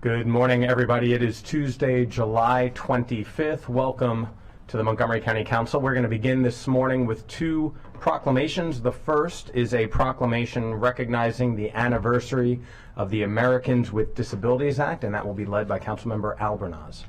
Good morning, everybody. It is Tuesday, July 25th. Welcome to the Montgomery County Council. We're going to begin this morning with two proclamations. The first is a proclamation recognizing the anniversary of the Americans with Disabilities Act, and that will be led by Councilmember Albornoz.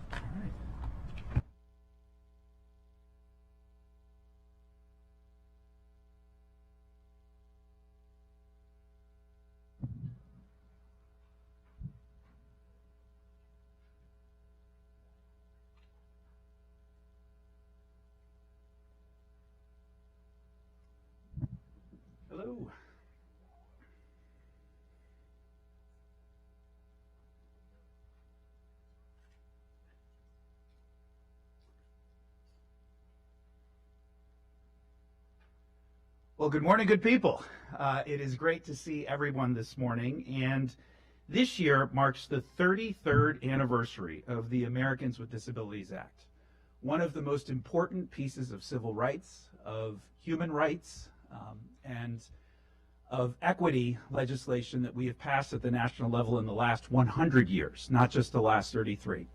Hello. Well, good morning, good people. It is great to see everyone this morning, and this year marks the 33rd anniversary of the Americans with Disabilities Act, one of the most important pieces of civil rights, of human rights, and of equity legislation that we have passed at the national level in the last 100 years, not just the last 33.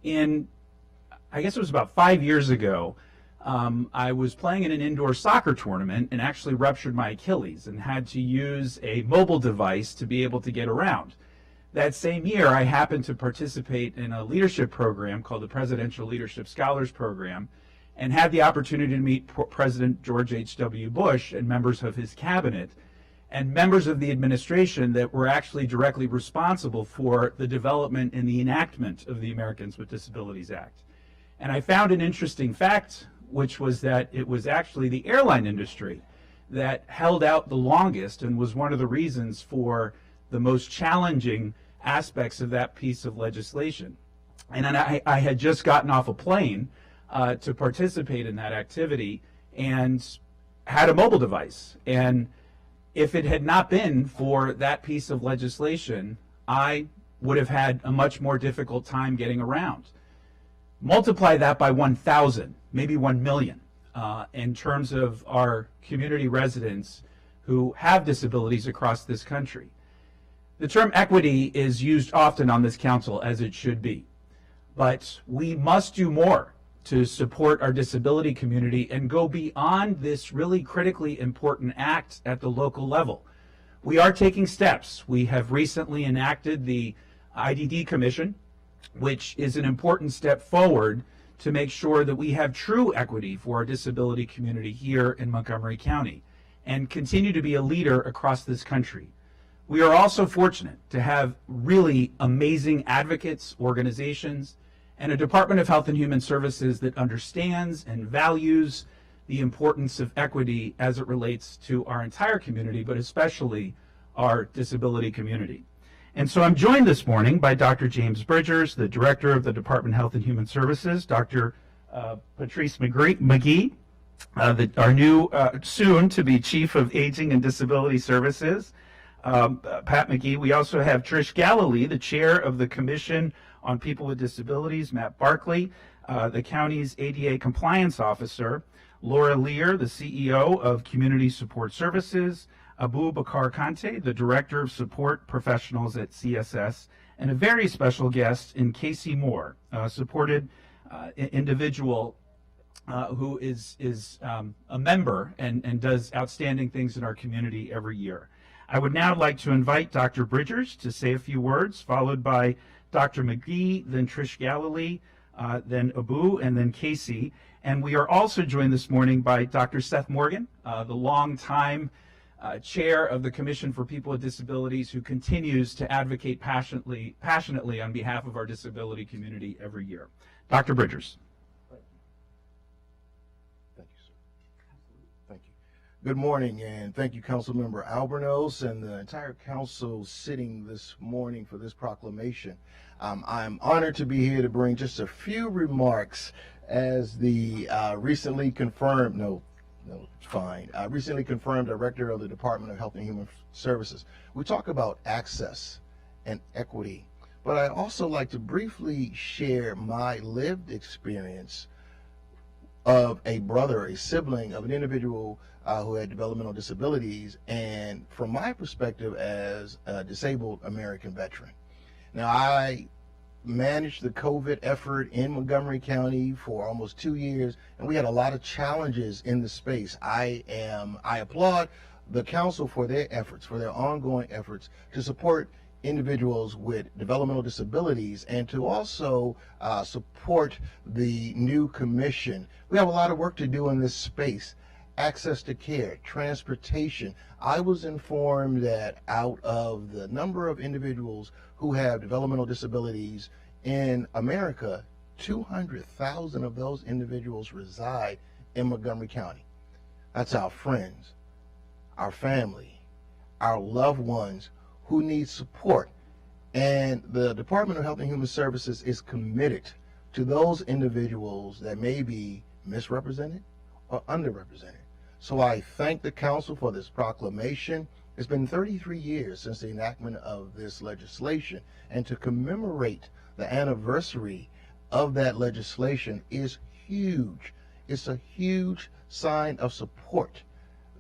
I guess it was about 5 years ago, I was playing in an indoor soccer tournament and actually ruptured my Achilles and had to use a mobile device to be able to get around. That same year, I happened to participate in a leadership program called the Presidential Leadership Scholars Program, and had the opportunity to meet President George H.W. Bush and members of his cabinet and members of the administration that were actually directly responsible for the development and the enactment of the Americans with Disabilities Act. And I found an interesting fact, which was that it was actually the airline industry that held out the longest and was one of the reasons for the most challenging aspects of that piece of legislation. And I had just gotten off a plane to participate in that activity and had a mobile device. And if it had not been for that piece of legislation, I would have had a much more difficult time getting around. Multiply that by 1,000, maybe 1 million, in terms of our community residents who have disabilities across this country. The term equity is used often on this council, as it should be. But we must do more to support our disability community and go beyond this really critically important act at the local level. We are taking steps. We have recently enacted the IDD Commission, which is an important step forward to make sure that we have true equity for our disability community here in Montgomery County and continue to be a leader across this country. We are also fortunate to have really amazing advocates, organizations, and a Department of Health and Human Services that understands and values the importance of equity as it relates to our entire community, but especially our disability community. And so I'm joined this morning by Dr. James Bridgers, the Director of the Department of Health and Human Services, Dr. Patrice McGee, our new soon-to-be Chief of Aging and Disability Services, Pat McGee. We also have Trish Galilee, the Chair of the Commission on People with Disabilities, Matt Barkley, the county's ADA Compliance Officer, Laura Lear, the CEO of Community Support Services, Abu Bakar Kante, the Director of Support Professionals at CSS, and a very special guest in Casey Moore, a supported individual who is a member and does outstanding things in our community every year. I would now like to invite Dr. Bridgers to say a few words, followed by Dr. McGee, then Trish Galilee, then Abu, and then Casey. And we are also joined this morning by Dr. Seth Morgan, the longtime chair of the Commission for People with Disabilities, who continues to advocate passionately on behalf of our disability community every year. Dr. Bridgers. Thank you, sir. Thank you. Good morning, and thank you, Councilmember Albornoz and the entire council sitting this morning for this proclamation. I'm honored to be here to bring just a few remarks as the recently confirmed Director of the Department of Health and Human Services. We talk about access and equity, but I'd also like to briefly share my lived experience of a sibling of an individual who had developmental disabilities, and from my perspective as a disabled American veteran. Now, I managed the COVID effort in Montgomery County for almost 2 years, and we had a lot of challenges in the space. I applaud the council for their efforts, for their ongoing efforts to support individuals with developmental disabilities and to also support the new commission. We have a lot of work to do in this space. Access to care, transportation. I was informed that out of the number of individuals who have developmental disabilities in America, 200,000 of those individuals reside in Montgomery County. That's our friends, our family, our loved ones who need support. And the Department of Health and Human Services is committed to those individuals that may be misrepresented or underrepresented. So I thank the council for this proclamation. It's been 33 years since the enactment of this legislation, and to commemorate the anniversary of that legislation is huge. It's a huge sign of support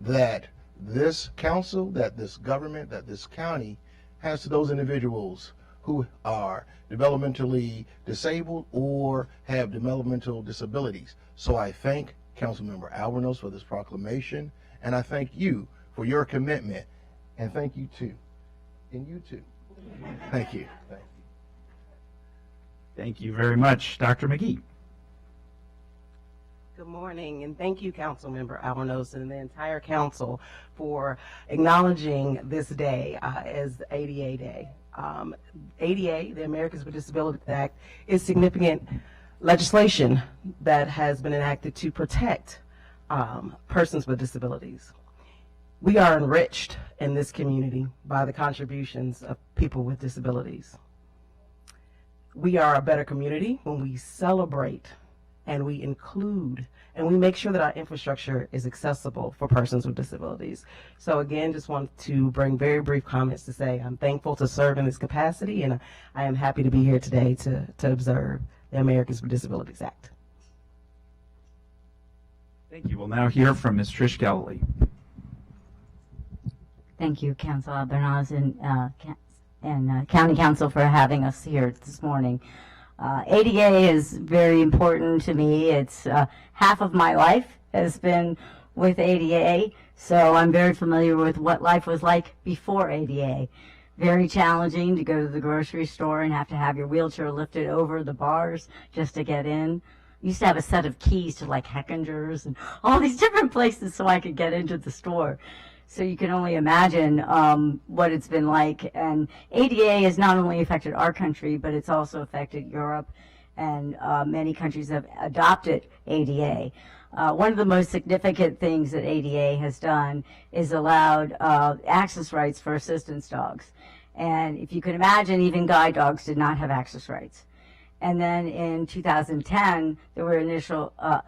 that this council, that this government, that this county has to those individuals who are developmentally disabled or have developmental disabilities. So I thank Councilmember Albornoz for this proclamation, and I thank you for your commitment, and thank you too. And you too. Thank you. Thank you. Thank you very much, Dr. McGee. Good morning, and thank you, Councilmember Albornoz, and the entire council for acknowledging this day as ADA Day. ADA, the Americans with Disabilities Act, is significant legislation that has been enacted to protect persons with disabilities. We are enriched in this community by the contributions of people with disabilities. We are a better community when we celebrate and we include and we make sure that our infrastructure is accessible for persons with disabilities. So again, just want to bring very brief comments to say I'm thankful to serve in this capacity, and I am happy to be here today to observe the Americans with Disabilities Act. Thank you. We'll now hear from Ms. Trish Galilee. Thank you, Council Albornoz and County Council for having us here this morning. ADA is very important to me. It's half of my life has been with ADA, so I'm very familiar with what life was like before ADA. Very challenging to go to the grocery store and have to have your wheelchair lifted over the bars just to get in. I used to have a set of keys to like Heckinger's and all these different places so I could get into the store. So you can only imagine what it's been like. And ADA has not only affected our country, but it's also affected Europe, and many countries have adopted ADA. One of the most significant things that ADA has done is allowed access rights for assistance dogs. And if you can imagine, even guide dogs did not have access rights. And then in 2010, there were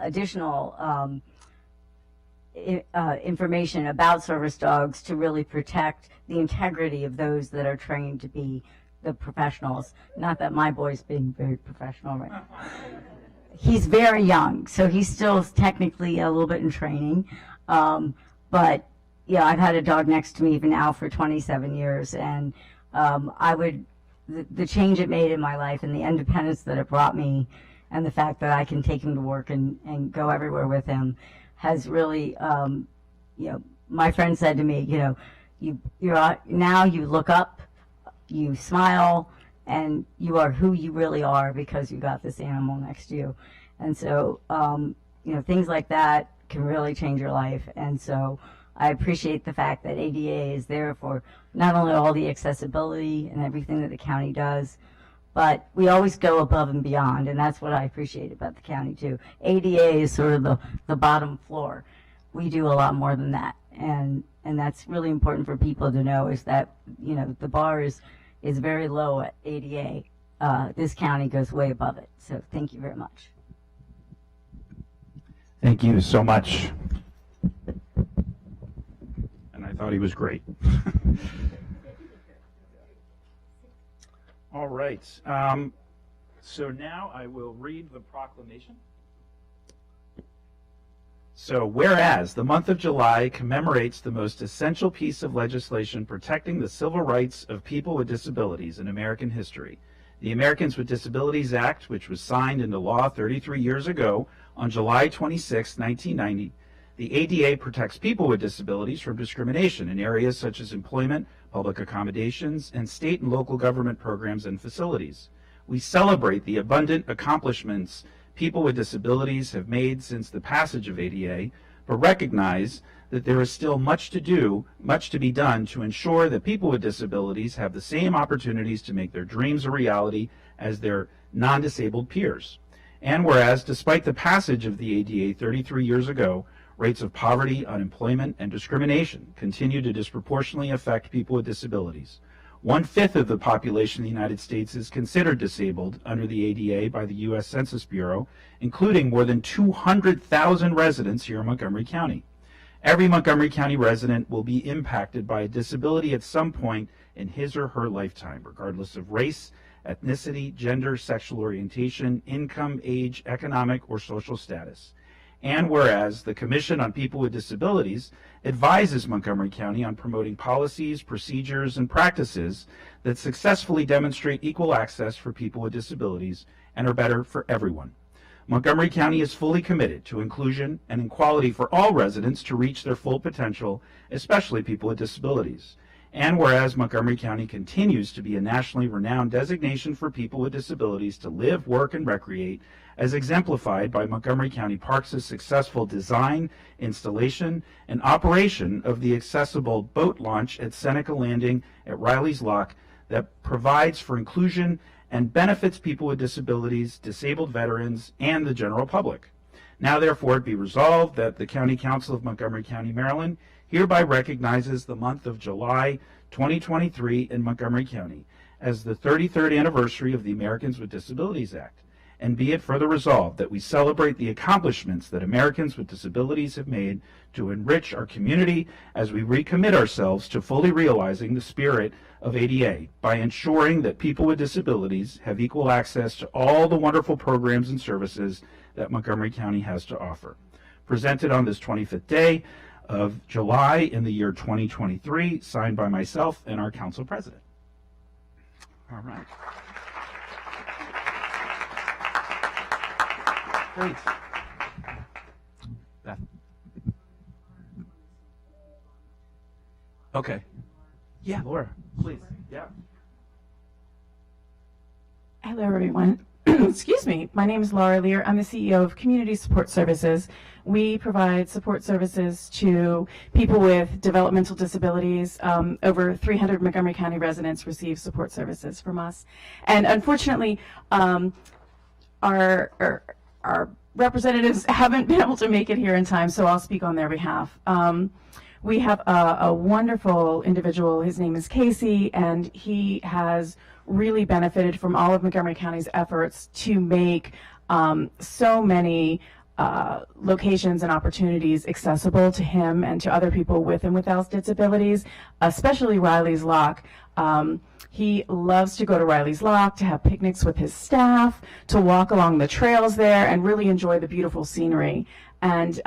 additional information about service dogs to really protect the integrity of those that are trained to be the professionals. Not that my boy's being very professional right now. He's very young, so he's still technically a little bit in training. But yeah, I've had a dog next to me even now for 27 years, and the change it made in my life and the independence that it brought me, and the fact that I can take him to work and go everywhere with him, has really, my friend said to me, you're now you look up, you smile, and you are who you really are because you got this animal next to you. And so, things like that can really change your life. And so I appreciate the fact that ADA is there for not only all the accessibility and everything that the county does, but we always go above and beyond, and that's what I appreciate about the county too. ADA is sort of the bottom floor. We do a lot more than that, and that's really important for people to know, is that the bar is very low at ADA. This county goes way above it. So thank you very much. Thank you so much. And I thought he was great. All right. So now I will read the proclamation. So, whereas the month of July commemorates the most essential piece of legislation protecting the civil rights of people with disabilities in American history, the Americans with Disabilities Act, which was signed into law 33 years ago on July 26, 1990, the ADA protects people with disabilities from discrimination in areas such as employment, public accommodations, and state and local government programs and facilities. We celebrate the abundant accomplishments people with disabilities have made since the passage of ADA, but recognize that there is still much to do, much to be done to ensure that people with disabilities have the same opportunities to make their dreams a reality as their non-disabled peers. And whereas, despite the passage of the ADA 33 years ago, rates of poverty, unemployment, and discrimination continue to disproportionately affect people with disabilities. 1/5 of the population of the United States is considered disabled under the ADA by the U.S. Census Bureau, including more than 200,000 residents here in Montgomery County. Every Montgomery County resident will be impacted by a disability at some point in his or her lifetime, regardless of race, ethnicity, gender, sexual orientation, income, age, economic, or social status. And whereas the Commission on People with Disabilities advises Montgomery County on promoting policies, procedures, and practices that successfully demonstrate equal access for people with disabilities and are better for everyone. Montgomery County is fully committed to inclusion and equality for all residents to reach their full potential, especially people with disabilities. And whereas Montgomery County continues to be a nationally renowned designation for people with disabilities to live, work, and recreate, as exemplified by Montgomery County Parks' successful design, installation, and operation of the accessible boat launch at Seneca Landing at Riley's Lock that provides for inclusion and benefits people with disabilities, disabled veterans, and the general public. Now therefore it be resolved that the County Council of Montgomery County, Maryland, hereby recognizes the month of July 2023 in Montgomery County as the 33rd anniversary of the Americans with Disabilities Act. And be it further resolved that we celebrate the accomplishments that Americans with disabilities have made to enrich our community as we recommit ourselves to fully realizing the spirit of ADA by ensuring that people with disabilities have equal access to all the wonderful programs and services that Montgomery County has to offer. Presented on this 25th day of July in the year 2023, signed by myself and our council president. All right. Great. Beth. Okay. Yeah, Laura, please. Yeah. Hello, everyone. Excuse me. My name is Laura Lear. I'm the CEO of Community Support Services. We provide support services to people with developmental disabilities. Over 300 Montgomery County residents receive support services from us. And unfortunately, our representatives haven't been able to make it here in time, so I'll speak on their behalf. We have a wonderful individual. His name is Casey, and he has really benefited from all of Montgomery County's efforts to make so many locations and opportunities accessible to him and to other people with and without disabilities, especially Riley's Lock. He loves to go to Riley's Lock, to have picnics with his staff, to walk along the trails there and really enjoy the beautiful scenery. And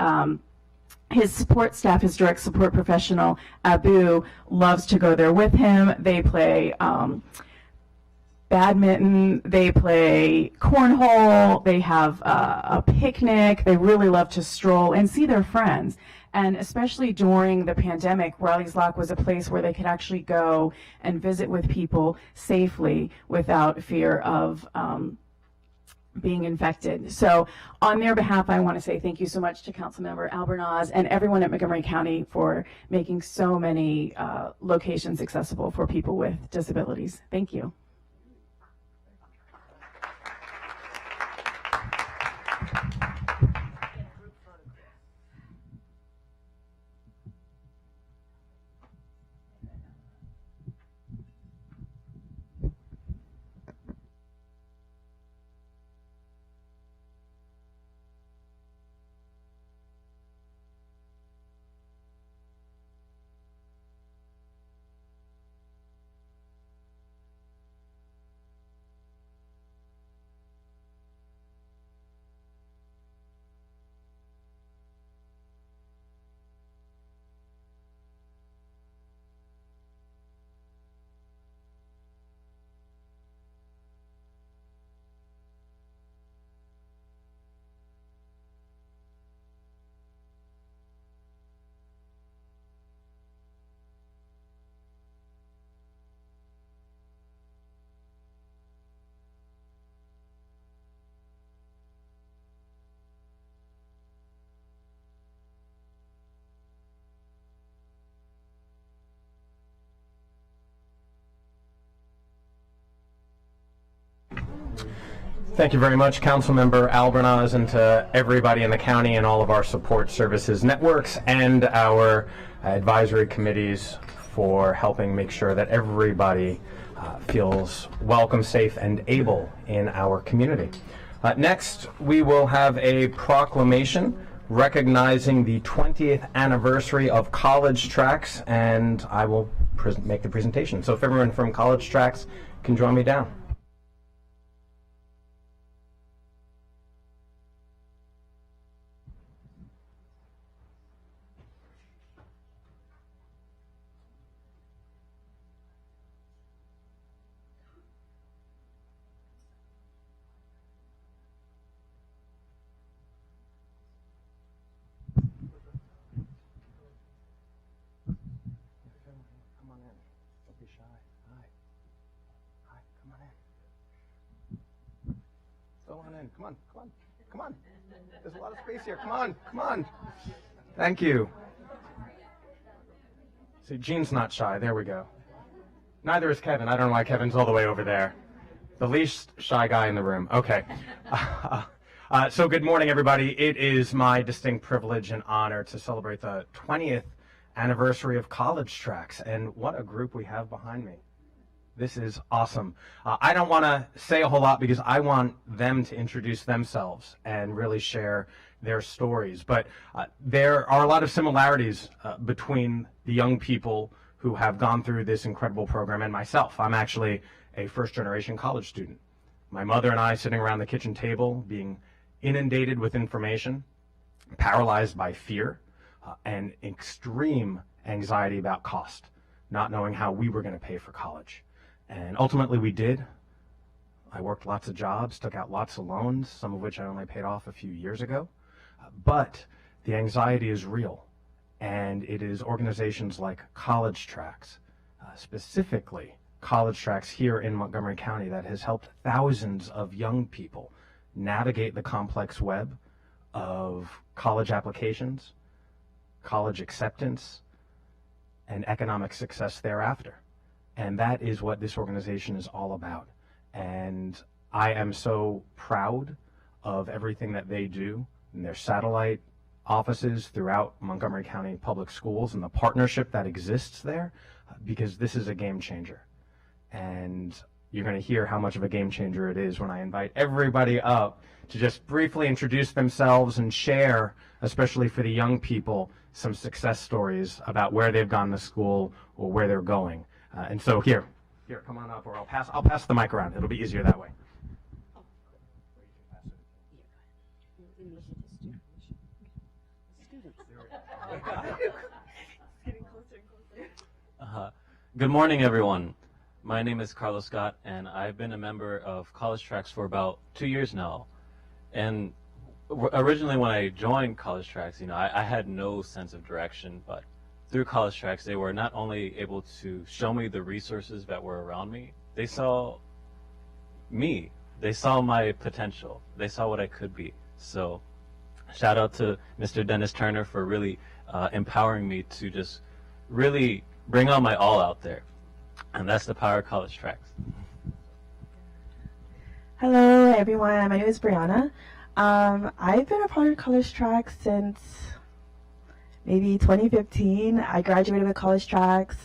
his support staff, his direct support professional, Abu, loves to go there with him. They play badminton, they play cornhole, they have a picnic. They really love to stroll and see their friends. And especially during the pandemic, Riley's Lock was a place where they could actually go and visit with people safely without fear of being infected. So on their behalf, I want to say thank you so much to Councilmember Albornoz and everyone at Montgomery County for making so many locations accessible for people with disabilities. Thank you. Thank you very much, Councilmember Albornoz, and to everybody in the county and all of our support services networks and our advisory committees for helping make sure that everybody feels welcome, safe, and able in our community. Next, we will have a proclamation recognizing the 20th anniversary of College Tracks, and I will make the presentation. So if everyone from College Tracks can join me down. Come on. There's a lot of space here. Come on. Thank you. See, Gene's not shy. There we go. Neither is Kevin. I don't know why Kevin's all the way over there. The least shy guy in the room. Okay. So good morning, everybody. It is my distinct privilege and honor to celebrate the 20th anniversary of College Tracks. And what a group we have behind me. This is awesome. I don't want to say a whole lot because I want them to introduce themselves and really share their stories. But there are a lot of similarities between the young people who have gone through this incredible program and myself. I'm actually a first-generation college student. My mother and I sitting around the kitchen table being inundated with information, paralyzed by fear, and extreme anxiety about cost, not knowing how we were going to pay for college. And ultimately we did. I worked lots of jobs, took out lots of loans, some of which I only paid off a few years ago. But the anxiety is real. And it is organizations like College Tracks, specifically College Tracks here in Montgomery County, that has helped thousands of young people navigate the complex web of college applications, college acceptance, and economic success thereafter. And that is what this organization is all about. And I am so proud of everything that they do in their satellite offices throughout Montgomery County Public Schools and the partnership that exists there, because this is a game changer. And you're going to hear how much of a game changer it is when I invite everybody up to just briefly introduce themselves and share, especially for the young people, some success stories about where they've gone to school or where they're going. And so here, come on up, or I'll pass the mic around. It'll be easier that way. Good morning, everyone. My name is Carlos Scott, and I've been a member of College Tracks for about 2 years now. And originally, when I joined College Tracks, I had no sense of direction, but through College Tracks, they were not only able to show me the resources that were around me, they saw me. They saw my potential. They saw what I could be. So shout out to Mr. Dennis Turner for really empowering me to just really bring on my all out there. And that's the power of College Tracks. Hello, everyone. My name is Brianna. I've been a part of College Tracks since maybe 2015. I graduated with College Tracks,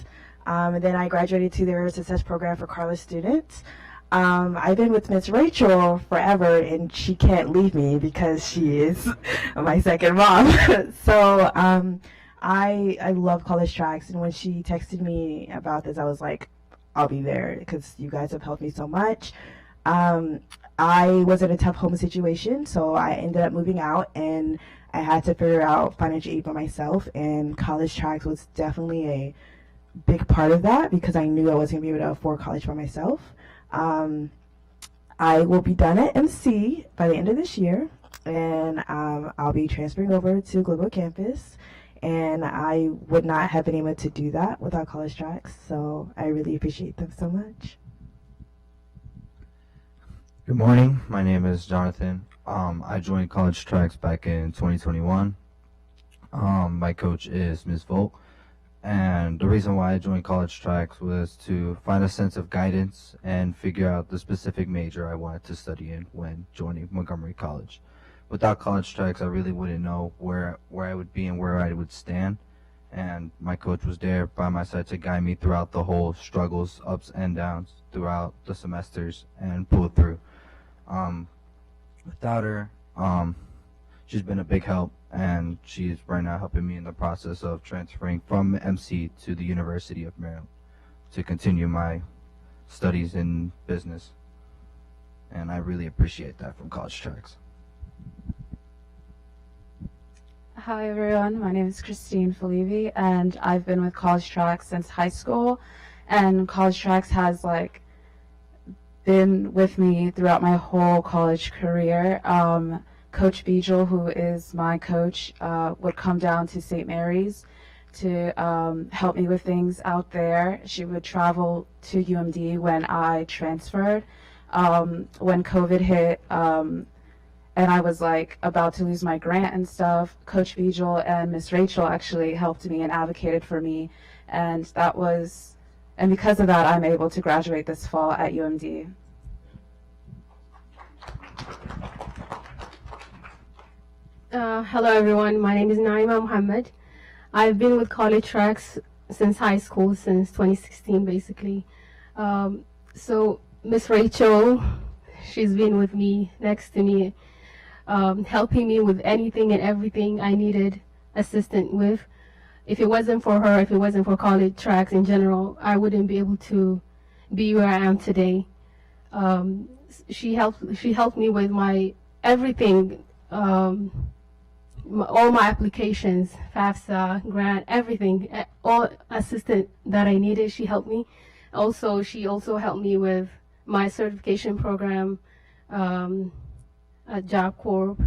and then I graduated to their Success Program for college students. I've been with Miss Rachel forever, and she can't leave me because she is my second mom. So I love College Tracks, and when she texted me about this, I was like, I'll be there because you guys have helped me so much. I was in a tough home situation, so I ended up moving out, and I had to figure out financial aid for myself, and College Tracks was definitely a big part of that because I knew I wasn't going to be able to afford college for myself. I will be done at MC by the end of this year, and I'll be transferring over to Global Campus, and I would not have been able to do that without College Tracks, so I really appreciate them so much. Good morning, my name is Jonathan. I joined College Tracks back in 2021. My coach is Ms. Volk. And the reason why I joined college tracks was to find a sense of guidance and figure out the specific major I wanted to study in when joining Montgomery College. Without college tracks, I really wouldn't know where I would be and where I would stand. And my coach was there by my side to guide me throughout the whole struggles, ups and downs throughout the semesters and pull through. Without her, she's been a big help, and she's right now helping me in the process of transferring from MC to the University of Maryland to continue my studies in business. And I really appreciate that from college tracks. Hi everyone, my name is Christine Felivi, and I've been with College Tracks since high school, and College Tracks has been with me throughout my whole college career. Coach Beadle, who is my coach, would come down to St. Mary's to help me with things out there. She would travel to UMD when I transferred. When COVID hit, and I was about to lose my grant and stuff, Coach Beadle and Miss Rachel actually helped me and advocated for me, and because of that, I'm able to graduate this fall at UMD. Hello everyone, my name is Naima Muhammad. I've been with College Tracks since high school, since 2016 basically. So Miss Rachel, she's been with me, next to me, helping me with anything and everything I needed assistance with. If it wasn't for her, if it wasn't for College Tracks in general, I wouldn't be able to be where I am today. She helped me with my everything, all my applications, FAFSA, grant, everything, all assistance that I needed, she helped me. She also helped me with my certification program at Job Corp.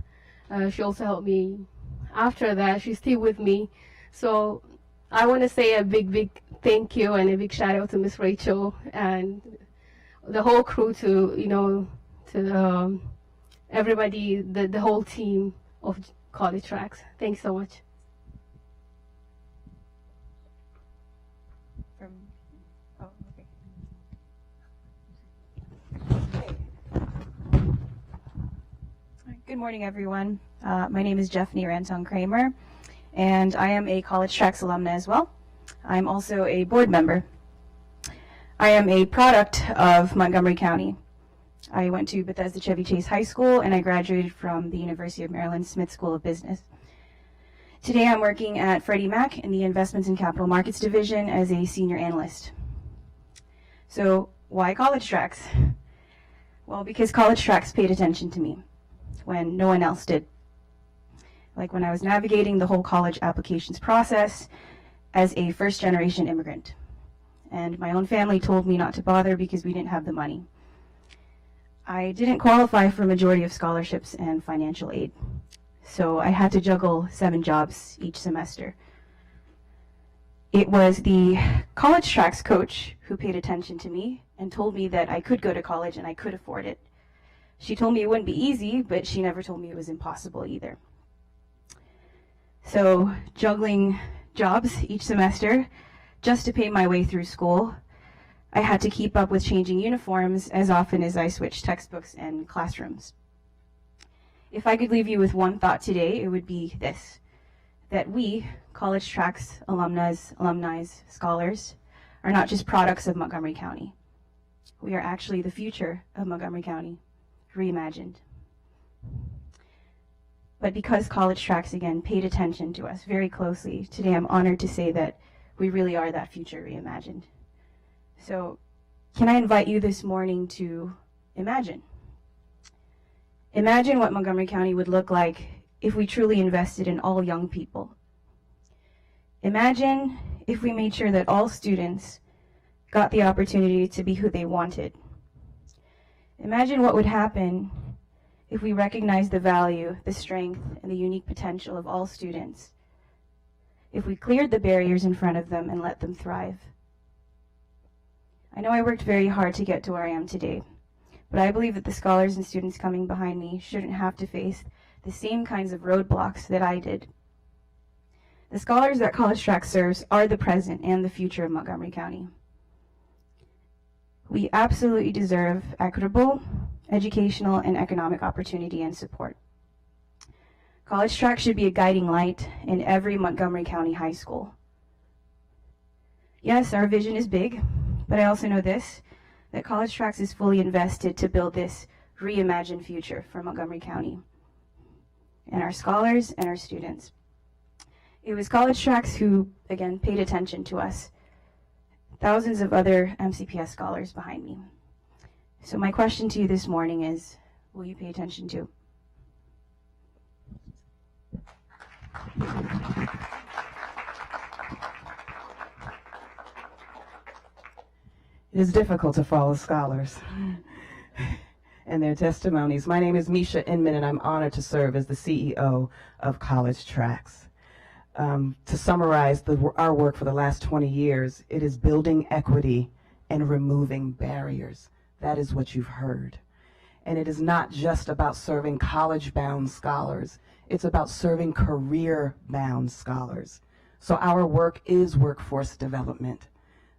She also helped me after that. She's still with me. So I want to say a big thank you and a big shout out to Miss Rachel and the whole crew, to everybody, the whole team of College Tracks. Thanks so much. Good morning, everyone. My name is Jeffney Ranton Kramer, and I am a College Tracks alumna as well. I'm also a board member. I am a product of Montgomery County. I went to Bethesda Chevy Chase High School, and I graduated from the University of Maryland Smith School of Business. Today I'm working at Freddie Mac in the Investments and Capital Markets Division as a senior analyst. So why College Tracks? Well, because College Tracks paid attention to me when no one else did. Like when I was navigating the whole college applications process as a first-generation immigrant. And my own family told me not to bother because we didn't have the money. I didn't qualify for a majority of scholarships and financial aid, so I had to juggle 7 jobs each semester. It was the College Tracks coach who paid attention to me and told me that I could go to college and I could afford it. She told me it wouldn't be easy, but she never told me it was impossible either. So juggling jobs each semester just to pay my way through school, I had to keep up with changing uniforms as often as I switched textbooks and classrooms. If I could leave you with one thought today, it would be this, that we, College Tracks alumni, scholars, are not just products of Montgomery County. We are actually the future of Montgomery County, reimagined. But because College Tracks, again, paid attention to us very closely, today I'm honored to say that we really are that future reimagined. So, can I invite you this morning to imagine? Imagine what Montgomery County would look like if we truly invested in all young people. Imagine if we made sure that all students got the opportunity to be who they wanted. Imagine what would happen if we recognized the value, the strength, and the unique potential of all students. If we cleared the barriers in front of them and let them thrive. I know I worked very hard to get to where I am today, but I believe that the scholars and students coming behind me shouldn't have to face the same kinds of roadblocks that I did. The scholars that College Track serves are the present and the future of Montgomery County. We absolutely deserve equitable, educational, and economic opportunity and support. College Track should be a guiding light in every Montgomery County high school. Yes, our vision is big, but I also know this, that College Tracks is fully invested to build this reimagined future for Montgomery County and our scholars and our students. It was College Tracks who, again, paid attention to us. Thousands of other MCPS scholars behind me. So my question to you this morning is, will you pay attention to? It is difficult to follow scholars and their testimonies. My name is Misha Inman, and I'm honored to serve as the CEO of College Tracks. To summarize our work for the last 20 years, it is building equity and removing barriers. That is what you've heard. And it is not just about serving college-bound scholars. It's about serving career-bound scholars. So our work is workforce development.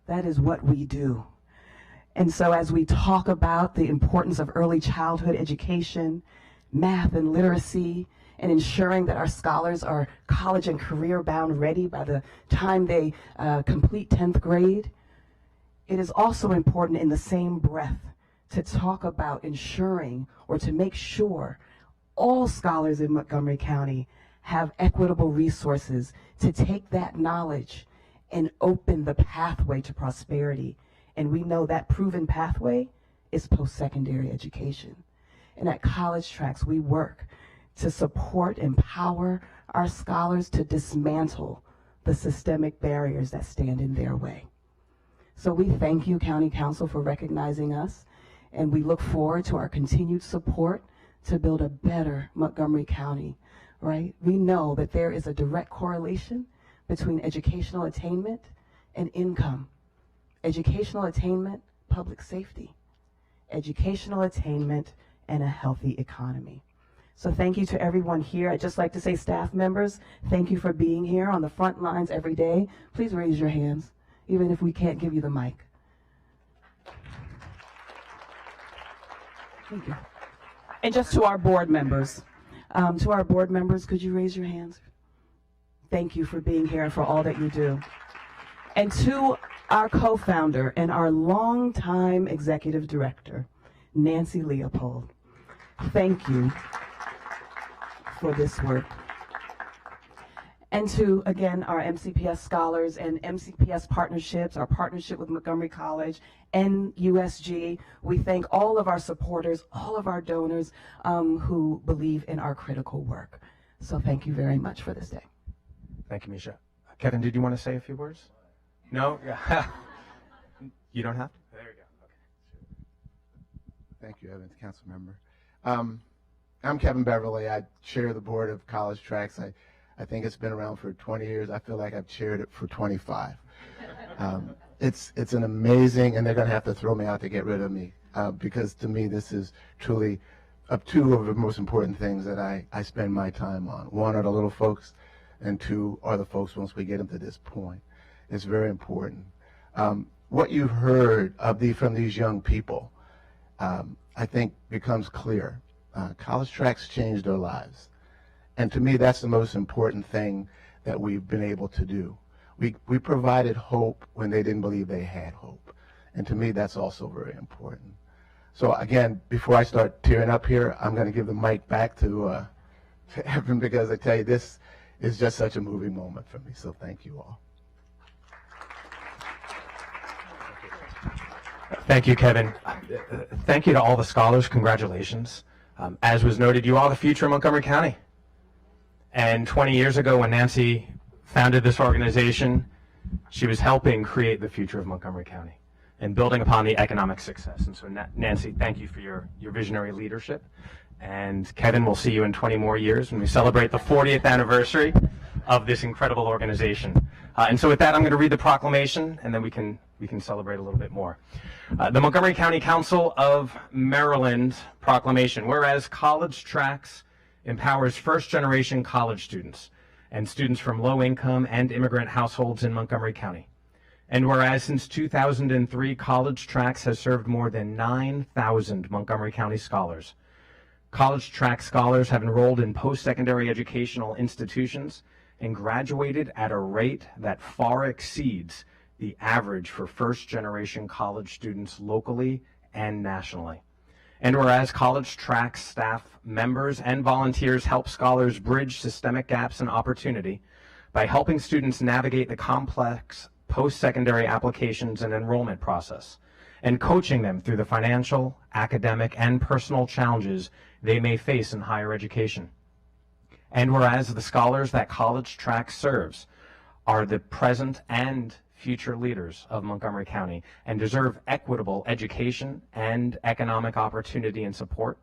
That is what we do. And so as we talk about the importance of early childhood education, math and literacy, and ensuring that our scholars are college and career-bound ready by the time they complete 10th grade, it is also important in the same breath to talk about ensuring or to make sure all scholars in Montgomery County have equitable resources to take that knowledge and open the pathway to prosperity. And we know that proven pathway is post-secondary education. And at College Tracks, we work to support, empower our scholars to dismantle the systemic barriers that stand in their way. So we thank you, County Council, for recognizing us, and we look forward to our continued support to build a better Montgomery County, right? We know that there is a direct correlation between educational attainment and income. Educational attainment, public safety. Educational attainment, and a healthy economy. So thank you to everyone here. I'd just like to say, staff members, thank you for being here on the front lines every day. Please raise your hands, even if we can't give you the mic. Thank you. And just to our board members, could you raise your hands? Thank you for being here and for all that you do. And to our co-founder and our longtime executive director, Nancy Leopold, thank you for this work. And to, again, our MCPS scholars and MCPS partnerships, our partnership with Montgomery College and USG, we thank all of our supporters, all of our donors who believe in our critical work. So thank you very much for this day. Thank you, Misha. Kevin, did you want to say a few words? No? Yeah. You don't have to? There you go. Okay. Thank you, Evans, council member. I'm Kevin Beverly. I chair the board of College Tracks. I think it's been around for 20 years. I feel like I've chaired it for 25. It's an amazing, and they're going to have to throw me out to get rid of me because to me this is truly two of the most important things that I spend my time on. One are the little folks, and two are the folks once we get them to this point. It's very important. What you've heard from these young people, I think becomes clear. College Tracks changed their lives. And to me, that's the most important thing that we've been able to do. We provided hope when they didn't believe they had hope. And to me, that's also very important. So again, before I start tearing up here, I'm going to give the mic back to Evan, because I tell you, this is just such a moving moment for me. So thank you all. Thank you, Kevin. Thank you to all the scholars. Congratulations. As was noted, you are the future of Montgomery County. And 20 years ago, when Nancy founded this organization, she was helping create the future of Montgomery County and building upon the economic success. And so, Nancy, thank you for your visionary leadership. And Kevin, we'll see you in 20 more years when we celebrate the 40th anniversary of this incredible organization. And so with that, I'm going to read the proclamation, and then we can celebrate a little bit more. The Montgomery County Council of Maryland proclamation. Whereas College Tracks empowers first-generation college students and students from low-income and immigrant households in Montgomery County. And whereas since 2003, College Tracks has served more than 9,000 Montgomery County scholars. College Track scholars have enrolled in post-secondary educational institutions and graduated at a rate that far exceeds the average for first-generation college students locally and nationally. And whereas College Track staff members and volunteers help scholars bridge systemic gaps in opportunity by helping students navigate the complex post-secondary applications and enrollment process, and coaching them through the financial, academic, and personal challenges they may face in higher education. And whereas the scholars that College Track serves are the present and future leaders of Montgomery County and deserve equitable education and economic opportunity and support.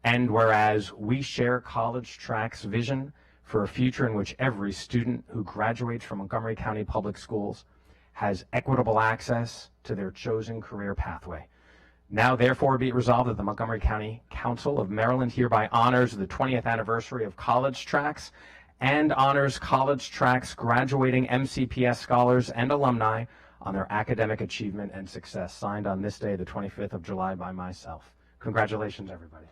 And whereas we share College Track's vision for a future in which every student who graduates from Montgomery County Public Schools has equitable access to their chosen career pathway. Now, therefore, be it resolved that the Montgomery County Council of Maryland hereby honors the 20th anniversary of College Tracks and honors College Tracks graduating MCPS scholars and alumni on their academic achievement and success. Signed on this day, the 25th of July, by myself. Congratulations, everybody.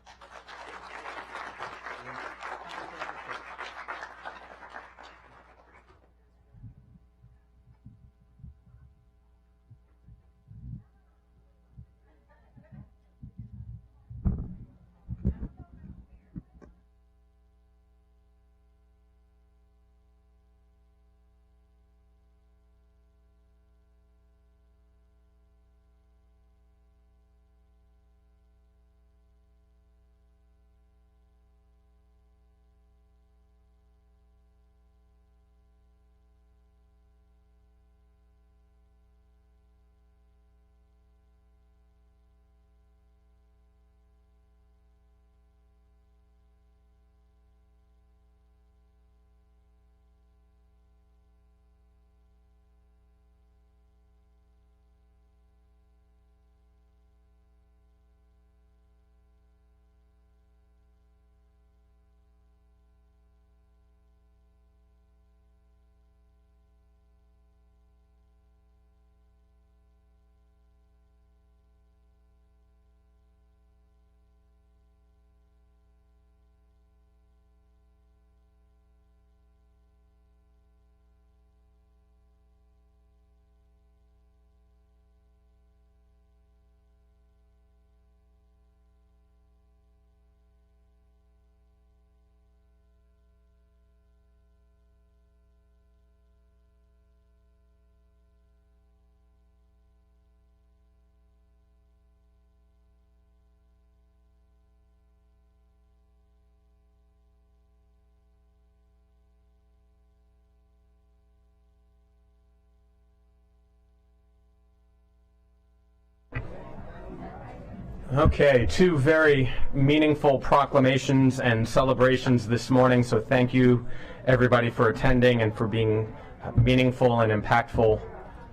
Okay, two very meaningful proclamations and celebrations this morning, so thank you everybody for attending and for being meaningful and impactful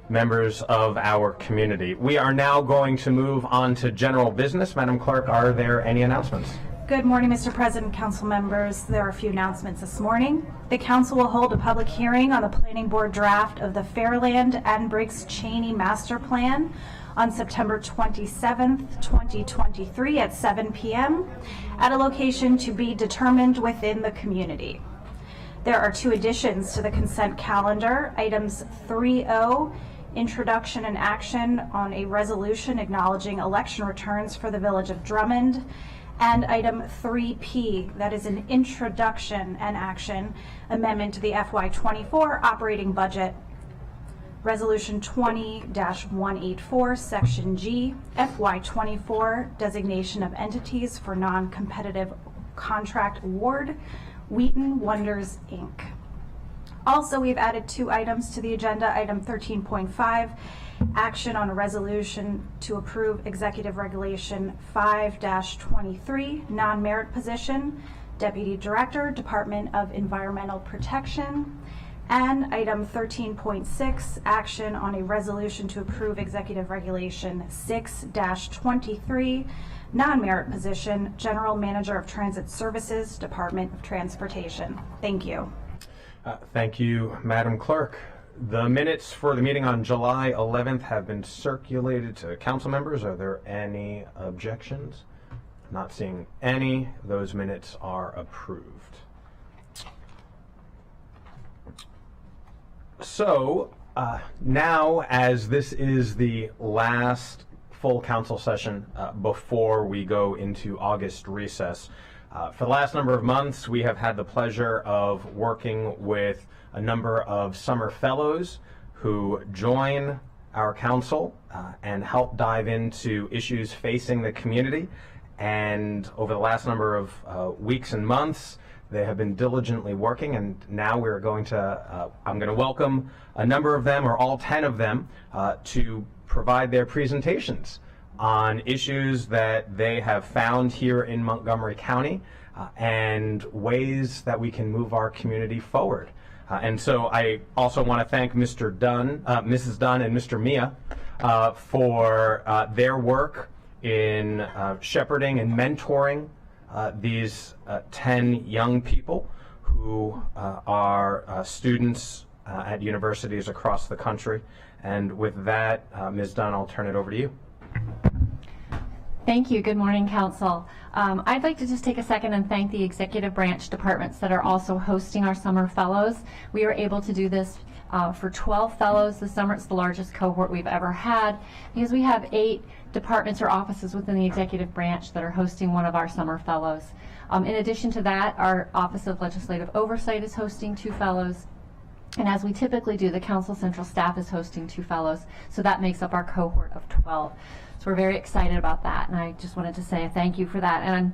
members of our community. We are now going to move on to general business. Madam Clerk, are there any announcements? Good morning, Mr. President, council members. There are a few announcements this morning. The council will hold a public hearing on the planning board draft of the Fairland and Briggs Cheney Master Plan on September 27th, 2023 at 7 p.m. at a location to be determined within the community. There are two additions to the consent calendar. Items 3.0, introduction and action on a resolution acknowledging election returns for the Village of Drummond, and item 3P, that is an introduction and action amendment to the FY24 operating budget. Resolution 20-184, Section G, FY24, designation of entities for non-competitive contract award, Wheaton Wonders, Inc. Also, we've added two items to the agenda. Item 13.5, action on a resolution to approve Executive Regulation 5-23, non-merit position, Deputy Director, Department of Environmental Protection. And item 13.6, action on a resolution to approve Executive Regulation 6-23, non-merit position, General Manager of Transit Services, Department of Transportation. Thank you. Thank you, Madam Clerk. The minutes for the meeting on July 11th have been circulated to council members. Are there any objections? Not seeing any. Those minutes are approved. So now, as this is the last full council session before we go into August recess, for the last number of months, we have had the pleasure of working with a number of summer fellows who join our council and help dive into issues facing the community. And over the last number of weeks and months, they have been diligently working, and now we're going to, I'm going to welcome a number of them, or all 10 of them, to provide their presentations on issues that they have found here in Montgomery County and ways that we can move our community forward. And so I also want to thank Mr. Dunn, Mrs. Dunn and Mr. Mia for their work in shepherding and mentoring these 10 young people who are students at universities across the country. And with that, Ms. Dunn, I'll turn it over to you. Thank you. Good morning, Council. I'd like to just take a second and thank the executive branch departments that are also hosting our summer fellows. We were able to do this for 12 fellows this summer. It's the largest cohort we've ever had because we have 8 departments or offices within the executive branch that are hosting one of our summer fellows. In addition to that, our Office of Legislative Oversight is hosting 2 fellows. And as we typically do, the Council Central staff is hosting 2 fellows. So that makes up our cohort of 12. So we're very excited about that, and I just wanted to say thank you for that. And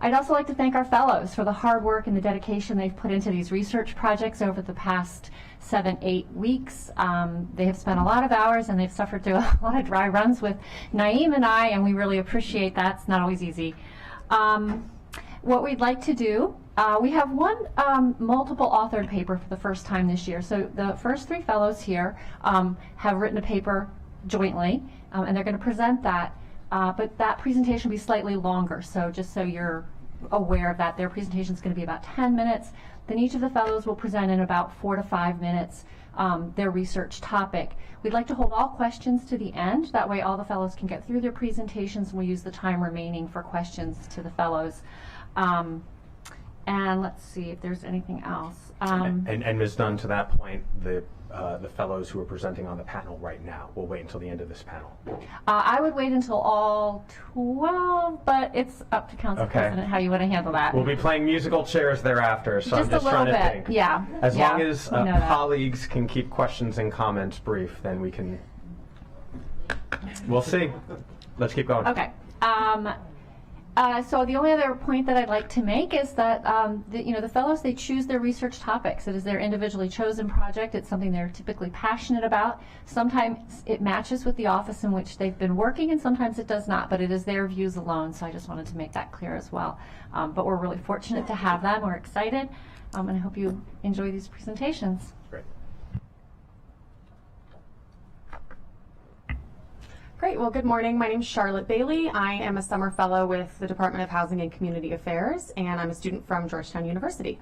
I'd also like to thank our fellows for the hard work and the dedication they've put into these research projects over the past 7-8 weeks. They have spent a lot of hours, and they've suffered through a lot of dry runs with Naeem and I, and we really appreciate that. It's not always easy. What we'd like to do, we have one multiple authored paper for the first time this year. So the first 3 fellows here have written a paper jointly, and they're going to present that, but that presentation will be slightly longer, so just so you're aware of that, their presentation is going to be about 10 minutes. Then each of the fellows will present in about 4 to 5 minutes their research topic. We'd like to hold all questions to the end, that way all the fellows can get through their presentations, and we'll use the time remaining for questions to the fellows. And let's see if there's anything else. And Ms. Dunn, to that point, the fellows who are presenting on the panel right now, we'll wait until the end of this panel. I would wait until all 12, but it's up to Council President how you want to handle that. We'll be playing musical chairs thereafter, so just I'm just trying to think. Yeah. As long as colleagues can keep questions and comments brief, then we can. We'll see. Let's keep going. Okay. So the only other point that I'd like to make is that the fellows, they choose their research topics. It is their individually chosen project. It's something they're typically passionate about. Sometimes it matches with the office in which they've been working, and sometimes it does not, but it is their views alone, so I just wanted to make that clear as well. But we're really fortunate to have them. We're excited, and I hope you enjoy these presentations. Great. Great. Well, good morning. My name is Charlotte Bailey. I am a summer fellow with the Department of Housing and Community Affairs, and I'm a student from Georgetown University.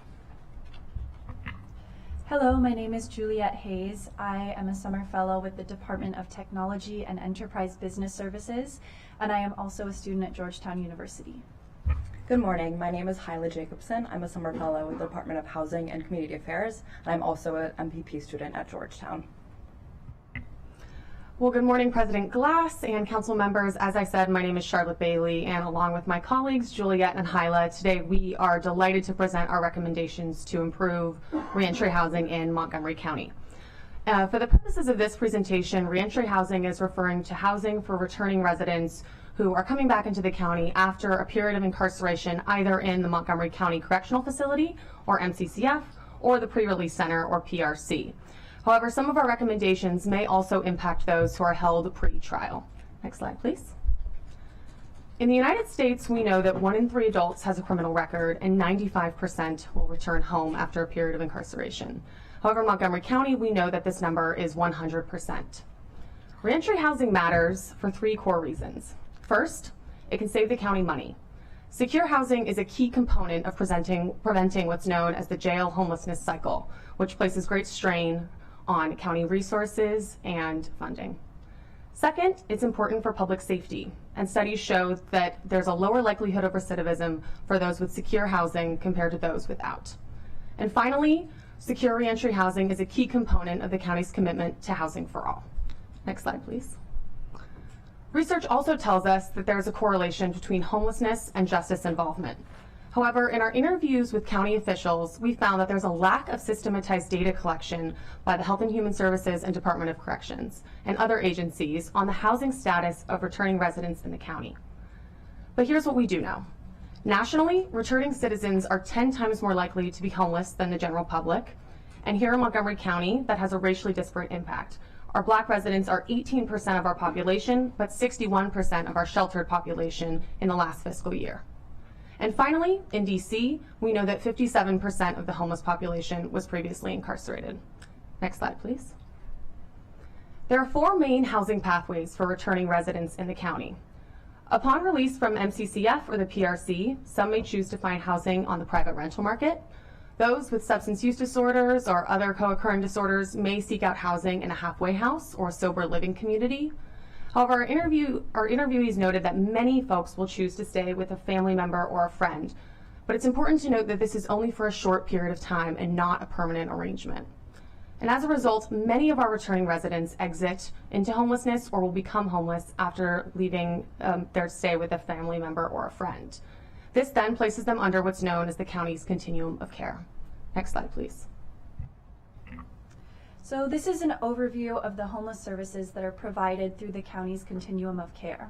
Hello, my name is Juliet Hayes. I am a summer fellow with the Department of Technology and Enterprise Business Services, and I am also a student at Georgetown University. Good morning. My name is Hyla Jacobson. I'm a summer fellow with the Department of Housing and Community Affairs, and I'm also an MPP student at Georgetown. Well, good morning, President Glass and council members. As I said, my name is Charlotte Bailey, and along with my colleagues, Juliet and Hyla, today we are delighted to present our recommendations to improve reentry housing in Montgomery County. For the purposes of this presentation, reentry housing is referring to housing for returning residents who are coming back into the county after a period of incarceration, either in the Montgomery County Correctional Facility, or MCCF, or the Pre-Release Center, or PRC. However, some of our recommendations may also impact those who are held pre-trial. Next slide, please. In the United States, we know that 1 in 3 adults has a criminal record, and 95% will return home after a period of incarceration. However, in Montgomery County, we know that this number is 100%. Reentry housing matters for 3 core reasons. First, it can save the county money. Secure housing is a key component of preventing what's known as the jail homelessness cycle, which places great strain on county resources and funding. Second, it's important for public safety, and studies show that there's a lower likelihood of recidivism for those with secure housing compared to those without. And finally, secure reentry housing is a key component of the county's commitment to housing for all. Next slide, please. Research also tells us that there is a correlation between homelessness and justice involvement. However, in our interviews with county officials, we found that there's a lack of systematized data collection by the Health and Human Services and Department of Corrections and other agencies on the housing status of returning residents in the county. But here's what we do know. Nationally, returning citizens are 10 times more likely to be homeless than the general public. And here in Montgomery County, that has a racially disparate impact. Our Black residents are 18% of our population, but 61% of our sheltered population in the last fiscal year. And finally, in DC, we know that 57% of the homeless population was previously incarcerated. Next slide, please. There are 4 main housing pathways for returning residents in the county. Upon release from MCCF or the PRC, some may choose to find housing on the private rental market. Those with substance use disorders or other co-occurring disorders may seek out housing in a halfway house or sober living community. However, our interviewees noted that many folks will choose to stay with a family member or a friend, but it's important to note that this is only for a short period of time and not a permanent arrangement. And as a result, many of our returning residents exit into homelessness or will become homeless after leaving their stay with a family member or a friend. This then places them under what's known as the county's continuum of care. Next slide, please. So this is an overview of the homeless services that are provided through the county's continuum of care.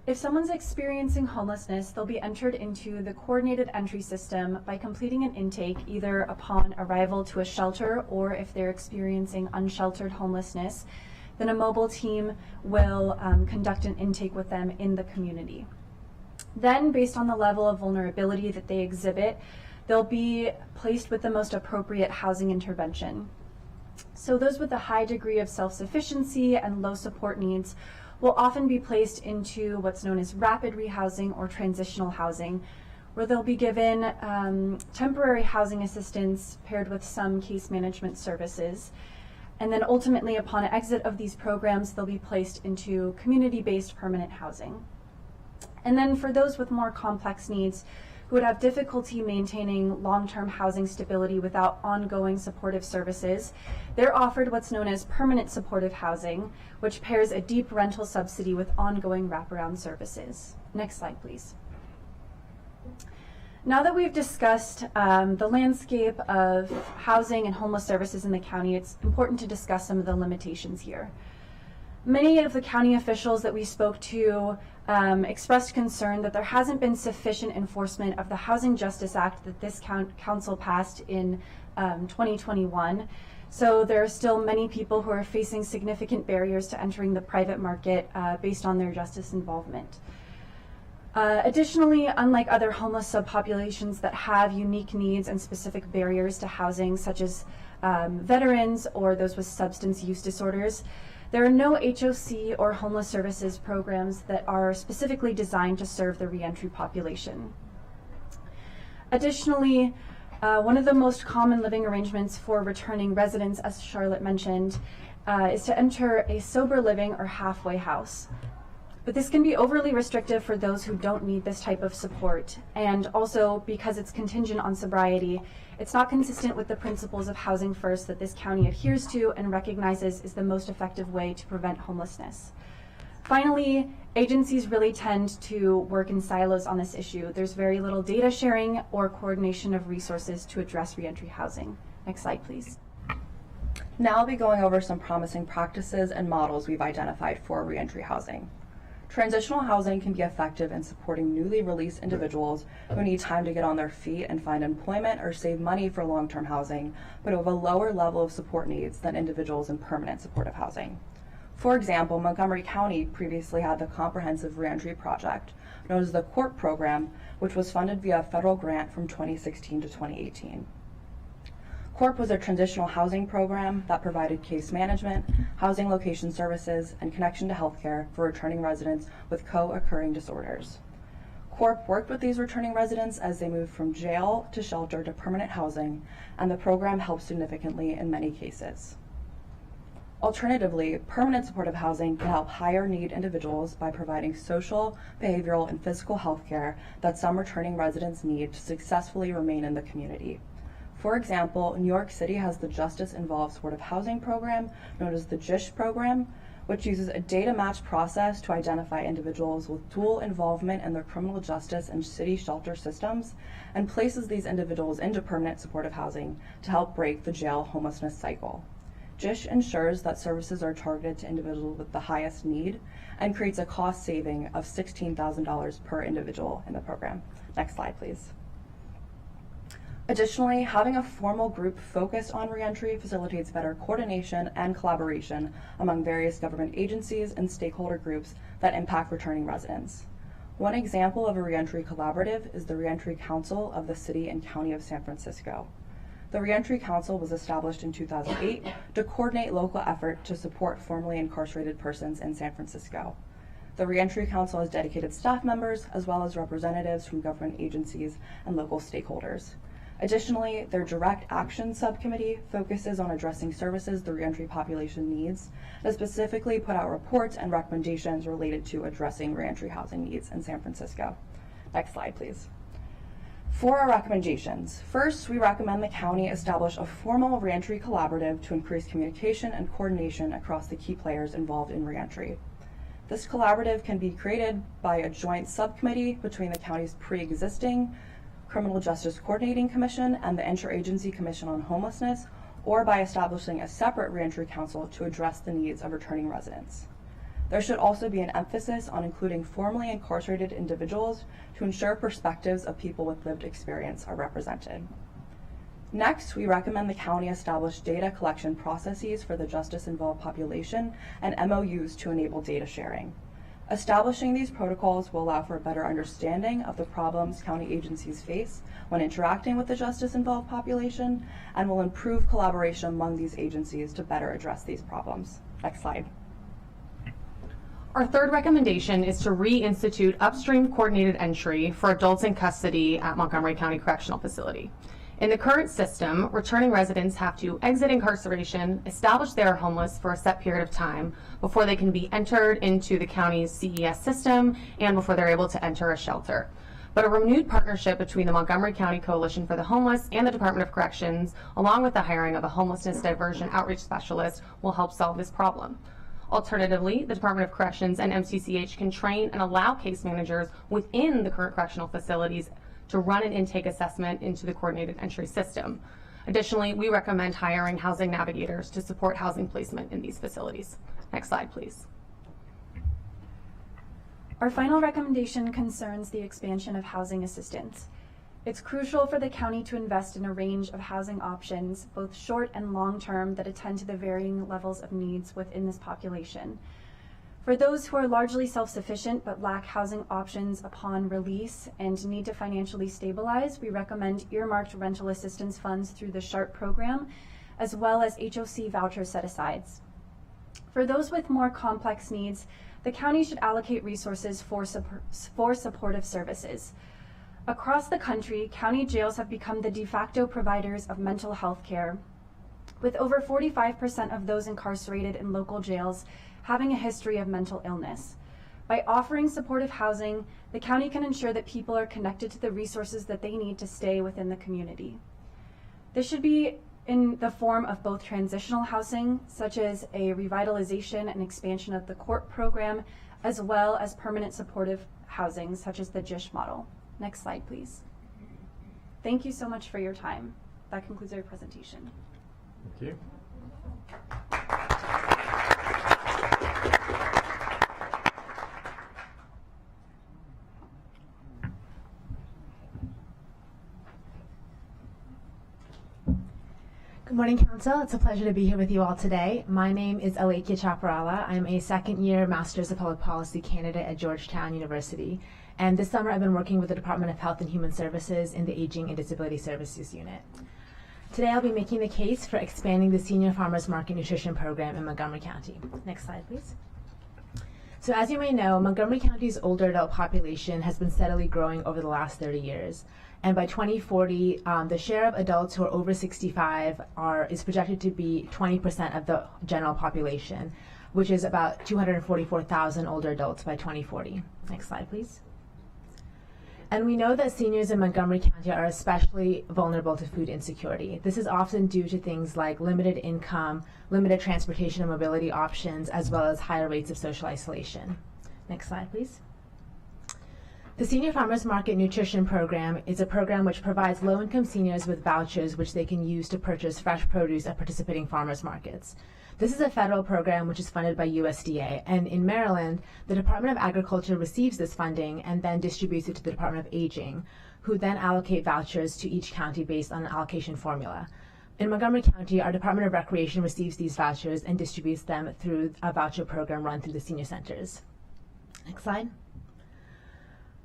If someone's experiencing homelessness, they'll be entered into the coordinated entry system by completing an intake either upon arrival to a shelter or if they're experiencing unsheltered homelessness, then a mobile team will conduct an intake with them in the community. Then, based on the level of vulnerability that they exhibit, they'll be placed with the most appropriate housing intervention. So those with a high degree of self-sufficiency and low support needs will often be placed into what's known as rapid rehousing or transitional housing, where they'll be given temporary housing assistance paired with some case management services. And then ultimately, upon exit of these programs, they'll be placed into community-based permanent housing. And then for those with more complex needs, who would have difficulty maintaining long-term housing stability without ongoing supportive services, they're offered what's known as permanent supportive housing, which pairs a deep rental subsidy with ongoing wraparound services. Next slide, please. Now that we've discussed the landscape of housing and homeless services in the county, it's important to discuss some of the limitations here. Many of the county officials that we spoke to expressed concern that there hasn't been sufficient enforcement of the Housing Justice Act that this council passed in 2021. So there are still many people who are facing significant barriers to entering the private market based on their justice involvement. Additionally, unlike other homeless subpopulations that have unique needs and specific barriers to housing, such as veterans or those with substance use disorders, there are no HOC or homeless services programs that are specifically designed to serve the reentry population. Additionally, one of the most common living arrangements for returning residents, as Charlotte mentioned, is to enter a sober living or halfway house. But this can be overly restrictive for those who don't need this type of support. And also, because it's contingent on sobriety, it's not consistent with the principles of Housing First that this county adheres to and recognizes is the most effective way to prevent homelessness. Finally, agencies really tend to work in silos on this issue. There's very little data sharing or coordination of resources to address reentry housing. Next slide, please. Now I'll be going over some promising practices and models we've identified for reentry housing. Transitional housing can be effective in supporting newly released individuals who need time to get on their feet and find employment or save money for long-term housing, but who have a lower level of support needs than individuals in permanent supportive housing. For example, Montgomery County previously had the Comprehensive Reentry Project, known as the CORP program, which was funded via a federal grant from 2016 to 2018. CORP was a transitional housing program that provided case management, housing location services, and connection to healthcare for returning residents with co-occurring disorders. CORP worked with these returning residents as they moved from jail to shelter to permanent housing, and the program helped significantly in many cases. Alternatively, permanent supportive housing can help higher need individuals by providing social, behavioral, and physical health care that some returning residents need to successfully remain in the community. For example, New York City has the Justice Involved Supportive Housing Program, known as the JISH program, which uses a data match process to identify individuals with dual involvement in their criminal justice and city shelter systems, and places these individuals into permanent supportive housing to help break the jail homelessness cycle. JISH ensures that services are targeted to individuals with the highest need and creates a cost saving of $16,000 per individual in the program. Next slide, please. Additionally, having a formal group focused on reentry facilitates better coordination and collaboration among various government agencies and stakeholder groups that impact returning residents. One example of a reentry collaborative is the Reentry Council of the City and County of San Francisco. The Reentry Council was established in 2008 to coordinate local effort to support formerly incarcerated persons in San Francisco. The Reentry Council has dedicated staff members as well as representatives from government agencies and local stakeholders. Additionally, their Direct Action Subcommittee focuses on addressing services the reentry population needs, and specifically put out reports and recommendations related to addressing reentry housing needs in San Francisco. Next slide, please. For our recommendations, first, we recommend the county establish a formal reentry collaborative to increase communication and coordination across the key players involved in reentry. This collaborative can be created by a joint subcommittee between the county's pre-existing Criminal Justice Coordinating Commission and the Interagency Commission on Homelessness, or by establishing a separate reentry council to address the needs of returning residents. There should also be an emphasis on including formerly incarcerated individuals to ensure perspectives of people with lived experience are represented. Next, we recommend the county establish data collection processes for the justice-involved population and MOUs to enable data sharing. Establishing these protocols will allow for a better understanding of the problems county agencies face when interacting with the justice-involved population, and will improve collaboration among these agencies to better address these problems. Next slide. Our third recommendation is to reinstitute upstream coordinated entry for adults in custody at Montgomery County Correctional Facility. In the current system, returning residents have to exit incarceration, establish they are homeless for a set period of time before they can be entered into the county's CES system and before they're able to enter a shelter. But a renewed partnership between the Montgomery County Coalition for the Homeless and the Department of Corrections, along with the hiring of a homelessness diversion outreach specialist, will help solve this problem. Alternatively, the Department of Corrections and MCCH can train and allow case managers within the current correctional facilities to run an intake assessment into the coordinated entry system. Additionally, we recommend hiring housing navigators to support housing placement in these facilities. Next slide, please. Our final recommendation concerns the expansion of housing assistance. It's crucial for the county to invest in a range of housing options, both short and long term, that attend to the varying levels of needs within this population. For those who are largely self-sufficient but lack housing options upon release and need to financially stabilize, we recommend earmarked rental assistance funds through the SHARP program, as well as HOC voucher set-asides. For those with more complex needs, the county should allocate resources for supportive services. Across the country, county jails have become the de facto providers of mental health care, with over 45% of those incarcerated in local jails having a history of mental illness. By offering supportive housing, the county can ensure that people are connected to the resources that they need to stay within the community. This should be in the form of both transitional housing, such as a revitalization and expansion of the CORP program, as well as permanent supportive housing, such as the JISH model. Next slide, please. Thank you so much for your time. That concludes our presentation. Thank you. Good morning, Council. It's a pleasure to be here with you all today. My name is Alekia Chaparala. I'm a second-year Master's of Public Policy candidate at Georgetown University. And this summer, I've been working with the Department of Health and Human Services in the Aging and Disability Services Unit. Today, I'll be making the case for expanding the Senior Farmers Market Nutrition Program in Montgomery County. Next slide, please. So as you may know, Montgomery County's older adult population has been steadily growing over the last 30 years. And by 2040, the share of adults who are over 65 is projected to be 20% of the general population, which is about 244,000 older adults by 2040. Next slide, please. And we know that seniors in Montgomery County are especially vulnerable to food insecurity. This is often due to things like limited income, limited transportation and mobility options, as well as higher rates of social isolation. Next slide, please. The Senior Farmers Market Nutrition Program is a program which provides low-income seniors with vouchers which they can use to purchase fresh produce at participating farmers markets. This is a federal program which is funded by USDA, and in Maryland, the Department of Agriculture receives this funding and then distributes it to the Department of Aging, who then allocate vouchers to each county based on an allocation formula. In Montgomery County, our Department of Recreation receives these vouchers and distributes them through a voucher program run through the senior centers. Next slide.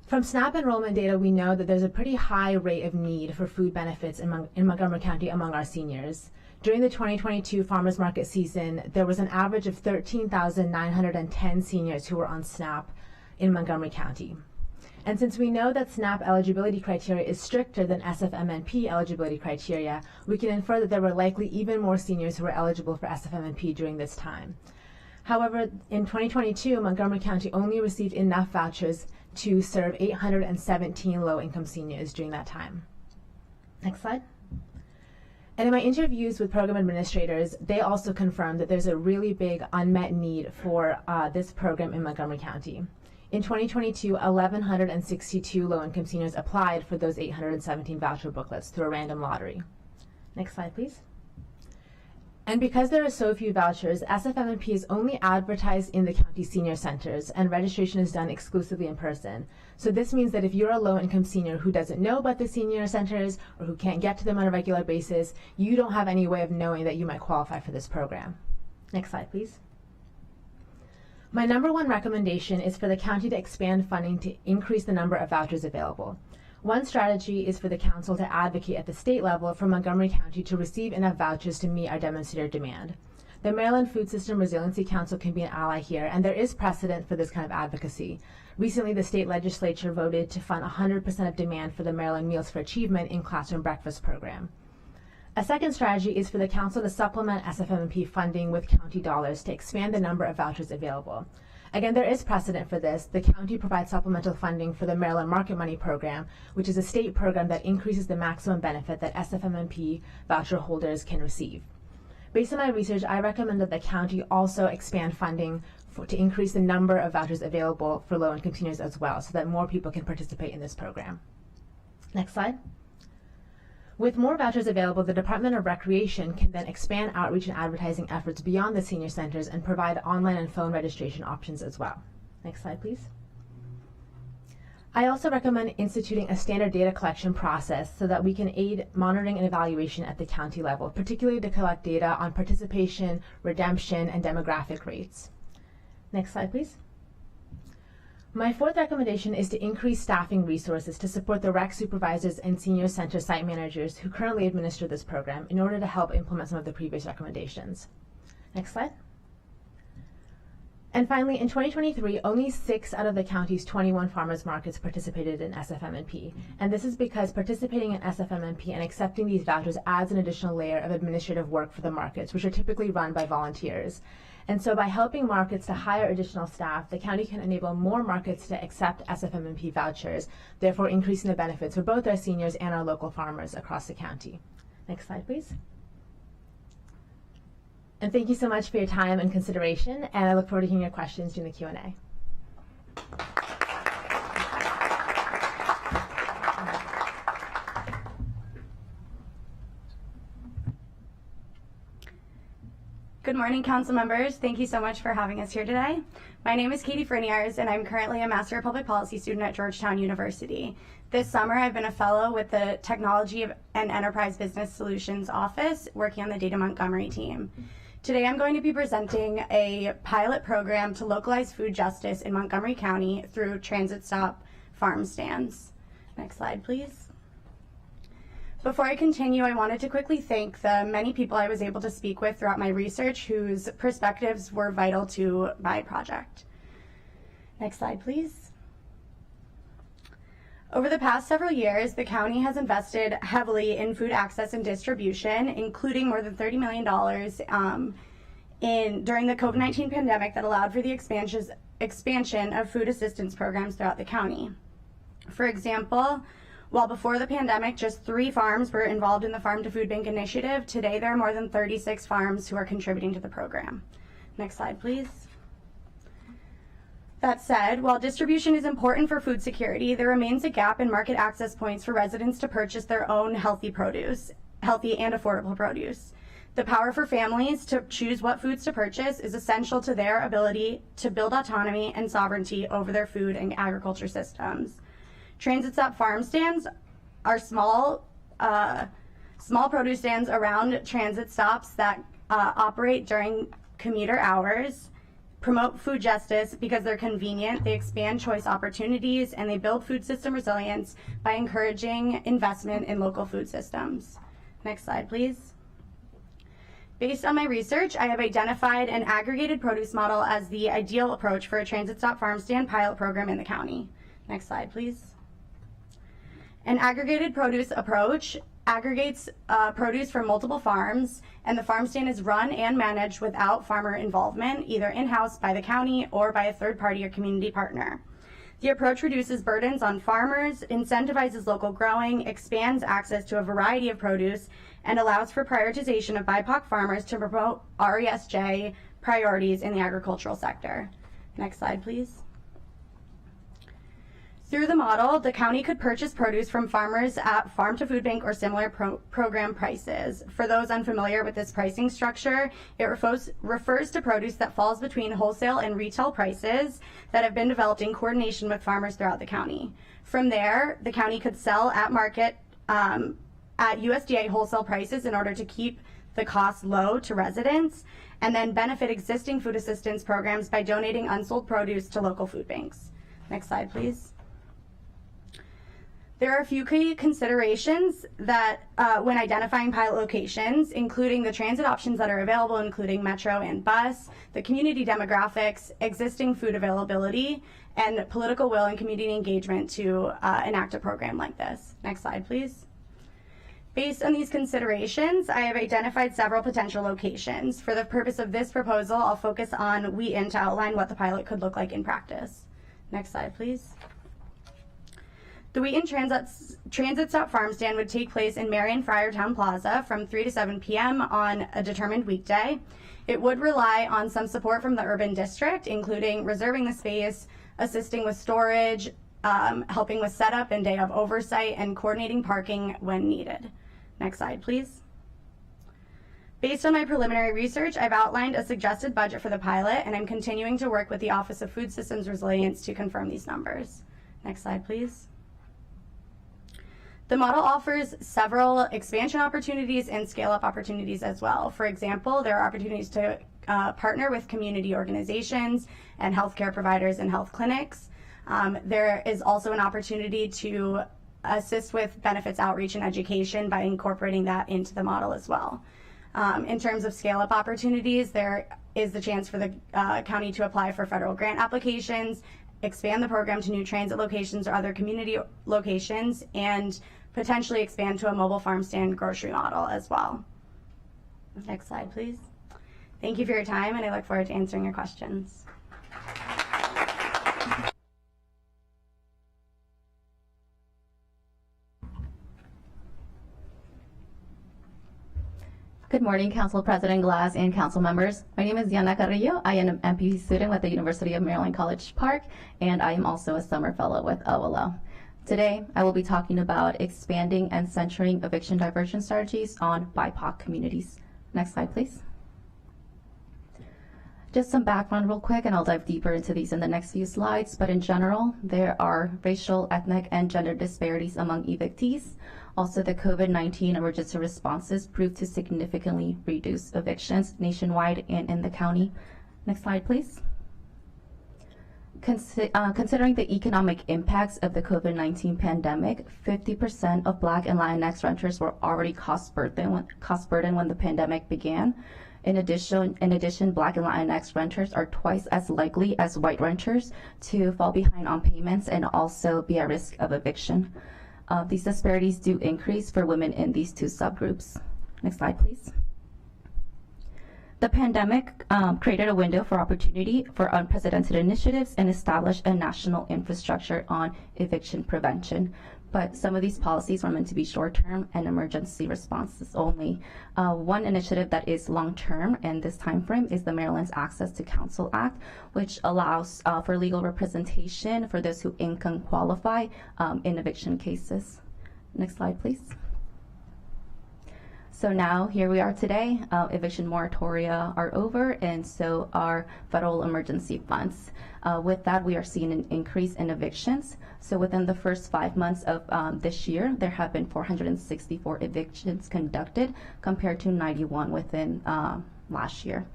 From SNAP enrollment data, we know that there's a pretty high rate of need for food benefits in Montgomery County among our seniors. During the 2022 farmers market season, there was an average of 13,910 seniors who were on SNAP in Montgomery County. And since we know that SNAP eligibility criteria is stricter than SFMNP eligibility criteria, we can infer that there were likely even more seniors who were eligible for SFMNP during this time. However, in 2022, Montgomery County only received enough vouchers to serve 817 low-income seniors during that time. Next slide. And in my interviews with program administrators, they also confirmed that there's a really big unmet need for this program in Montgomery County. In 2022, 1,162 low-income seniors applied for those 817 voucher booklets through a random lottery. Next slide, please. And because there are so few vouchers, SFMNP is only advertised in the county senior centers, and registration is done exclusively in person. So this means that if you're a low-income senior who doesn't know about the senior centers or who can't get to them on a regular basis, you don't have any way of knowing that you might qualify for this program. Next slide, please. My number one recommendation is for the county to expand funding to increase the number of vouchers available. One strategy is for the council to advocate at the state level for Montgomery County to receive enough vouchers to meet our demonstrated demand. The Maryland Food System Resiliency Council can be an ally here, and there is precedent for this kind of advocacy. Recently, the state legislature voted to fund 100% of demand for the Maryland Meals for Achievement in Classroom Breakfast program. A second strategy is for the council to supplement SFMNP funding with county dollars to expand the number of vouchers available. Again, there is precedent for this. The county provides supplemental funding for the Maryland Market Money Program, which is a state program that increases the maximum benefit that SFMNP voucher holders can receive. Based on my research, I recommend that the county also expand funding to increase the number of vouchers available for low-income seniors as well, so that more people can participate in this program. Next slide. With more vouchers available, the Department of Recreation can then expand outreach and advertising efforts beyond the senior centers and provide online and phone registration options as well. Next slide, please. I also recommend instituting a standard data collection process so that we can aid monitoring and evaluation at the county level, particularly to collect data on participation, redemption, and demographic rates. Next slide, please. My fourth recommendation is to increase staffing resources to support the rec supervisors and senior center site managers who currently administer this program in order to help implement some of the previous recommendations. Next slide. And finally, in 2023, only 6 out of the county's 21 farmers markets participated in SFMNP. And this is because participating in SFMNP and accepting these vouchers adds an additional layer of administrative work for the markets, which are typically run by volunteers. And so by helping markets to hire additional staff, the county can enable more markets to accept SFMNP vouchers, therefore increasing the benefits for both our seniors and our local farmers across the county. Next slide, please. And thank you so much for your time and consideration, and I look forward to hearing your questions during the Q&A. Good morning, council members. Thank you so much for having us here today. My name is Katie Freniers, and I'm currently a Master of Public Policy student at Georgetown University. This summer, I've been a fellow with the Technology and Enterprise Business Solutions Office, working on the Data Montgomery team. Today, I'm going to be presenting a pilot program to localize food justice in Montgomery County through transit stop farm stands. Next slide, please. Before I continue, I wanted to quickly thank the many people I was able to speak with throughout my research whose perspectives were vital to my project. Next slide, please. Over the past several years, the county has invested heavily in food access and distribution, including more than $30 million during the COVID-19 pandemic that allowed for the expansion of food assistance programs throughout the county. For example, while before the pandemic just 3 farms were involved in the Farm to Food Bank initiative, today there are more than 36 farms who are contributing to the program. Next slide, please. That said, while distribution is important for food security, there remains a gap in market access points for residents to purchase their own healthy and affordable produce. The power for families to choose what foods to purchase is essential to their ability to build autonomy and sovereignty over their food and agriculture systems. Transit stop farm stands are small produce stands around transit stops that operate during commuter hours, promote food justice because they're convenient, they expand choice opportunities, and they build food system resilience by encouraging investment in local food systems. Next slide, please. Based on my research, I have identified an aggregated produce model as the ideal approach for a transit stop farm stand pilot program in the county. Next slide, please. An aggregated produce approach aggregates produce from multiple farms, and the farm stand is run and managed without farmer involvement, either in-house by the county or by a third party or community partner. The approach reduces burdens on farmers, incentivizes local growing, expands access to a variety of produce, and allows for prioritization of BIPOC farmers to promote RESJ priorities in the agricultural sector. Next slide, please. Through the model, the county could purchase produce from farmers at Farm to Food Bank or similar program prices. For those unfamiliar with this pricing structure, it refers to produce that falls between wholesale and retail prices that have been developed in coordination with farmers throughout the county. From there, the county could sell at market at USDA wholesale prices in order to keep the cost low to residents, and then benefit existing food assistance programs by donating unsold produce to local food banks. Next slide, please. There are a few key considerations that when identifying pilot locations, including the transit options that are available, including metro and bus, the community demographics, existing food availability, and political will and community engagement to enact a program like this. Next slide, please. Based on these considerations, I have identified several potential locations. For the purpose of this proposal, I'll focus on Wheaton to outline what the pilot could look like in practice. Next slide, please. The Wheaton Transit Stop Farm Stand would take place in Marion Friartown Plaza from 3 to 7 p.m. on a determined weekday. It would rely on some support from the urban district, including reserving the space, assisting with storage, helping with setup and day of oversight, and coordinating parking when needed. Next slide, please. Based on my preliminary research, I've outlined a suggested budget for the pilot, and I'm continuing to work with the Office of Food Systems Resilience to confirm these numbers. Next slide, please. The model offers several expansion opportunities and scale-up opportunities as well. For example, there are opportunities to partner with community organizations and healthcare providers and health clinics. There is also an opportunity to assist with benefits outreach and education by incorporating that into the model as well. In terms of scale-up opportunities, there is the chance for the county to apply for federal grant applications, expand the program to new transit locations or other community locations, and potentially expand to a mobile farm stand grocery model as well. Next slide, please. Thank you for your time, and I look forward to answering your questions. Good morning, Council President Glass and Council members. My name is Diana Carrillo. I am an MPC student with the University of Maryland College Park, and I am also a summer fellow with OLO. Today, I will be talking about expanding and centering eviction diversion strategies on BIPOC communities. Next slide, please. Just some background real quick, and I'll dive deeper into these in the next few slides, but in general, there are racial, ethnic, and gender disparities among evictees. Also, the COVID-19 emergency responses proved to significantly reduce evictions nationwide and in the county. Next slide, please. Considering the economic impacts of the COVID-19 pandemic, 50% of Black and Latinx renters were already cost burdened when the pandemic began. In addition, Black and Latinx renters are twice as likely as white renters to fall behind on payments and also be at risk of eviction. These disparities do increase for women in these two subgroups. Next slide, please. The pandemic created a window for opportunity for unprecedented initiatives and established a national infrastructure on eviction prevention. But some of these policies were meant to be short-term and emergency responses only. One initiative that is long-term in this time frame is the Maryland's Access to Counsel Act, which allows for legal representation for those who income qualify in eviction cases. Next slide, please. So now here we are today. Eviction moratoria are over, and so are federal emergency funds. With that, we are seeing an increase in evictions. So within the first 5 months of this year, there have been 464 evictions conducted compared to 91 within last year.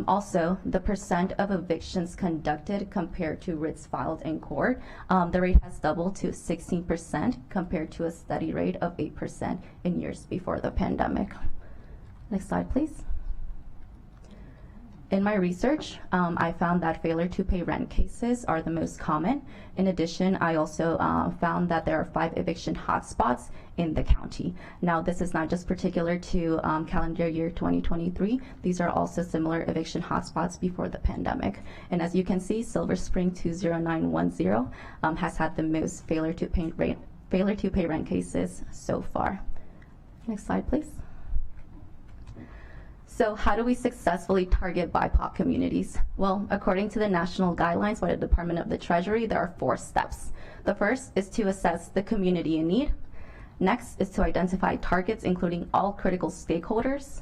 Also, the percent of evictions conducted compared to writs filed in court, the rate has doubled to 16% compared to a steady rate of 8% in years before the pandemic. Next slide, please. In my research, I found that failure to pay rent cases are the most common. In addition, I also found that there are 5 eviction hotspots in the county. Now, this is not just particular to calendar year 2023. These are also similar eviction hotspots before the pandemic. And as you can see, Silver Spring 20910 has had the most failure to pay rent cases so far. Next slide, please. So how do we successfully target BIPOC communities? Well, according to the national guidelines by the Department of the Treasury, there are 4 steps. The first is to assess the community in need. Next is to identify targets, including all critical stakeholders.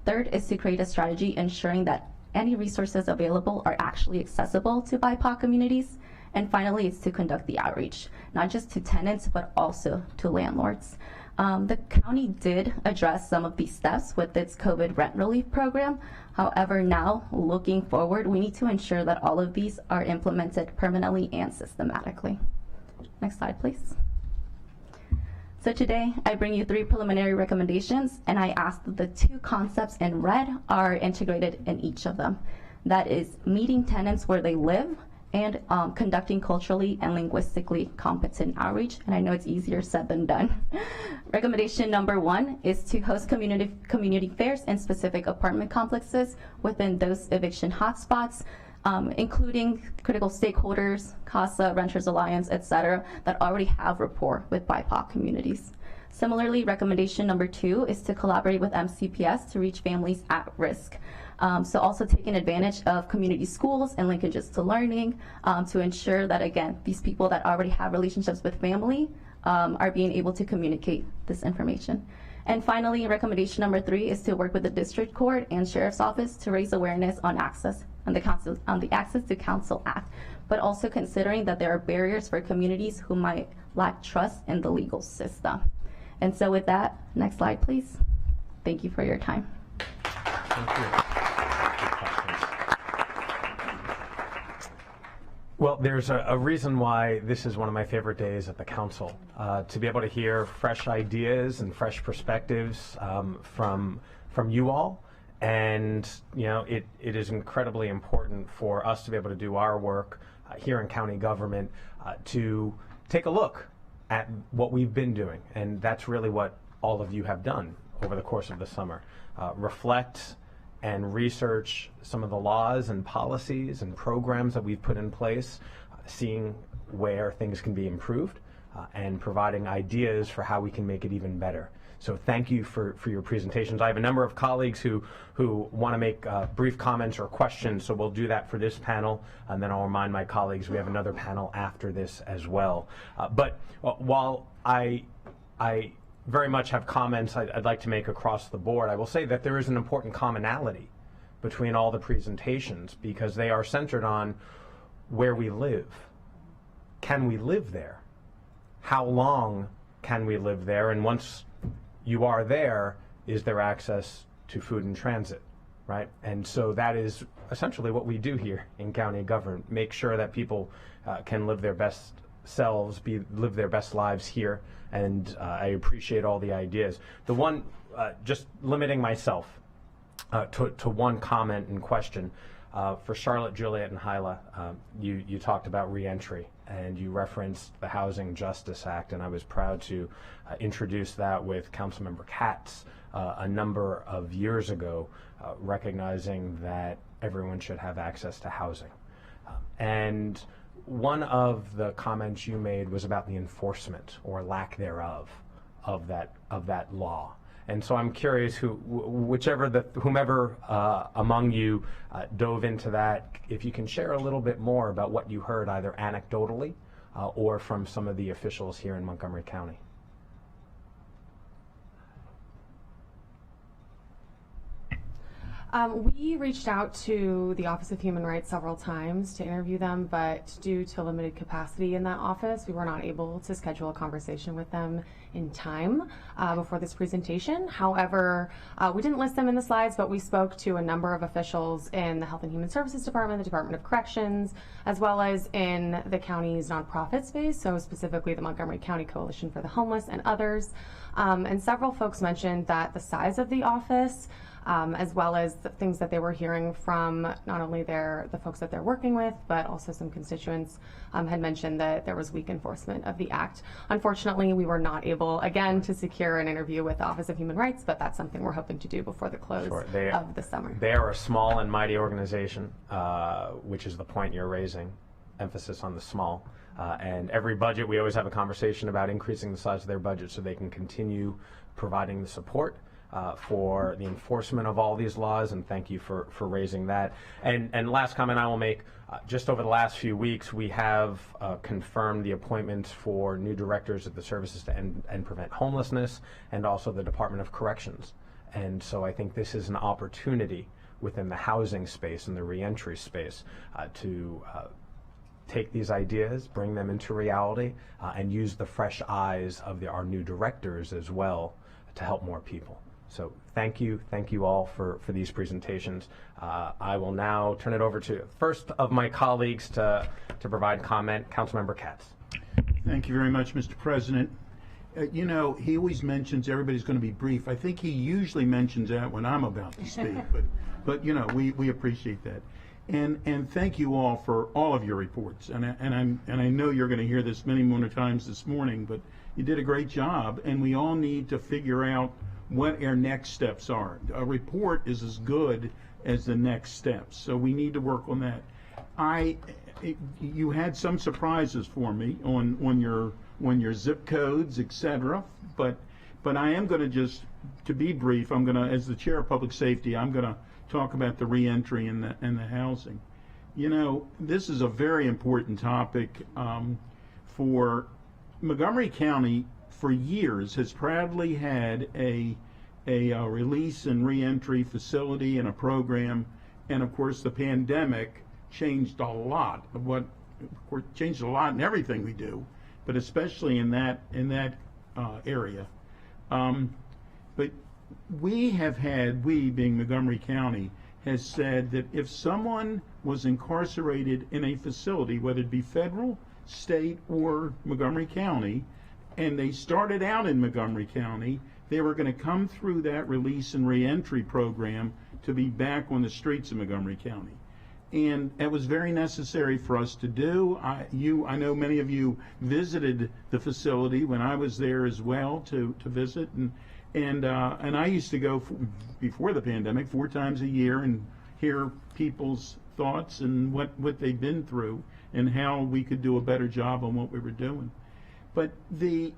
Third is to create a strategy ensuring that any resources available are actually accessible to BIPOC communities. And finally, it's to conduct the outreach, not just to tenants, but also to landlords. The county did address some of these steps with its COVID rent relief program. However, now looking forward, we need to ensure that all of these are implemented permanently and systematically. Next slide, please. So today, I bring you 3 preliminary recommendations, and I ask that the 2 concepts in red are integrated in each of them. That is meeting tenants where they live and conducting culturally and linguistically competent outreach. And I know it's easier said than done. Recommendation number 1 is to host community fairs in specific apartment complexes within those eviction hotspots, including critical stakeholders, CASA, Renters Alliance, etc., that already have rapport with BIPOC communities. Similarly, recommendation number 2 is to collaborate with MCPS to reach families at risk. So also taking advantage of community schools and linkages to learning to ensure that, again, these people that already have relationships with family are being able to communicate this information. And finally, recommendation number 3 is to work with the district court and sheriff's office to raise awareness on the Access to Counsel Act, but also considering that there are barriers for communities who might lack trust in the legal system. And so with that, next slide, please. Thank you for your time. Thank you. Well, there's a reason why this is one of my favorite days at the council, to be able to hear fresh ideas and fresh perspectives from you all. And, you know, it is incredibly important for us to be able to do our work here in county government to take a look at what we've been doing. And that's really what all of you have done over the course of the summer. Reflect and research some of the laws and policies and programs that we've put in place, seeing where things can be improved, and providing ideas for how we can make it even better. So thank you for your presentations. I have a number of colleagues who want to make brief comments or questions, so we'll do that for this panel, and then I'll remind my colleagues we have another panel after this as well. But while I very much have comments I'd like to make across the board, I will say that there is an important commonality between all the presentations because they are centered on where we live. Can we live there? How long can we live there? And once you are there, is there access to food and transit, right? And so that is essentially what we do here in county government, make sure that people can live their best selves, live their best lives here, and I appreciate all the ideas. The one, just limiting myself, to one comment and question. For Charlotte, Juliet, and Hyla, you talked about reentry, and you referenced the Housing Justice Act, and I was proud to introduce that with Councilmember Katz a number of years ago, recognizing that everyone should have access to housing. And one of the comments you made was about the enforcement or lack thereof of that law. And so I'm curious, whomever among you dove into that, if you can share a little bit more about what you heard, either anecdotally or from some of the officials here in Montgomery County. We reached out to the Office of Human Rights several times to interview them, but due to limited capacity in that office, we were not able to schedule a conversation with them in time before this presentation. However, we didn't list them in the slides, but we spoke to a number of officials in the Health and Human Services Department, the Department of Corrections, as well as in the county's nonprofit space, so specifically the Montgomery County Coalition for the Homeless and others. And several folks mentioned that the size of the office, as well as the things that they were hearing from not only the folks that they're working with, but also some constituents had mentioned that there was weak enforcement of the act. Unfortunately, we were not able, again, to secure an interview with the Office of Human Rights, but that's something we're hoping to do before the close of the summer. They are a small and mighty organization, which is the point you're raising, emphasis on the small. And every budget, we always have a conversation about increasing the size of their budget so they can continue providing the support for the enforcement of all these laws, and thank you for raising that. And last comment I will make, just over the last few weeks, we have confirmed the appointments for new directors of the Services to End and Prevent Homelessness and also the Department of Corrections. And so I think this is an opportunity within the housing space and the reentry space to take these ideas, bring them into reality, and use the fresh eyes of our new directors as well to help more people. So thank you all for these presentations. I will now turn it over to first of my colleagues to provide comment, Councilmember Katz. Thank you very much, Mr. President. You know, he always mentions everybody's going to be brief. I think he usually mentions that when I'm about to speak, but you know, we appreciate that. And thank you all for all of your reports. And I know you're going to hear this many more times this morning, but you did a great job, and we all need to figure out what our next steps are. A report is as good as the next steps, so we need to work on that. You had some surprises for me on your zip codes, etc. But I am going to be brief. I'm going to, as the chair of public safety, I'm going to talk about the reentry and the housing. You know, this is a very important topic for Montgomery County. For years has proudly had a release and reentry facility and a program, and of course the pandemic changed a lot in everything we do, but especially in that area. But we being Montgomery County has said that if someone was incarcerated in a facility, whether it be federal, state, or Montgomery County, and they started out in Montgomery County, they were going to come through that release and reentry program to be back on the streets of Montgomery County. And it was very necessary for us to do. I know many of you visited the facility when I was there as well to visit, and I used to go before the pandemic 4 times a year and hear people's thoughts and what they've been through and how we could do a better job on what we were doing. But the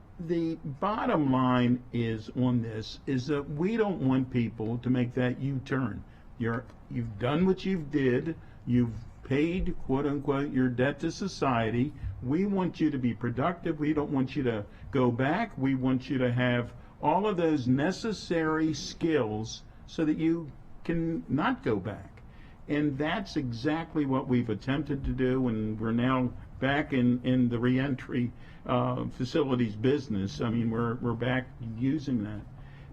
bottom line is on this is that we don't want people to make that U-turn. You've done what you did. You've paid, quote unquote, your debt to society. We want you to be productive. We don't want you to go back. We want you to have all of those necessary skills so that you can not go back. And that's exactly what we've attempted to do, and we're now back in the reentry facilities business. I mean, we're back using that.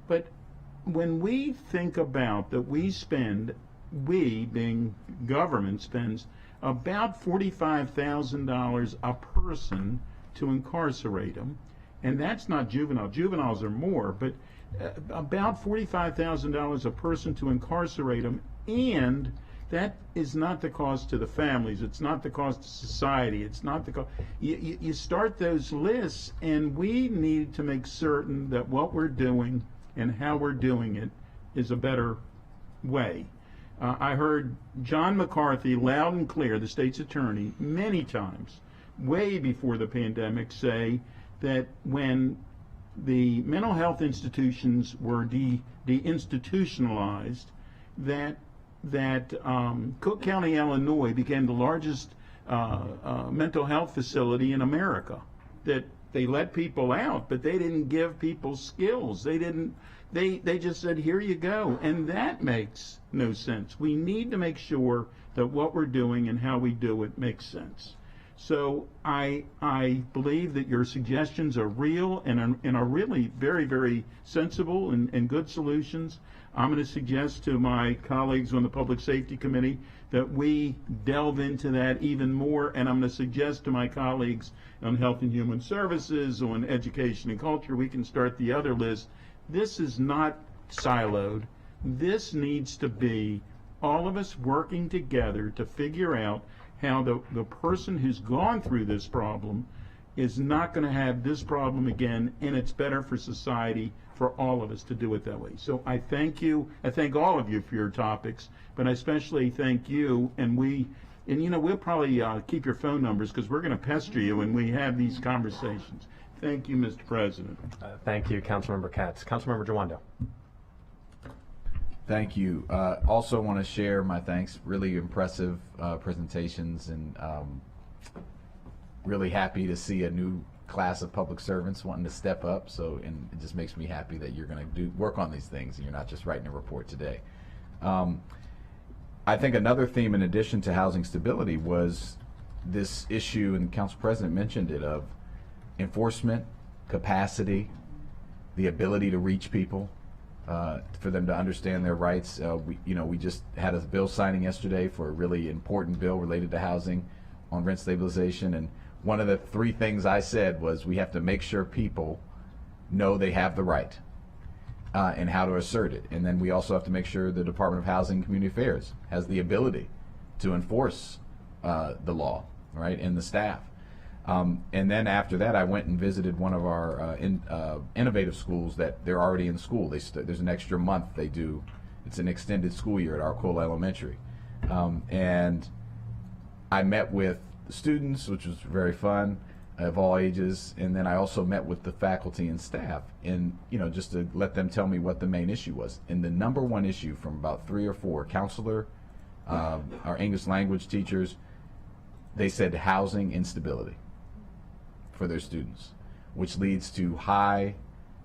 But when we think about that, we being government spends about $45,000 a person to incarcerate them, and that's not juvenile. Juveniles are more, but about $45,000 a person to incarcerate them, and that is not the cost to the families. It's not the cost to society. It's not the cost. You start those lists, and we need to make certain that what we're doing and how we're doing it is a better way. I heard John McCarthy loud and clear, the state's attorney, many times, way before the pandemic, say that when the mental health institutions were deinstitutionalized, that Cook County, Illinois became the largest mental health facility in America. That they let people out, but they didn't give people skills. They just said, here you go. And that makes no sense. We need to make sure that what we're doing and how we do it makes sense. So I believe that your suggestions are real and are really very, very sensible and good solutions. I'm going to suggest to my colleagues on the Public Safety Committee that we delve into that even more, and I'm going to suggest to my colleagues on Health and Human Services, on Education and Culture, we can start the other list. This is not siloed. This needs to be all of us working together to figure out how the person who's gone through this problem is not going to have this problem again, and it's better for society, for all of us to do it that way. So I thank you. I thank all of you for your topics, but I especially thank you, and we'll probably keep your phone numbers because we're going to pester you when we have these conversations. Thank you, Mr. President. Thank you, Councilmember Katz. Councilmember Jawando. Thank you. Also want to share my thanks. Really impressive presentations, and really happy to see a new class of public servants wanting to step up. So, and it just makes me happy that you're going to work on these things and you're not just writing a report today. I think another theme in addition to housing stability was this issue, and Council President mentioned it, of enforcement, capacity, the ability to reach people, for them to understand their rights. We just had a bill signing yesterday for a really important bill related to housing on rent stabilization, and one of the three things I said was we have to make sure people know they have the right and how to assert it. And then we also have to make sure the Department of Housing and Community Affairs has the ability to enforce the law, right, and the staff. And then after that, I went and visited one of our innovative schools that they're already in school. There's an extra month they do. It's an extended school year at Arcola Elementary. And I met with the students, which was very fun, of all ages, and then I also met with the faculty and staff, and just to let them tell me what the main issue was. And the number one issue from about 3 or 4 counselor, our English language teachers, they said housing instability for their students, which leads to high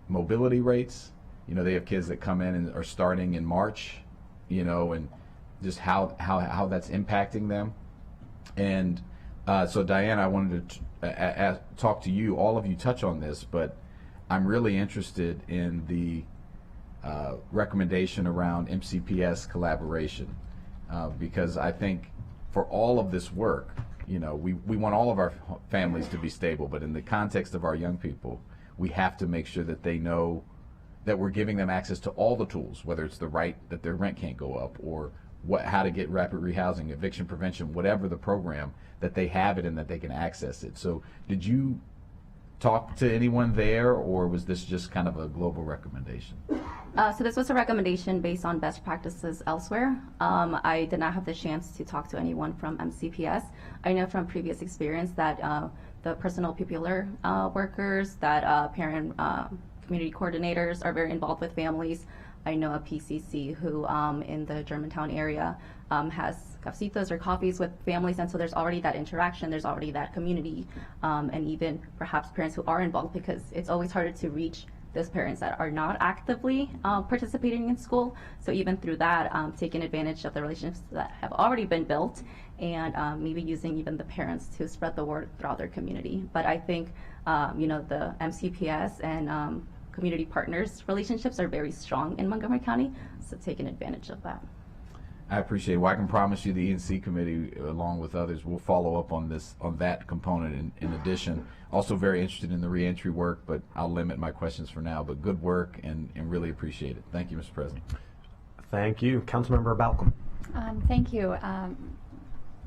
mobility rates. They have kids that come in and are starting in March, and just how that's impacting them. And so Diane, I wanted to talk to you, all of you touch on this, but I'm really interested in the recommendation around MCPS collaboration, because I think for all of this work, we want all of our families to be stable, but in the context of our young people, we have to make sure that they know that we're giving them access to all the tools, whether it's the right that their rent can't go up, or how to get rapid rehousing, eviction prevention, whatever the program, that they have it and that they can access it. So did you talk to anyone there, or was this just kind of a global recommendation? So this was a recommendation based on best practices elsewhere. I did not have the chance to talk to anyone from MCPS. I know from previous experience that the personal pupillar workers, that parent community coordinators are very involved with families. I know a PCC who in the Germantown area has cafecitos or coffees with families, and so there's already that interaction, there's already that community, and even perhaps parents who are involved, because it's always harder to reach those parents that are not actively participating in school. So even through that, taking advantage of the relationships that have already been built, and maybe using even the parents to spread the word throughout their community. But I think the MCPS and community partners relationships are very strong in Montgomery County, so taking advantage of that. I appreciate it. Well, I can promise you the E&C committee, along with others, will follow up on that component in addition. Also very interested in the reentry work, but I'll limit my questions for now. But good work and really appreciate it. Thank you, Mr. President. Thank you. Councilmember Balcom. Thank you.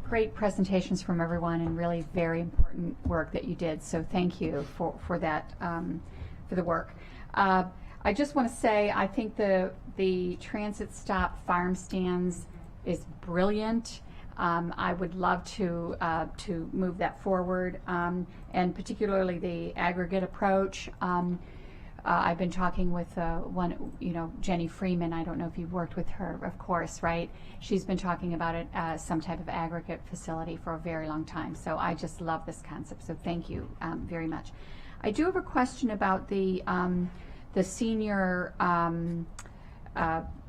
Great presentations from everyone and really very important work that you did. So thank you for that, for the work. I just want to say I think the transit stop farm stands is brilliant. I would love to move that forward, and particularly the aggregate approach. I've been talking with Jenny Freeman. I don't know if you've worked with her, of course, right? She's been talking about it as some type of aggregate facility for a very long time. So I just love this concept. So thank you very much. I do have a question about the senior,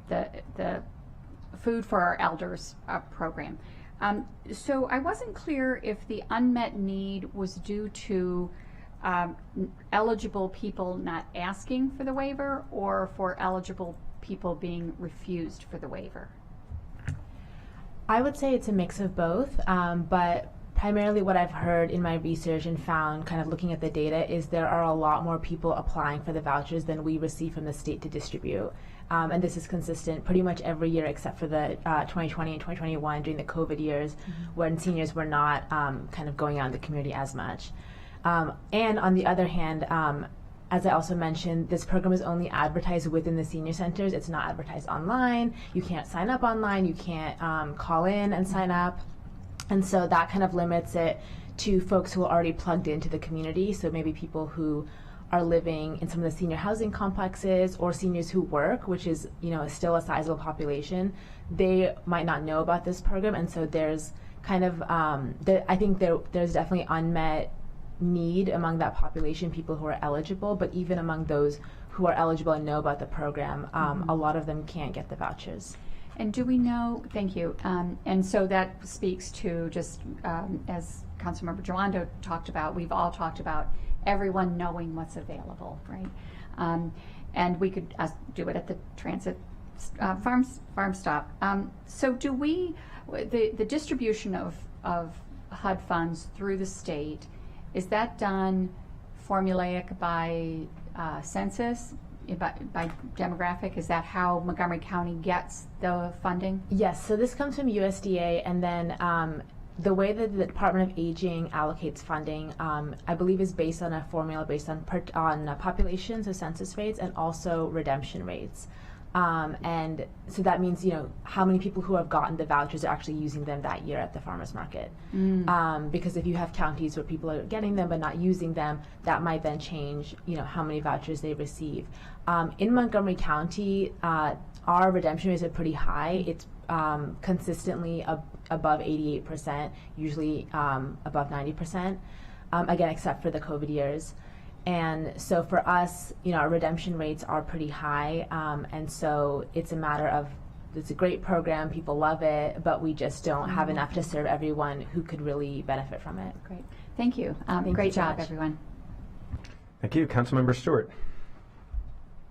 the Food for Our Elders program. So I wasn't clear if the unmet need was due to eligible people not asking for the waiver or for eligible people being refused for the waiver. I would say it's a mix of both, but primarily what I've heard in my research and found kind of looking at the data is there are a lot more people applying for the vouchers than we receive from the state to distribute. And this is consistent pretty much every year except for the 2020 and 2021 during the COVID years when seniors were not kind of going out in the community as much. And on the other hand, as I also mentioned, this program is only advertised within the senior centers. It's not advertised online. You can't sign up online. You can't call in and sign up. And so that kind of limits it to folks who are already plugged into the community. So maybe people who are living in some of the senior housing complexes or seniors who work, which is, still a sizable population. They might not know about this program. And so there's kind of, I think there's definitely unmet need among that population, people who are eligible, but even among those who are eligible and know about the program, a lot of them can't get the vouchers. And do we know, thank you, and so that speaks to just, as Councilmember Joando talked about, we've all talked about everyone knowing what's available, right? And we could do it at the transit farm stop. So do we, the distribution of HUD funds through the state, is that done formulaic by census, by demographic? Is that how Montgomery County gets the funding? Yes, so this comes from USDA, and then the way that the Department of Aging allocates funding, I believe, is based on a formula based on population, so census rates, and also redemption rates. And so that means, how many people who have gotten the vouchers are actually using them that year at the farmers market. Because if you have counties where people are getting them but not using them, that might then change, how many vouchers they receive. In Montgomery County, our redemption rates are pretty high. It's consistently above 88%, usually above 90%, again, except for the COVID years. And so for us, our redemption rates are pretty high, and so it's a matter of, it's a great program, people love it, but we just don't have enough to serve everyone who could really benefit from it. Great. Thank you. Great job, everyone. Thank you. Councilmember Stewart.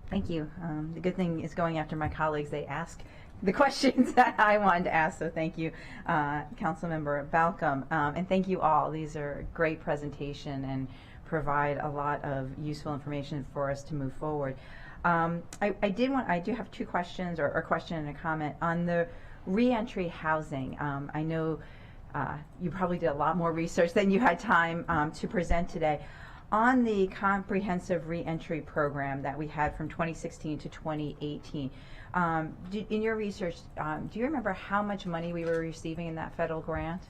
Thank you. The good thing is going after my colleagues, they ask the questions that I wanted to ask, so thank you, Councilmember Balcom, and thank you all. These are great presentation and provide a lot of useful information for us to move forward. I do have two questions, or a question and a comment on the reentry housing. I know you probably did a lot more research than you had time to present today. On the comprehensive reentry program that we had from 2016 to 2018, in your research, do you remember how much money we were receiving in that federal grant?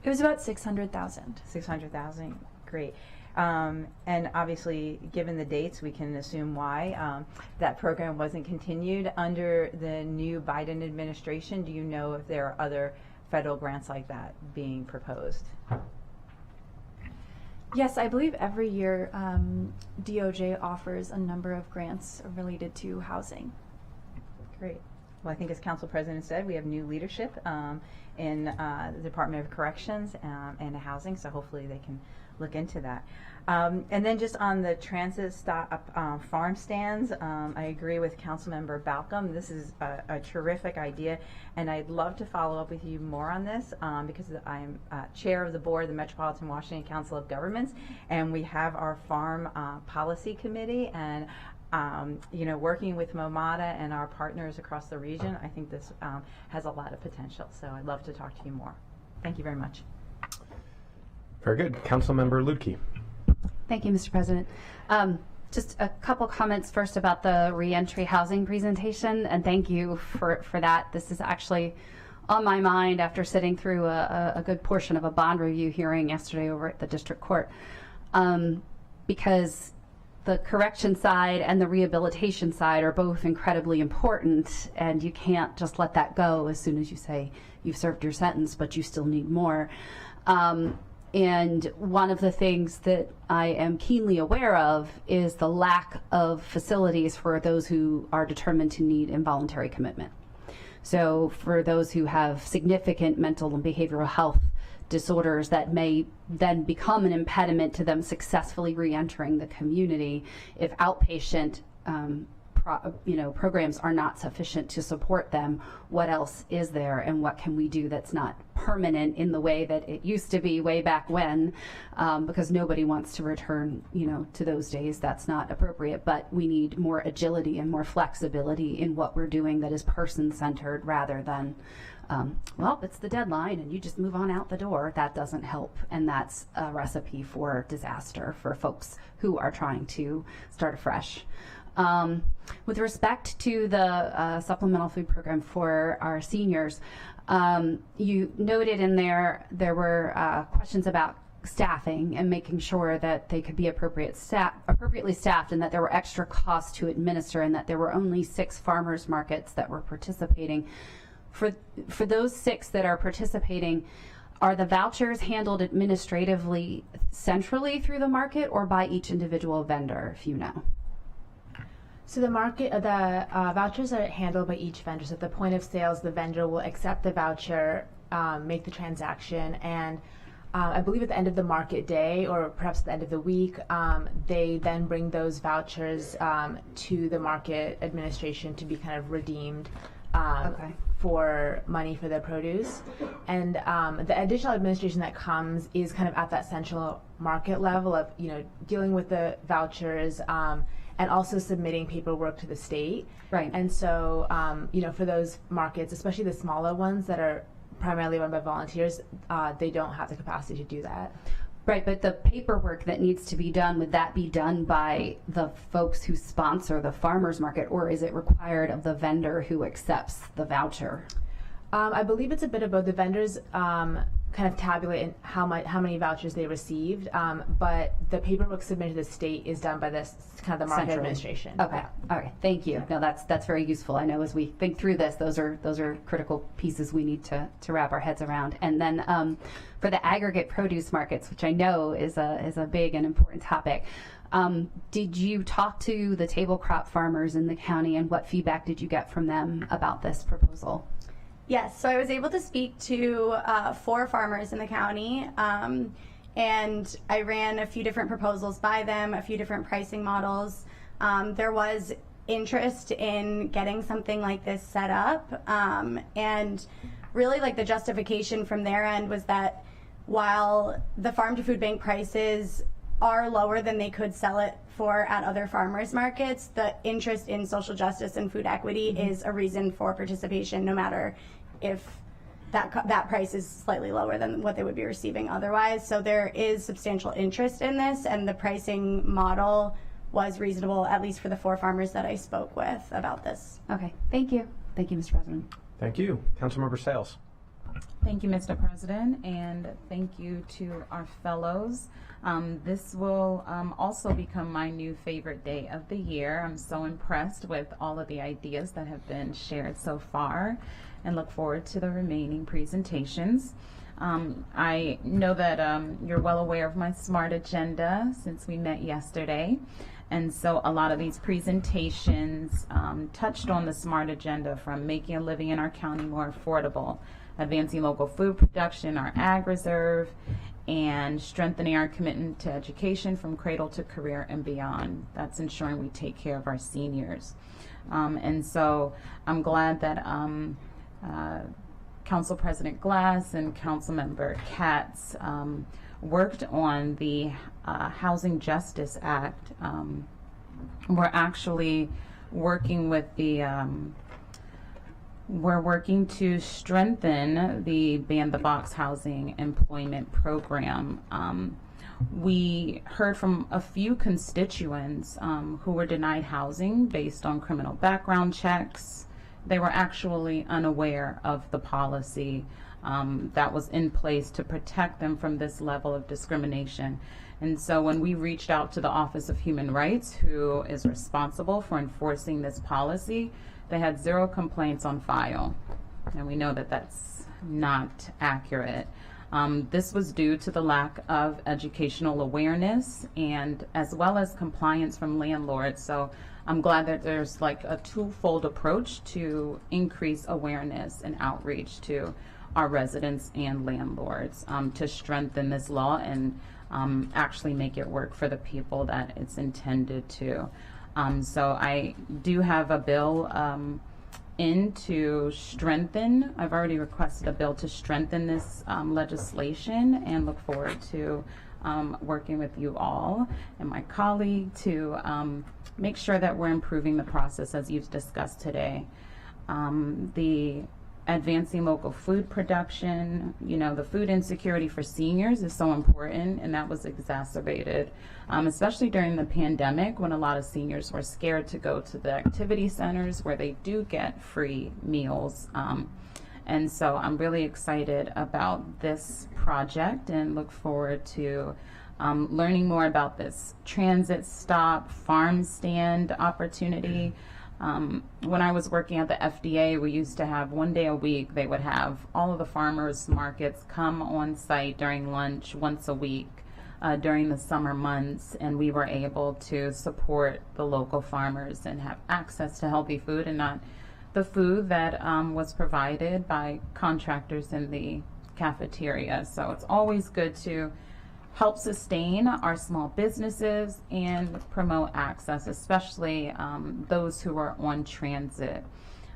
It was about 600,000. 600,000, great. And obviously, given the dates, we can assume why that program wasn't continued under the new Biden administration. Do you know if there are other federal grants like that being proposed? Yes, I believe every year DOJ offers a number of grants related to housing. Great. Well, I think as Council President said, we have new leadership in the Department of Corrections and Housing, so hopefully they can look into that. And then just on the transit stop farm stands, I agree with Councilmember Balcom. This is a terrific idea, and I'd love to follow up with you more on this because I'm chair of the board of the Metropolitan Washington Council of Governments, and we have our farm policy committee, and you know, working with MoMATA and our partners across the region, I think this has a lot of potential. So I'd love to talk to you more. Thank you very much. Very good. Councilmember Lutke. Thank you, Mr. President. Just a couple comments first about the reentry housing presentation, and thank you for that. This is actually on my mind after sitting through a good portion of a bond review hearing yesterday over at the district court, because the correction side and the rehabilitation side are both incredibly important, and you can't just let that go as soon as you say you've served your sentence, but you still need more. And one of the things that I am keenly aware of is the lack of facilities for those who are determined to need involuntary commitment. So for those who have significant mental and behavioral health disorders that may then become an impediment to them successfully re-entering the community, if outpatient programs are not sufficient to support them, what else is there, and what can we do that's not permanent in the way that it used to be way back when, because nobody wants to return, to those days. That's not appropriate, but we need more agility and more flexibility in what we're doing that is person-centered rather than well, it's the deadline and you just move on out the door. That doesn't help, and that's a recipe for disaster for folks who are trying to start afresh. With respect to the supplemental food program for our seniors, you noted in there were questions about staffing and making sure that they could be appropriately staffed, and that there were extra costs to administer, and that there were only 6 farmers markets that were participating. For those 6 that are participating, are the vouchers handled administratively centrally through the market or by each individual vendor, if you know? So the vouchers are handled by each vendor. So at the point of sales, the vendor will accept the voucher, make the transaction, and I believe at the end of the market day, or perhaps at the end of the week, they then bring those vouchers to the market administration to be kind of redeemed for money for their produce. And the additional administration that comes is kind of at that central market level of, dealing with the vouchers, and also submitting paperwork to the state. Right. And so, for those markets, especially the smaller ones that are primarily run by volunteers, they don't have the capacity to do that. Right, but the paperwork that needs to be done, would that be done by the folks who sponsor the farmers market, or is it required of the vendor who accepts the voucher? I believe it's a bit of both. The vendors kind of tabulate how many vouchers they received, but the paperwork submitted to the state is done by this kind of the market administration. Okay, yeah. All right, thank you. No, that's very useful. I know as we think through this, those are critical pieces we need to wrap our heads around. And then for the aggregate produce markets, which I know is a big and important topic, did you talk to the table crop farmers in the county, and what feedback did you get from them about this proposal? Yes, so I was able to speak to 4 farmers in the county, and I ran a few different proposals by them, a few different pricing models. There was interest in getting something like this set up, and really the justification from their end was that while the farm to food bank prices are lower than they could sell it for at other farmers markets, the interest in social justice and food equity is a reason for participation, no matter if that price is slightly lower than what they would be receiving otherwise. So there is substantial interest in this, and the pricing model was reasonable, at least for the 4 farmers that I spoke with about this. Okay, thank you. Thank you, Mr. President. Thank you. Councilmember Sales. Thank you, Mr. President, and thank you to our fellows. This will also become my new favorite day of the year. I'm so impressed with all of the ideas that have been shared so far, and look forward to the remaining presentations. I know that you're well aware of my SMART agenda since we met yesterday, and so a lot of these presentations touched on the SMART agenda, from making a living in our county more affordable, advancing local food production, our ag reserve, and strengthening our commitment to education from cradle to career and beyond. That's ensuring we take care of our seniors. And so I'm glad that Council President Glass and Councilmember Katz worked on the Housing Justice Act. We're actually working with the we're working to strengthen the Ban the Box Housing Employment Program. We heard from a few constituents who were denied housing based on criminal background checks. They were actually unaware of the policy that was in place to protect them from this level of discrimination. And so when we reached out to the Office of Human Rights, who is responsible for enforcing this policy, they had 0 complaints on file. And we know that that's not accurate. This was due to the lack of educational awareness and as well as compliance from landlords. So I'm glad that there's like a twofold approach to increase awareness and outreach to our residents and landlords to strengthen this law and actually make it work for the people that it's intended to. So I do have a bill to strengthen. I've already requested a bill to strengthen this legislation and look forward to working with you all and my colleague to make sure that we're improving the process as you've discussed today. The advancing local food production, you know, the food insecurity for seniors is so important, and that was exacerbated, especially during the pandemic when a lot of seniors were scared to go to the activity centers where they do get free meals. And so I'm really excited about this project and look forward to learning more about this transit stop farm stand opportunity. When I was working at the FDA, we used to have 1 day a week. They would have all of the farmers markets come on site during lunch once a week during the summer months, and we were able to support the local farmers and have access to healthy food and not the food that was provided by contractors in the cafeteria. So it's always good to help sustain our small businesses and promote access, especially those who are on transit.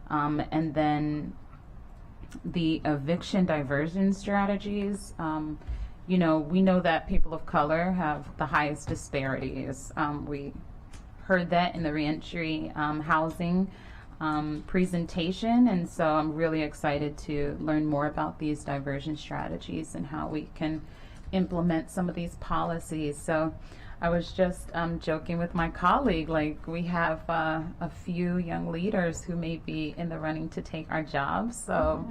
And then the eviction diversion strategies, you know, we know that people of color have the highest disparities. We heard that in the reentry housing presentation, and so I'm really excited to learn more about these diversion strategies and how we can implement some of these policies. So I was just joking with my colleague, like we have a few young leaders who may be in the running to take our jobs. So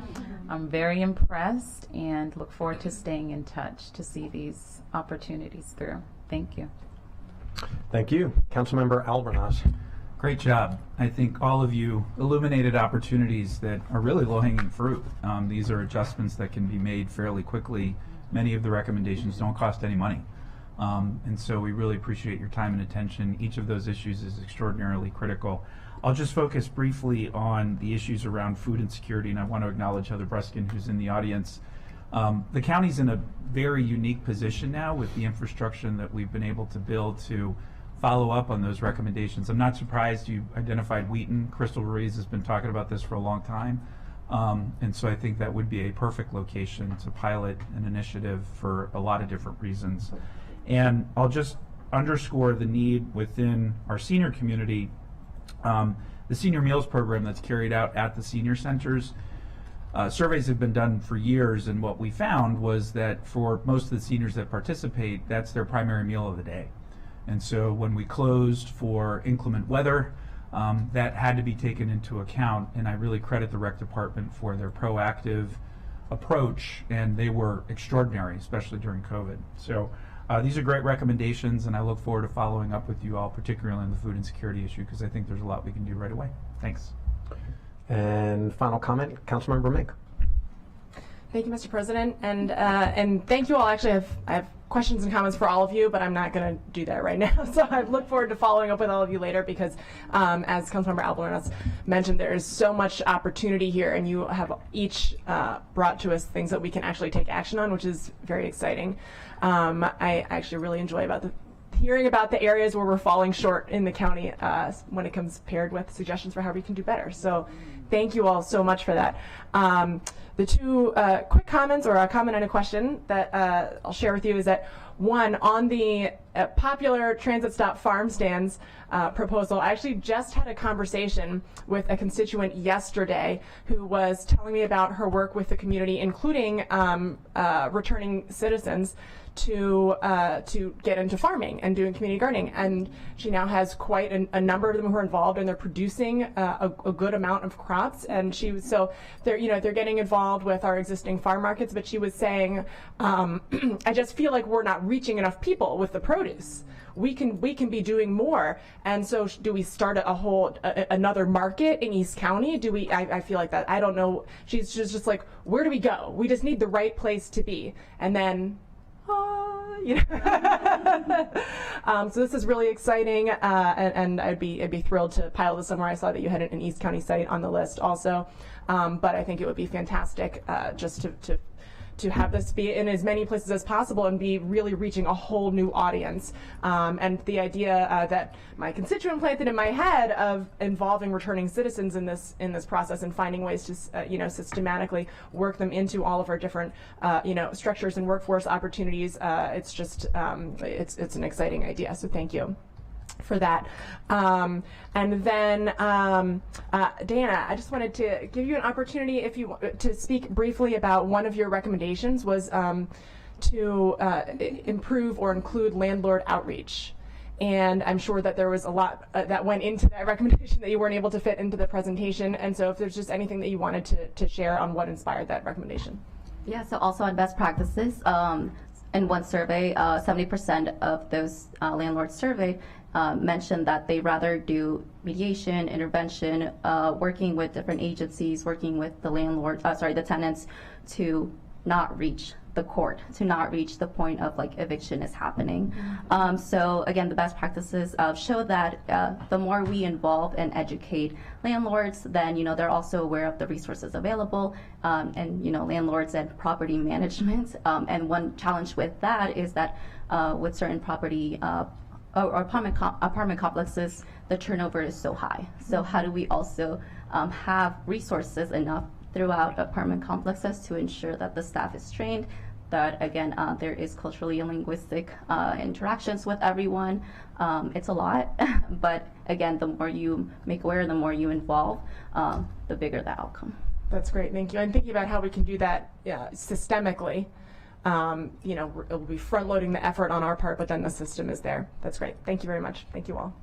I'm very impressed and look forward to staying in touch to see these opportunities through. Thank you. Thank you. Councilmember Albornoz. Great job. I think all of you illuminated opportunities that are really low-hanging fruit. These are adjustments that can be made fairly quickly. Many of the recommendations don't cost any money. And so we really appreciate your time and attention. Each of those issues is extraordinarily critical. I'll just focus briefly on the issues around food insecurity, and I want to acknowledge Heather Bruskin, who's in the audience. The county's in a very unique position now with the infrastructure that we've been able to build to follow up on those recommendations. I'm not surprised you identified Wheaton. Crystal Ruiz has been talking about this for a long time. And so I think that would be a perfect location to pilot an initiative for a lot of different reasons. And I'll just underscore the need within our senior community. The senior meals program that's carried out at the senior centers, surveys have been done for years, and what we found was that for most of the seniors that participate, that's their primary meal of the day. And so when we closed for inclement weather, that had to be taken into account, and I really credit the rec department for their proactive approach, and they were extraordinary, especially during COVID. So these are great recommendations, and I look forward to following up with you all, particularly on the food insecurity issue, because I think there's a lot we can do right away. Thanks. And final comment, Councilmember Mink. Thank you, Mr. President, and thank you all. Actually, I have questions and comments for all of you, but I'm not going to do that right now. So I look forward to following up with all of you later because, as Councilmember Alvarez mentioned, there is so much opportunity here, and you have each brought to us things that we can actually take action on, which is very exciting. I actually really enjoy hearing about the areas where we're falling short in the county when it comes paired with suggestions for how we can do better. So thank you all so much for that. The two quick comments, or a comment and a question that I'll share with you, is that one, on the popular transit stop farm stands proposal, I actually just had a conversation with a constituent yesterday who was telling me about her work with the community, including returning citizens, to get into farming and doing community gardening, and she now has quite a number of them who are involved, and they're producing a good amount of crops. And so they're getting involved with our existing farm markets. But she was saying, I just feel like we're not reaching enough people with the produce. We can be doing more. And so do we start another market in East County? Do we? I feel like that. I don't know. She's just like, where do we go? We just need the right place to be, and then. So this is really exciting, and I'd be thrilled to pile this somewhere. I saw that you had an East County site on the list also, but I think it would be fantastic just to have this be in as many places as possible and be really reaching a whole new audience. And the idea that my constituent planted in my head of involving returning citizens in this process and finding ways to systematically work them into all of our different structures and workforce opportunities. It's just it's an exciting idea. So thank you for that. And then Dana, I just wanted to give you an opportunity to speak briefly about one of your recommendations was to improve or include landlord outreach. And I'm sure that there was a lot that went into that recommendation that you weren't able to fit into the presentation. And so if there's just anything that you wanted to share on what inspired that recommendation. Yeah, so also on best practices, in one survey, 70% of those landlords surveyed mentioned that they rather do mediation, intervention, working with different agencies, working with the tenants to not reach the court, to not reach the point of eviction is happening. So again, the best practices show that the more we involve and educate landlords, then they're also aware of the resources available, and landlords and property management. And one challenge with that is that with certain property or apartment complexes, the turnover is so high. So how do we also have resources enough throughout apartment complexes to ensure that the staff is trained, that again there is culturally and linguistic interactions with everyone. It's a lot, but again, the more you make aware, the more you involve, the bigger the outcome. That's great, thank you. And thinking about how we can do that systemically. It will be front-loading the effort on our part, but then the system is there. That's great. Thank you very much. Thank you all.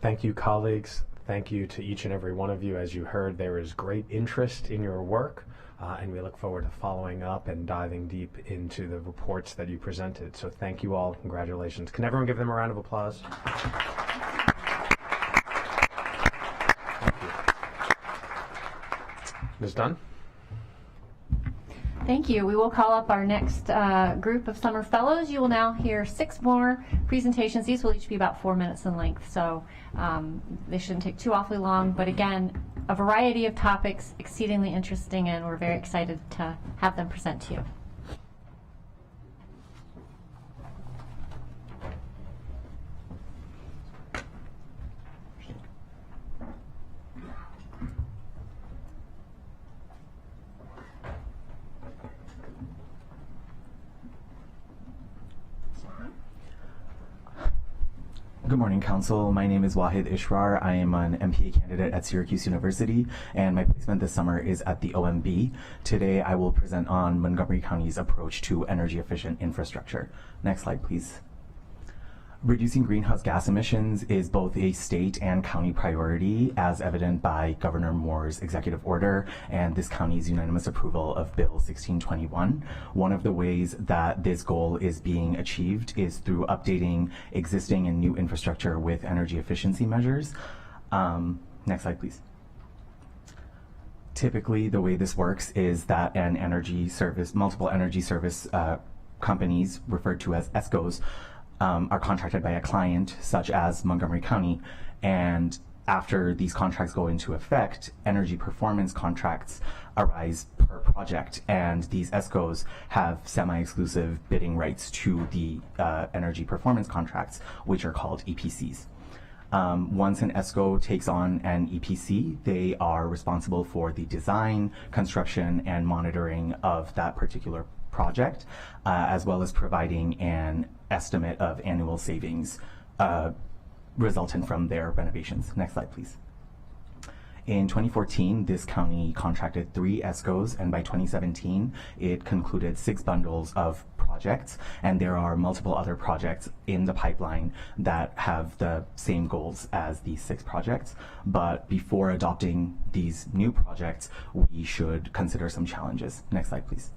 Thank you, colleagues. Thank you to each and every one of you. As you heard, there is great interest in your work, and we look forward to following up and diving deep into the reports that you presented. So thank you all. Congratulations. Can everyone give them a round of applause? Ms. Dunn? Thank you. We will call up our next group of summer fellows. You will now hear 6 more presentations. These will each be about 4 minutes in length, so they shouldn't take too awfully long. But again, a variety of topics, exceedingly interesting, and we're very excited to have them present to you. Good morning, Council. My name is Wahid Ishrar. I am an MPA candidate at Syracuse University, and my placement this summer is at the OMB. Today, I will present on Montgomery County's approach to energy-efficient infrastructure. Next slide, please. Reducing greenhouse gas emissions is both a state and county priority, as evident by Governor Moore's executive order and this county's unanimous approval of Bill 1621. One of the ways that this goal is being achieved is through updating existing and new infrastructure with energy efficiency measures. Next slide, please. Typically, the way this works is that multiple energy service companies, referred to as ESCOs, are contracted by a client, such as Montgomery County, and after these contracts go into effect, energy performance contracts arise per project, and these ESCOs have semi-exclusive bidding rights to the energy performance contracts, which are called EPCs. Once an ESCO takes on an EPC, they are responsible for the design, construction, and monitoring of that particular project, as well as providing an estimate of annual savings resultant from their renovations. Next slide, please. In 2014, this county contracted 3 ESCOs, and by 2017, it concluded 6 bundles of projects, and there are multiple other projects in the pipeline that have the same goals as these 6 projects. But before adopting these new projects, we should consider some challenges. Next slide, please.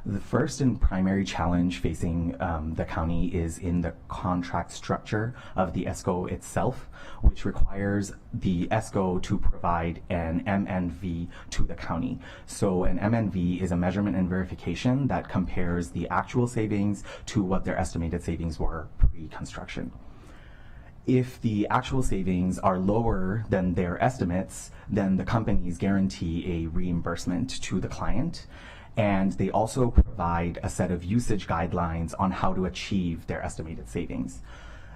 The first and primary challenge facing the county is in the contract structure of the ESCO itself, which requires the ESCO to provide an MNV to the county. So an MNV is a measurement and verification that compares the actual savings to what their estimated savings were pre-construction. If the actual savings are lower than their estimates, then the companies guarantee a reimbursement to the client. And they also provide a set of usage guidelines on how to achieve their estimated savings.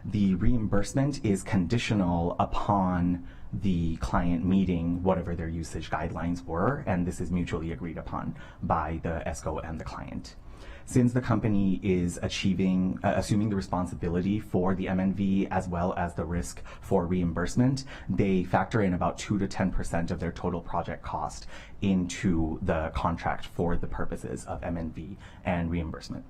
The reimbursement is conditional upon the client meeting whatever their usage guidelines were, and this is mutually agreed upon by the ESCO and the client. Since the company is assuming the responsibility for the MNV as well as the risk for reimbursement, they factor in about 2 to 10% of their total project cost into the contract for the purposes of MNV and reimbursement.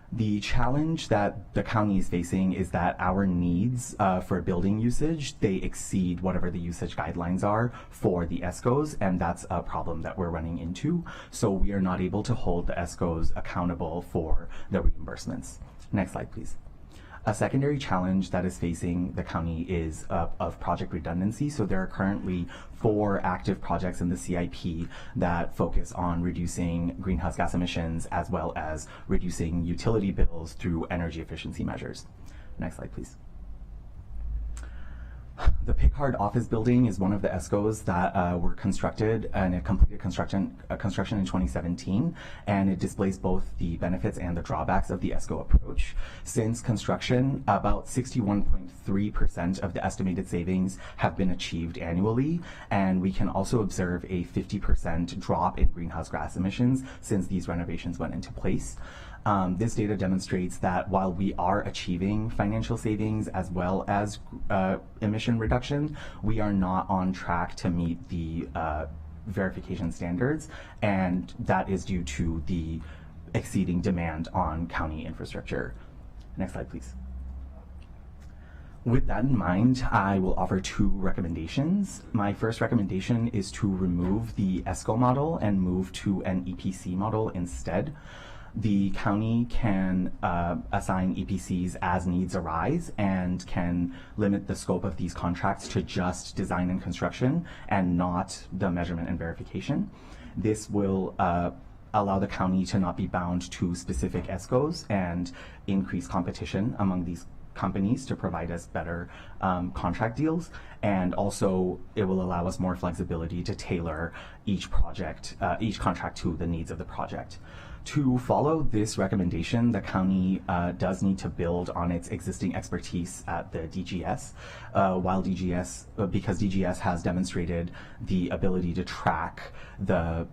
The challenge that the county is facing is that our needs for building usage, they exceed whatever the usage guidelines are for the ESCOs, and that's a problem that we're running into. So we are not able to hold the ESCOs accountable for the reimbursements. Next slide, please. A secondary challenge that is facing the county is of project redundancy. So there are currently 4 active projects in the CIP that focus on reducing greenhouse gas emissions as well as reducing utility bills through energy efficiency measures. Next slide, please. The Pickard office building is one of the ESCOs that were constructed, and it completed construction in 2017, and it displays both the benefits and the drawbacks of the ESCO approach. Since construction, about 61.3% of the estimated savings have been achieved annually, and we can also observe a 50% drop in greenhouse gas emissions since these renovations went into place. This data demonstrates that while we are achieving financial savings as well as emission reduction, we are not on track to meet the verification standards, and that is due to the exceeding demand on county infrastructure. Next slide, please. With that in mind, I will offer 2 recommendations. My first recommendation is to remove the ESCO model and move to an EPC model instead. The county can assign EPCs as needs arise and can limit the scope of these contracts to just design and construction and not the measurement and verification. This will allow the county to not be bound to specific ESCOs and increase competition among these companies to provide us better contract deals, and also it will allow us more flexibility to tailor each contract to the needs of the project. To follow this recommendation, the county does need to build on its existing expertise at the DGS, because DGS has demonstrated the ability to track the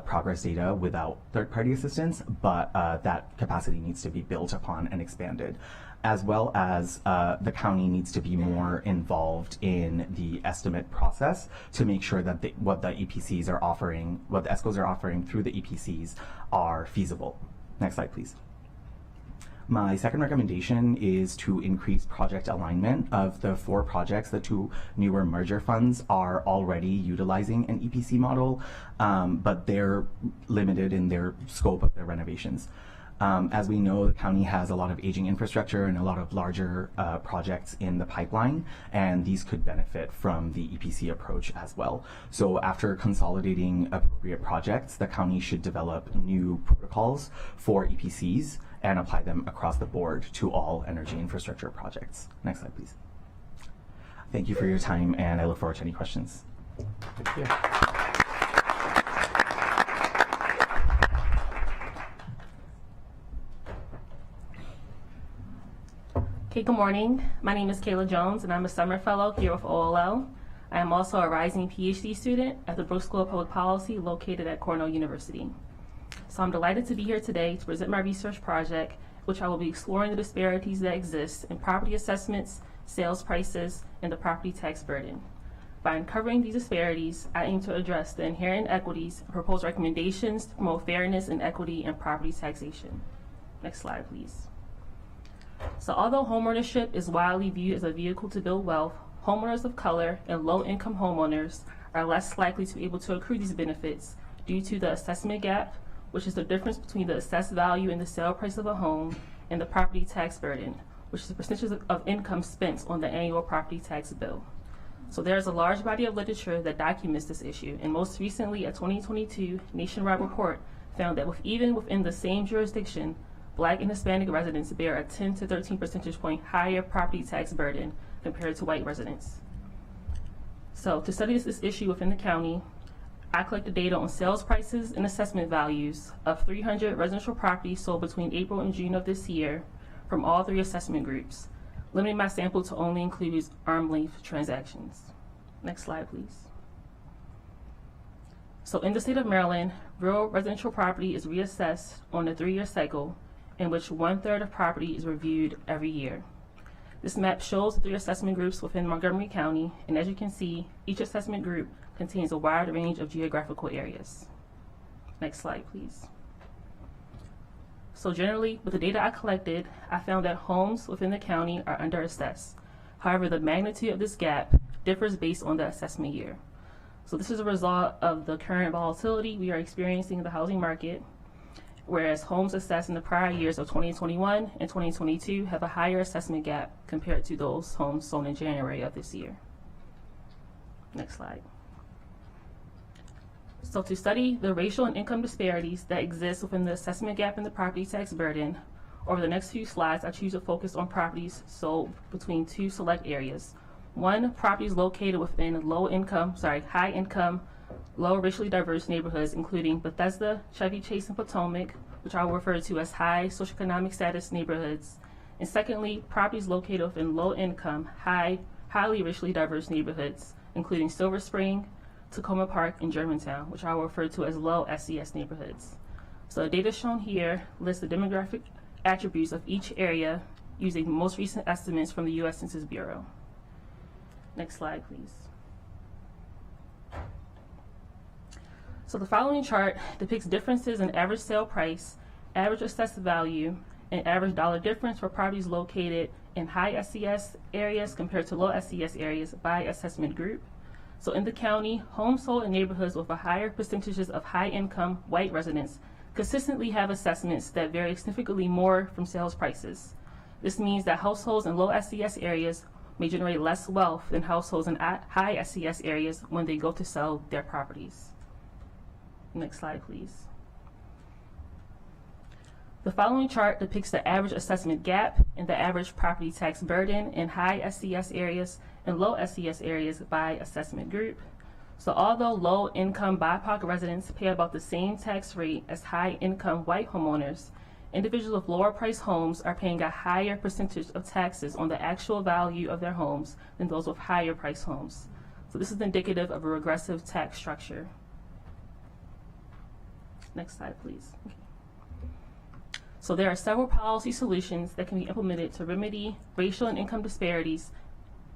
progress data without third-party assistance, but that capacity needs to be built upon and expanded, as well as the county needs to be more involved in the estimate process to make sure that what the EPCs are offering, what the ESCOs are offering through the EPCs are feasible. Next slide, please. My second recommendation is to increase project alignment. Of the 4 projects, the 2 newer merger funds are already utilizing an EPC model, but they're limited in their scope of their renovations. As we know, the county has a lot of aging infrastructure and a lot of larger projects in the pipeline, and these could benefit from the EPC approach as well. So after consolidating appropriate projects, the county should develop new protocols for EPCs and apply them across the board to all energy infrastructure projects. Next slide, please. Thank you for your time, and I look forward to any questions. Thank you. Okay, good morning. My name is Kayla Jones, and I'm a summer fellow here with OLL. I am also a rising PhD student at the Brooks School of Public Policy located at Cornell University. So I'm delighted to be here today to present my research project, which I will be exploring the disparities that exist in property assessments, sales prices, and the property tax burden. By uncovering these disparities, I aim to address the inherent inequities and propose recommendations to promote fairness and equity in property taxation. Next slide, please. So although homeownership is widely viewed as a vehicle to build wealth, homeowners of color and low-income homeowners are less likely to be able to accrue these benefits due to the assessment gap, which is the difference between the assessed value and the sale price of a home, and the property tax burden, which is the percentage of income spent on the annual property tax bill. So there is a large body of literature that documents this issue, and most recently a 2022 nationwide report found that even within the same jurisdiction, Black and Hispanic residents bear a 10 to 13 percentage point higher property tax burden compared to white residents. So to study this issue within the county, I collected data on sales prices and assessment values of 300 residential properties sold between April and June of this year from all three assessment groups, limiting my sample to only include arm's length transactions. Next slide, please. So in the state of Maryland, real residential property is reassessed on a 3-year cycle, in which 1/3 of property is reviewed every year. This map shows the 3 assessment groups within Montgomery County, and as you can see, each assessment group contains a wide range of geographical areas. Next slide, please. So generally, with the data I collected, I found that homes within the county are underassessed. However, the magnitude of this gap differs based on the assessment year. So this is a result of the current volatility we are experiencing in the housing market, whereas homes assessed in the prior years of 2021 and 2022 have a higher assessment gap compared to those homes sold in January of this year. Next slide. So to study the racial and income disparities that exist within the assessment gap and the property tax burden, over the next few slides, I choose to focus on properties sold between 2 select areas. One, properties located within high income, low racially diverse neighborhoods, including Bethesda, Chevy Chase, and Potomac, which I will refer to as high socioeconomic status neighborhoods. And secondly, properties located within low income, highly racially diverse neighborhoods, including Silver Spring, Tacoma Park, and Germantown, which I will refer to as low SES neighborhoods. So the data shown here lists the demographic attributes of each area using the most recent estimates from the U.S. Census Bureau. Next slide, please. So the following chart depicts differences in average sale price, average assessed value, and average dollar difference for properties located in high SES areas compared to low SES areas by assessment group. So in the county, homes sold in neighborhoods with a higher percentages of high-income white residents consistently have assessments that vary significantly more from sales prices. This means that households in low SES areas may generate less wealth than households in high SES areas when they go to sell their properties. Next slide, please. The following chart depicts the average assessment gap and the average property tax burden in high SES areas and low SES areas by assessment group. So although low-income BIPOC residents pay about the same tax rate as high-income white homeowners, individuals with lower-priced homes are paying a higher percentage of taxes on the actual value of their homes than those with higher-priced homes. So this is indicative of a regressive tax structure. Next slide, please. Okay. So there are several policy solutions that can be implemented to remedy racial and income disparities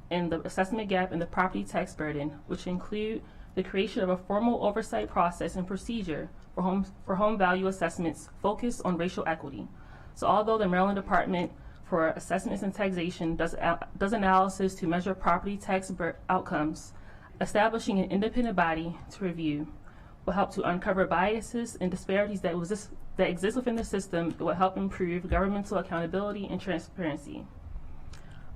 in the assessment gap and the property tax burden, which include the creation of a formal oversight process and procedure for home value assessments focused on racial equity. So although the Maryland Department for Assessments and Taxation does analysis to measure property tax outcomes, establishing an independent body to review will help to uncover biases and disparities that exist within the system. It will help improve governmental accountability and transparency.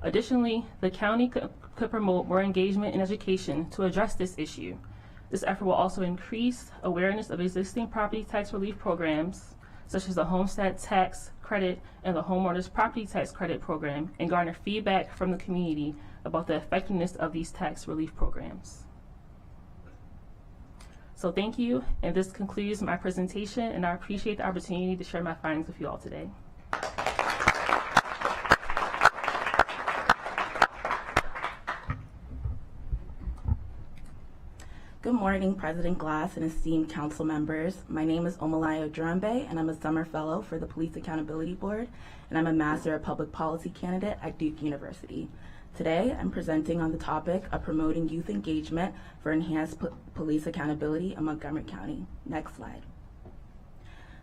Additionally, the county could promote more engagement in education to address this issue. This effort will also increase awareness of existing property tax relief programs, such as the Homestead Tax Credit and the Homeowners Property Tax Credit Program, and garner feedback from the community about the effectiveness of these tax relief programs. So thank you, and this concludes my presentation, and I appreciate the opportunity to share my findings with you all today. Good morning, President Glass and esteemed council members. My name is Omalayo Durambe, and I'm a summer fellow for the Police Accountability Board, and I'm a Master of Public Policy candidate at Duke University. Today, I'm presenting on the topic of promoting youth engagement for enhanced police accountability in Montgomery County. Next slide.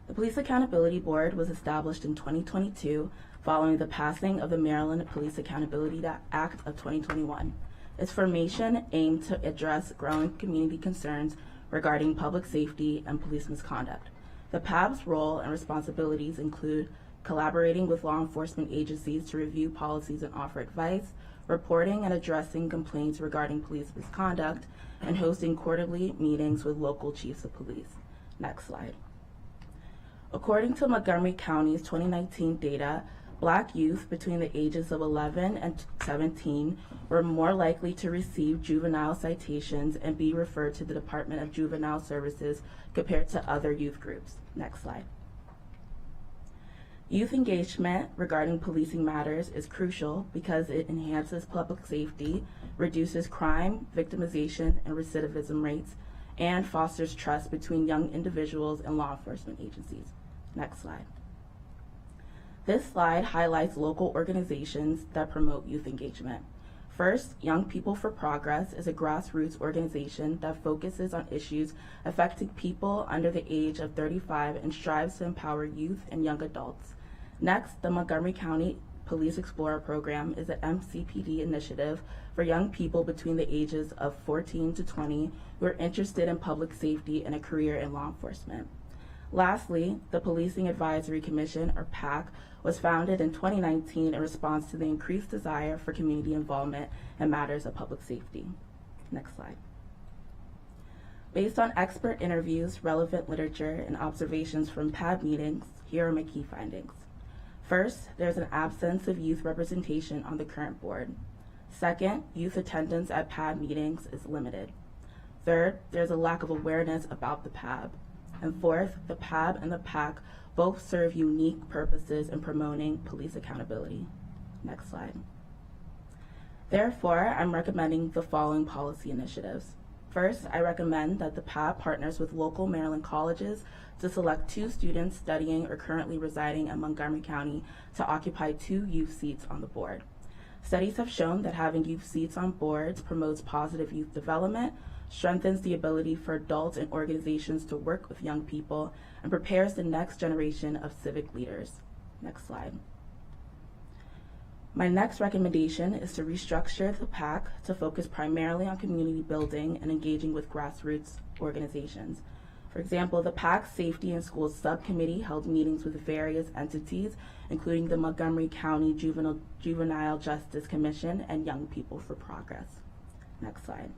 The Police Accountability Board was established in 2022 following the passing of the Maryland Police Accountability Act of 2021. Its formation aimed to address growing community concerns regarding public safety and police misconduct. The PAB's role and responsibilities include collaborating with law enforcement agencies to review policies and offer advice, reporting and addressing complaints regarding police misconduct, and hosting quarterly meetings with local chiefs of police. Next slide. According to Montgomery County's 2019 data, Black youth between the ages of 11 and 17 were more likely to receive juvenile citations and be referred to the Department of Juvenile Services compared to other youth groups. Next slide. Youth engagement regarding policing matters is crucial because it enhances public safety, reduces crime, victimization, and recidivism rates, and fosters trust between young individuals and law enforcement agencies. Next slide. This slide highlights local organizations that promote youth engagement. First, Young People for Progress is a grassroots organization that focuses on issues affecting people under the age of 35 and strives to empower youth and young adults. Next, the Montgomery County Police Explorer Program is an MCPD initiative for young people between the ages of 14 to 20 who are interested in public safety and a career in law enforcement. Lastly, the Policing Advisory Commission, or PAC, was founded in 2019 in response to the increased desire for community involvement in matters of public safety. Next slide. Based on expert interviews, relevant literature, and observations from PAB meetings, here are my key findings. First, there's an absence of youth representation on the current board. Second, youth attendance at PAB meetings is limited. Third, there's a lack of awareness about the PAB. And fourth, the PAB and the PAC both serve unique purposes in promoting police accountability. Next slide. Therefore, I'm recommending the following policy initiatives. First, I recommend that the PAB partners with local Maryland colleges to select 2 students studying or currently residing in Montgomery County to occupy 2 youth seats on the board. Studies have shown that having youth seats on boards promotes positive youth development, strengthens the ability for adults and organizations to work with young people, and prepares the next generation of civic leaders. Next slide. My next recommendation is to restructure the PAC to focus primarily on community building and engaging with grassroots organizations. For example, the PAC Safety in Schools Subcommittee held meetings with various entities, including the Montgomery County Juvenile Justice Commission and Young People for Progress. Next slide.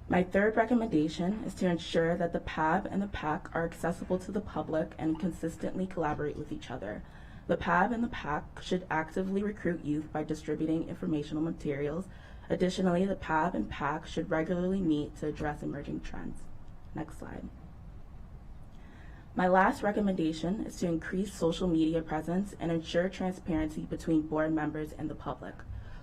My third recommendation is to ensure that the PAB and the PAC are accessible to the public and consistently collaborate with each other. The PAB and the PAC should actively recruit youth by distributing informational materials. Additionally, the PAB and PAC should regularly meet to address emerging trends. Next slide. My last recommendation is to increase social media presence and ensure transparency between board members and the public.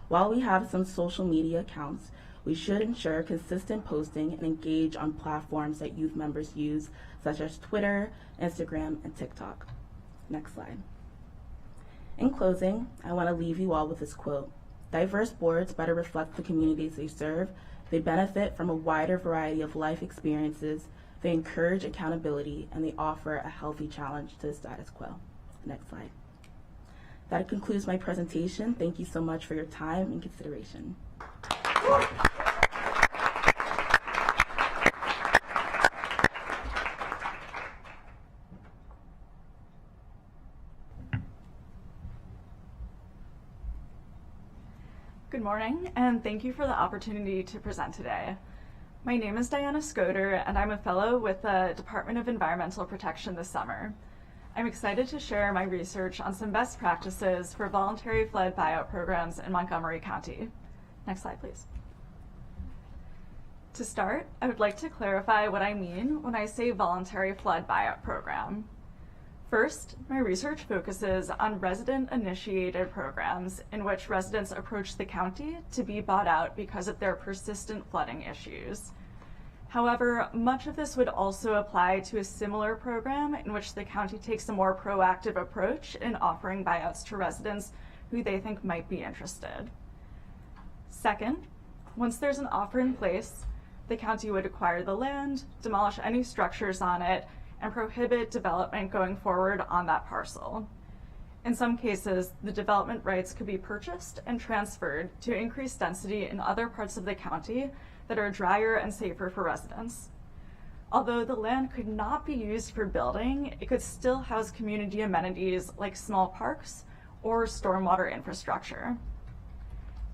While we have some social media accounts, we should ensure consistent posting and engage on platforms that youth members use, such as Twitter, Instagram, and TikTok. Next slide. In closing, I want to leave you all with this quote. Diverse boards better reflect the communities they serve. They benefit from a wider variety of life experiences. They encourage accountability, and they offer a healthy challenge to the status quo. Next slide. That concludes my presentation. Thank you so much for your time and consideration. Good morning, and thank you for the opportunity to present today. My name is Diana Scoder, and I'm a fellow with the Department of Environmental Protection this summer. I'm excited to share my research on some best practices for voluntary flood buyout programs in Montgomery County. Next slide, please. To start, I would like to clarify what I mean when I say voluntary flood buyout program. First, my research focuses on resident-initiated programs in which residents approach the county to be bought out because of their persistent flooding issues. However, much of this would also apply to a similar program in which the county takes a more proactive approach in offering buyouts to residents who they think might be interested. Second, once there's an offer in place, the county would acquire the land, demolish any structures on it, and prohibit development going forward on that parcel. In some cases, the development rights could be purchased and transferred to increase density in other parts of the county that are drier and safer for residents. Although the land could not be used for building, it could still house community amenities like small parks or stormwater infrastructure.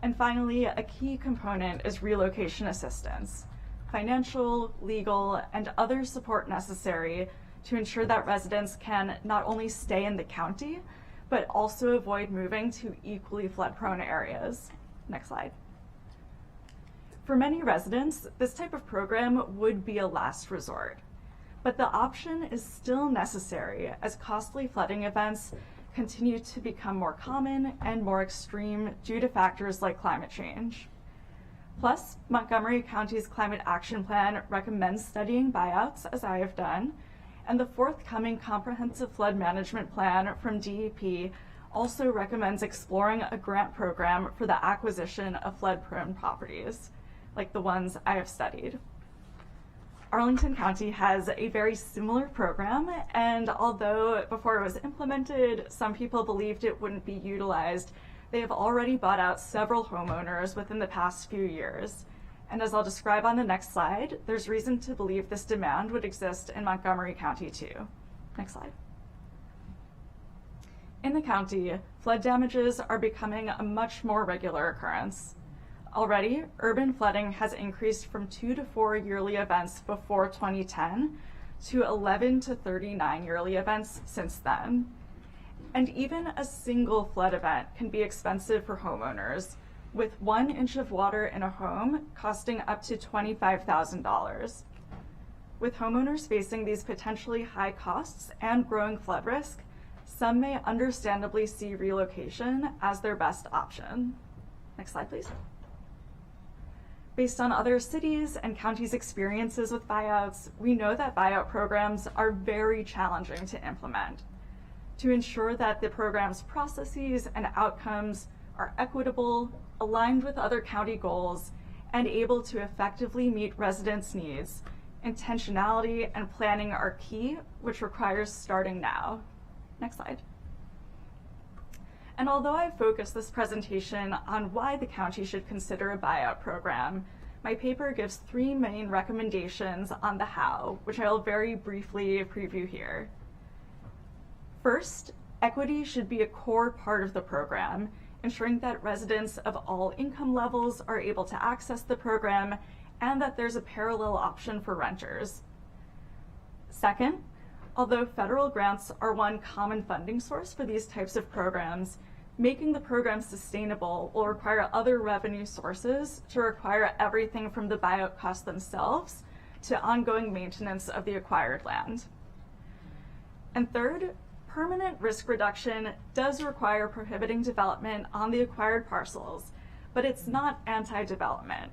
And finally, a key component is relocation assistance. Financial, legal, and other support necessary to ensure that residents can not only stay in the county, but also avoid moving to equally flood-prone areas. Next slide. For many residents, this type of program would be a last resort, but the option is still necessary as costly flooding events continue to become more common and more extreme due to factors like climate change. Plus, Montgomery County's Climate Action Plan recommends studying buyouts, as I have done, and the forthcoming Comprehensive Flood Management Plan from DEP also recommends exploring a grant program for the acquisition of flood-prone properties, like the ones I have studied. Arlington County has a very similar program, and although before it was implemented, some people believed it wouldn't be utilized, they have already bought out several homeowners within the past few years. And as I'll describe on the next slide, there's reason to believe this demand would exist in Montgomery County too. Next slide. In the county, flood damages are becoming a much more regular occurrence. Already, urban flooding has increased from 2 to 4 yearly events before 2010 to 11 to 39 yearly events since then. And even a single flood event can be expensive for homeowners, with 1 inch of water in a home costing up to $25,000. With homeowners facing these potentially high costs and growing flood risk, some may understandably see relocation as their best option. Next slide, please. Based on other cities and counties' experiences with buyouts, we know that buyout programs are very challenging to implement. To ensure that the program's processes and outcomes are equitable, aligned with other county goals, and able to effectively meet residents' needs, intentionality and planning are key, which requires starting now. Next slide. And although I've focused this presentation on why the county should consider a buyout program, my paper gives 3 main recommendations on the how, which I will very briefly preview here. First, equity should be a core part of the program, ensuring that residents of all income levels are able to access the program and that there's a parallel option for renters. Second, although federal grants are one common funding source for these types of programs, making the program sustainable will require other revenue sources to require everything from the buyout costs themselves to ongoing maintenance of the acquired land. And third, permanent risk reduction does require prohibiting development on the acquired parcels, but it's not anti-development.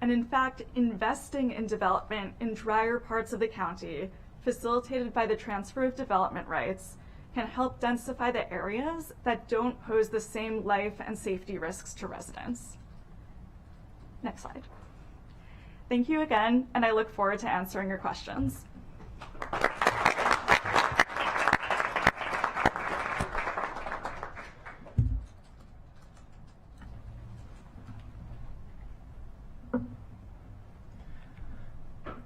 And in fact, investing in development in drier parts of the county, facilitated by the transfer of development rights, can help densify the areas that don't pose the same life and safety risks to residents. Next slide. Thank you again, and I look forward to answering your questions.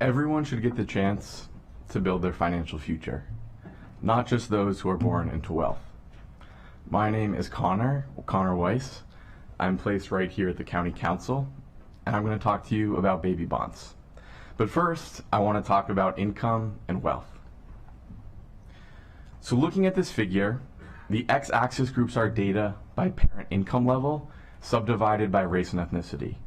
Everyone should get the chance to build their financial future, not just those who are born into wealth. My name is Connor Weiss. I'm placed right here at the County Council, and I'm going to talk to you about baby bonds. But first, I want to talk about income and wealth. So looking at this figure, the x-axis groups our data by parent income level, subdivided by race and ethnicity.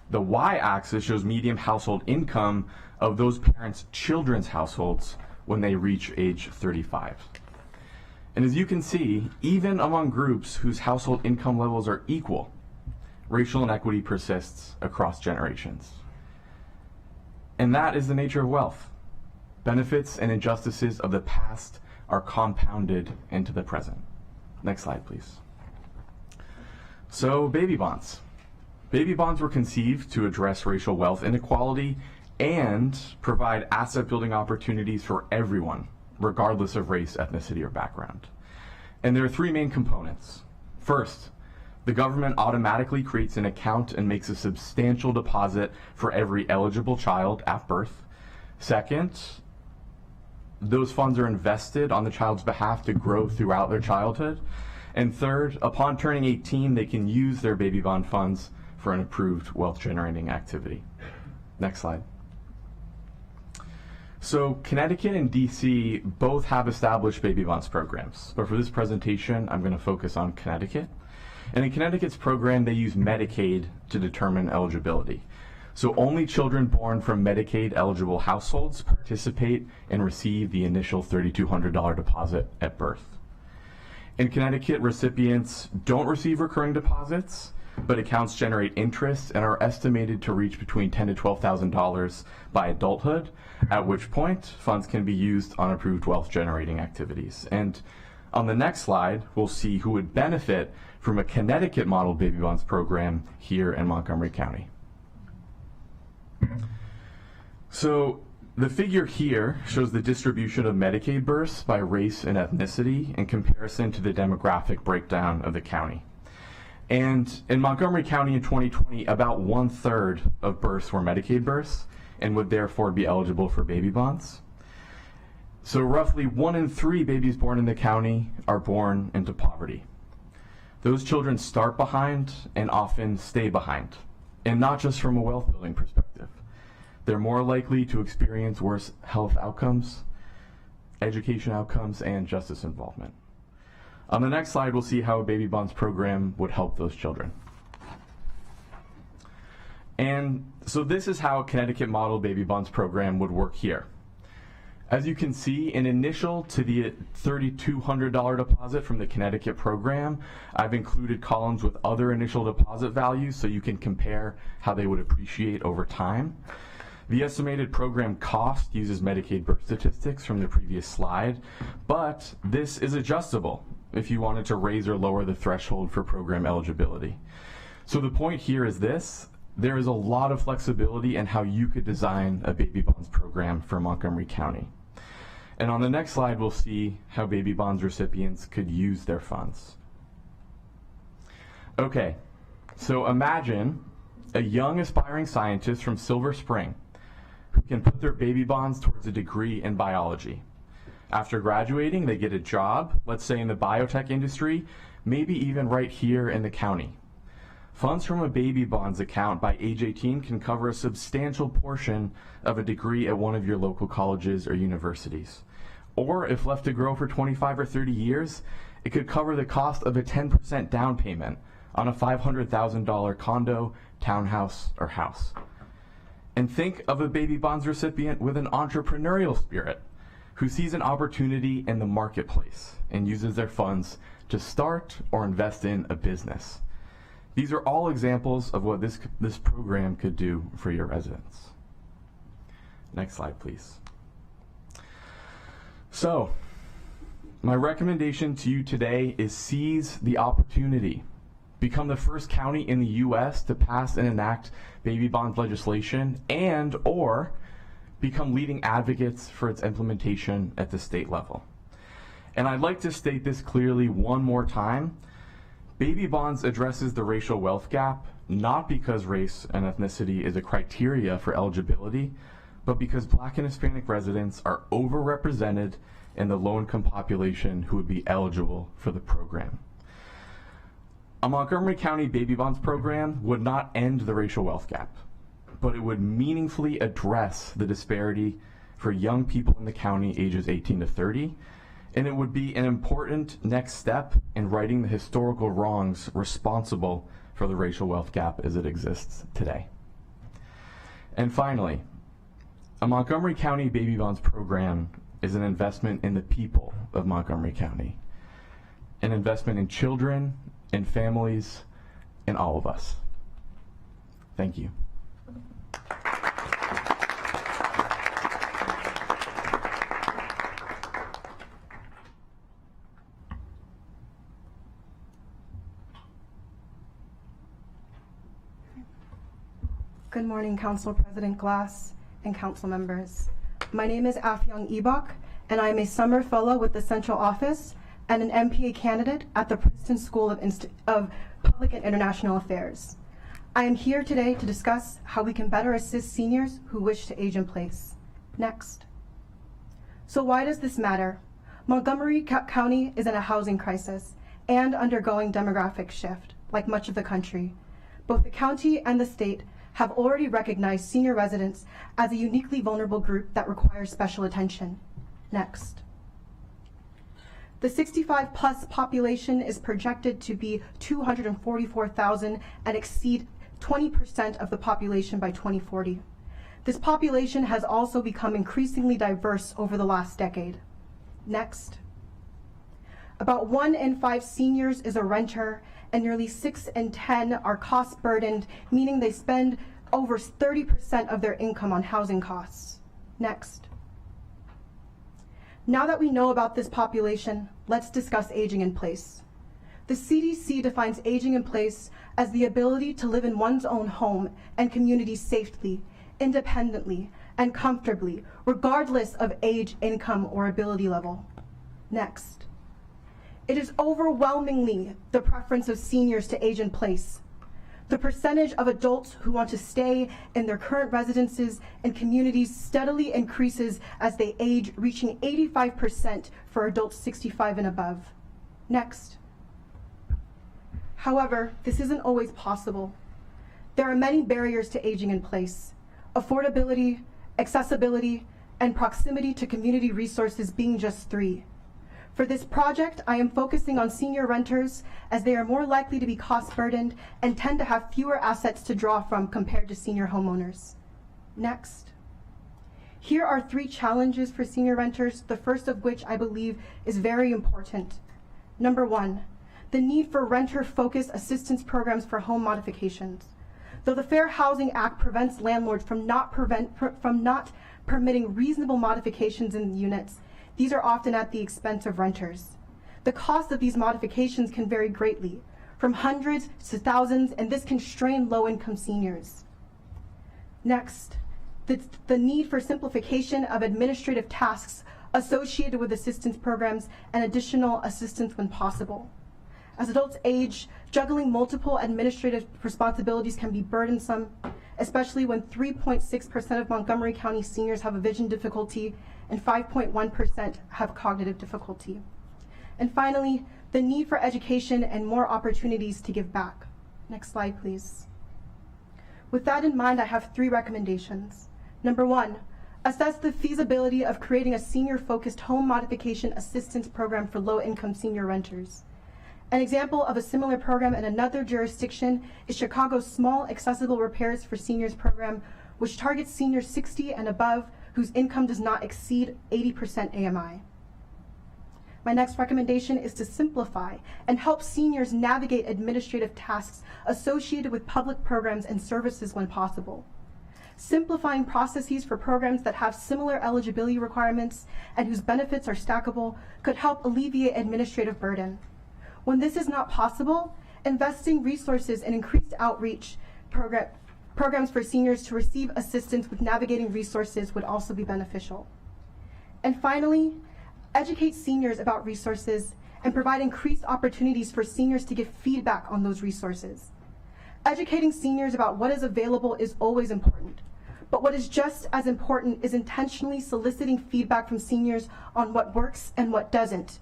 The y-axis shows median household income of those parents' children's households when they reach age 35. And as you can see, even among groups whose household income levels are equal, racial inequity persists across generations. And that is the nature of wealth. Benefits and injustices of the past are compounded into the present. Next slide, please. So, baby bonds. Baby bonds were conceived to address racial wealth inequality and provide asset-building opportunities for everyone, regardless of race, ethnicity, or background. And there are three main components. First, the government automatically creates an account and makes a substantial deposit for every eligible child at birth. Second, those funds are invested on the child's behalf to grow throughout their childhood. And third, upon turning 18, they can use their baby bond funds for an approved wealth-generating activity. Next slide. So Connecticut and DC both have established baby bonds programs, but for this presentation, I'm going to focus on Connecticut. And in Connecticut's program, they use Medicaid to determine eligibility. So only children born from Medicaid-eligible households participate and receive the initial $3,200 deposit at birth. In Connecticut, recipients don't receive recurring deposits, but accounts generate interest and are estimated to reach between $10,000 to $12,000 by adulthood, at which point funds can be used on approved wealth-generating activities. And on the next slide, we'll see who would benefit from a Connecticut model baby bonds program here in Montgomery County. So the figure here shows the distribution of Medicaid births by race and ethnicity in comparison to the demographic breakdown of the county. And in Montgomery County in 2020, about 1/3 of births were Medicaid births and would therefore be eligible for baby bonds. So roughly 1 in 3 babies born in the county are born into poverty. Those children start behind and often stay behind, and not just from a wealth building perspective. They're more likely to experience worse health outcomes, education outcomes, and justice involvement. On the next slide, we'll see how a baby bonds program would help those children. And so this is how a Connecticut model baby bonds program would work here. As you can see, in initial to the $3,200 deposit from the Connecticut program, I've included columns with other initial deposit values so you can compare how they would appreciate over time. The estimated program cost uses Medicaid birth statistics from the previous slide, but this is adjustable if you wanted to raise or lower the threshold for program eligibility. So the point here is this: there is a lot of flexibility in how you could design a baby bonds program for Montgomery County. And on the next slide, we'll see how baby bonds recipients could use their funds. Okay, so imagine a young aspiring scientist from Silver Spring who can put their baby bonds towards a degree in biology. After graduating, they get a job, let's say in the biotech industry, maybe even right here in the county. Funds from a baby bonds account by age 18 can cover a substantial portion of a degree at one of your local colleges or universities. Or if left to grow for 25 or 30 years, it could cover the cost of a 10% down payment on a $500,000 condo, townhouse, or house. And think of a baby bonds recipient with an entrepreneurial spirit who sees an opportunity in the marketplace and uses their funds to start or invest in a business. These are all examples of what this program could do for your residents. Next slide, please. So, my recommendation to you today is seize the opportunity. Become the first county in the U.S. to pass and enact baby bonds legislation, and or become leading advocates for its implementation at the state level. And I'd like to state this clearly one more time. Baby bonds addresses the racial wealth gap, not because race and ethnicity is a criteria for eligibility, but because Black and Hispanic residents are overrepresented in the low-income population who would be eligible for the program. A Montgomery County Baby Bonds program would not end the racial wealth gap, but it would meaningfully address the disparity for young people in the county ages 18 to 30, and it would be an important next step in righting the historical wrongs responsible for the racial wealth gap as it exists today. And finally, a Montgomery County Baby Bonds program is an investment in the people of Montgomery County, an investment in children, in families, in all of us. Thank you. Good morning, Council President Glass and council members. My name is Afyang Ibok, and I am a summer fellow with the Central Office and an MPA candidate at the Princeton School of Public and International Affairs. I am here today to discuss how we can better assist seniors who wish to age in place. Next. So why does this matter? Montgomery County is in a housing crisis and undergoing demographic shift, like much of the country. Both the county and the state have already recognized senior residents as a uniquely vulnerable group that requires special attention. Next. The 65+ population is projected to be 244,000 and exceed 20% of the population by 2040. This population has also become increasingly diverse over the last decade. Next. About 1 in 5 seniors is a renter, and nearly 6 in 10 are cost burdened, meaning they spend over 30% of their income on housing costs. Next. Now that we know about this population, let's discuss aging in place. The CDC defines aging in place as the ability to live in one's own home and community safely, independently, and comfortably, regardless of age, income, or ability level. Next. It is overwhelmingly the preference of seniors to age in place. The percentage of adults who want to stay in their current residences and communities steadily increases as they age, reaching 85% for adults 65 and above. Next. However, this isn't always possible. There are many barriers to aging in place: affordability, accessibility, and proximity to community resources being just 3. For this project, I am focusing on senior renters as they are more likely to be cost burdened and tend to have fewer assets to draw from compared to senior homeowners. Next. Here are 3 challenges for senior renters, the first of which I believe is very important. Number 1, the need for renter-focused assistance programs for home modifications. Though the Fair Housing Act prevents landlords from not permitting reasonable modifications in units, these are often at the expense of renters. The cost of these modifications can vary greatly, from hundreds to thousands, and this can strain low-income seniors. Next, the need for simplification of administrative tasks associated with assistance programs and additional assistance when possible. As adults age, juggling multiple administrative responsibilities can be burdensome, especially when 3.6% of Montgomery County seniors have a vision difficulty and 5.1% have cognitive difficulty. And finally, the need for education and more opportunities to give back. Next slide, please. With that in mind, I have 3 recommendations. Number 1, assess the feasibility of creating a senior-focused home modification assistance program for low-income senior renters. An example of a similar program in another jurisdiction is Chicago's Small Accessible Repairs for Seniors program, which targets seniors 60 and above whose income does not exceed 80% AMI. My next recommendation is to simplify and help seniors navigate administrative tasks associated with public programs and services when possible. Simplifying processes for programs that have similar eligibility requirements and whose benefits are stackable could help alleviate administrative burden. When this is not possible, investing resources in increased outreach programs for seniors to receive assistance with navigating resources would also be beneficial. And finally, educate seniors about resources and provide increased opportunities for seniors to give feedback on those resources. Educating seniors about what is available is always important, but what is just as important is intentionally soliciting feedback from seniors on what works and what doesn't,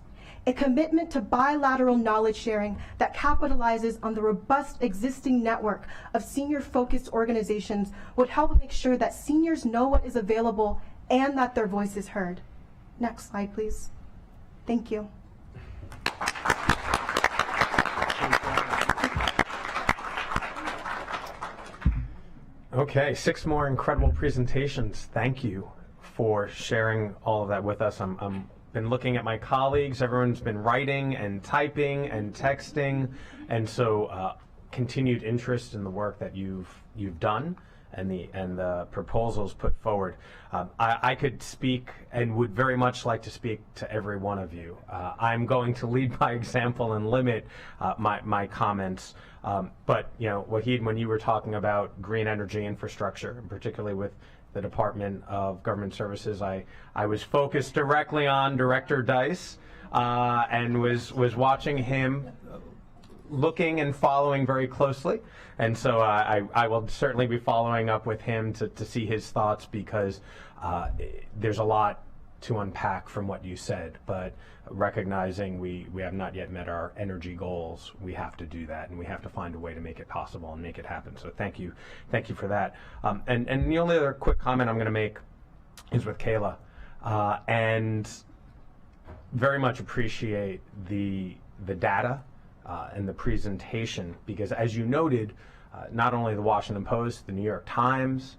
A commitment to bilateral knowledge sharing that capitalizes on the robust existing network of senior-focused organizations would help make sure that seniors know what is available and that their voice is heard. Next slide, please. Thank you. Okay, 6 more incredible presentations. Thank you for sharing all of that with us. I'm been looking at my colleagues. Everyone's been writing and typing and texting, and so continued interest in the work that you've done and the proposals put forward. I could speak and would very much like to speak to every one of you. I'm going to lead by example and limit my comments. But you know, Wahid, when you were talking about green energy infrastructure, and particularly with the Department of Government Services, I was focused directly on Director Dice and was watching him, looking and following very closely. And so I will certainly be following up with him to see his thoughts, because there's a lot to unpack from what you said, but recognizing we have not yet met our energy goals, we have to do that, and we have to find a way to make it possible and make it happen. So thank you for that. And the only other quick comment I'm going to make is with Kayla, and very much appreciate the data and the presentation, because as you noted, not only the Washington Post, the New York Times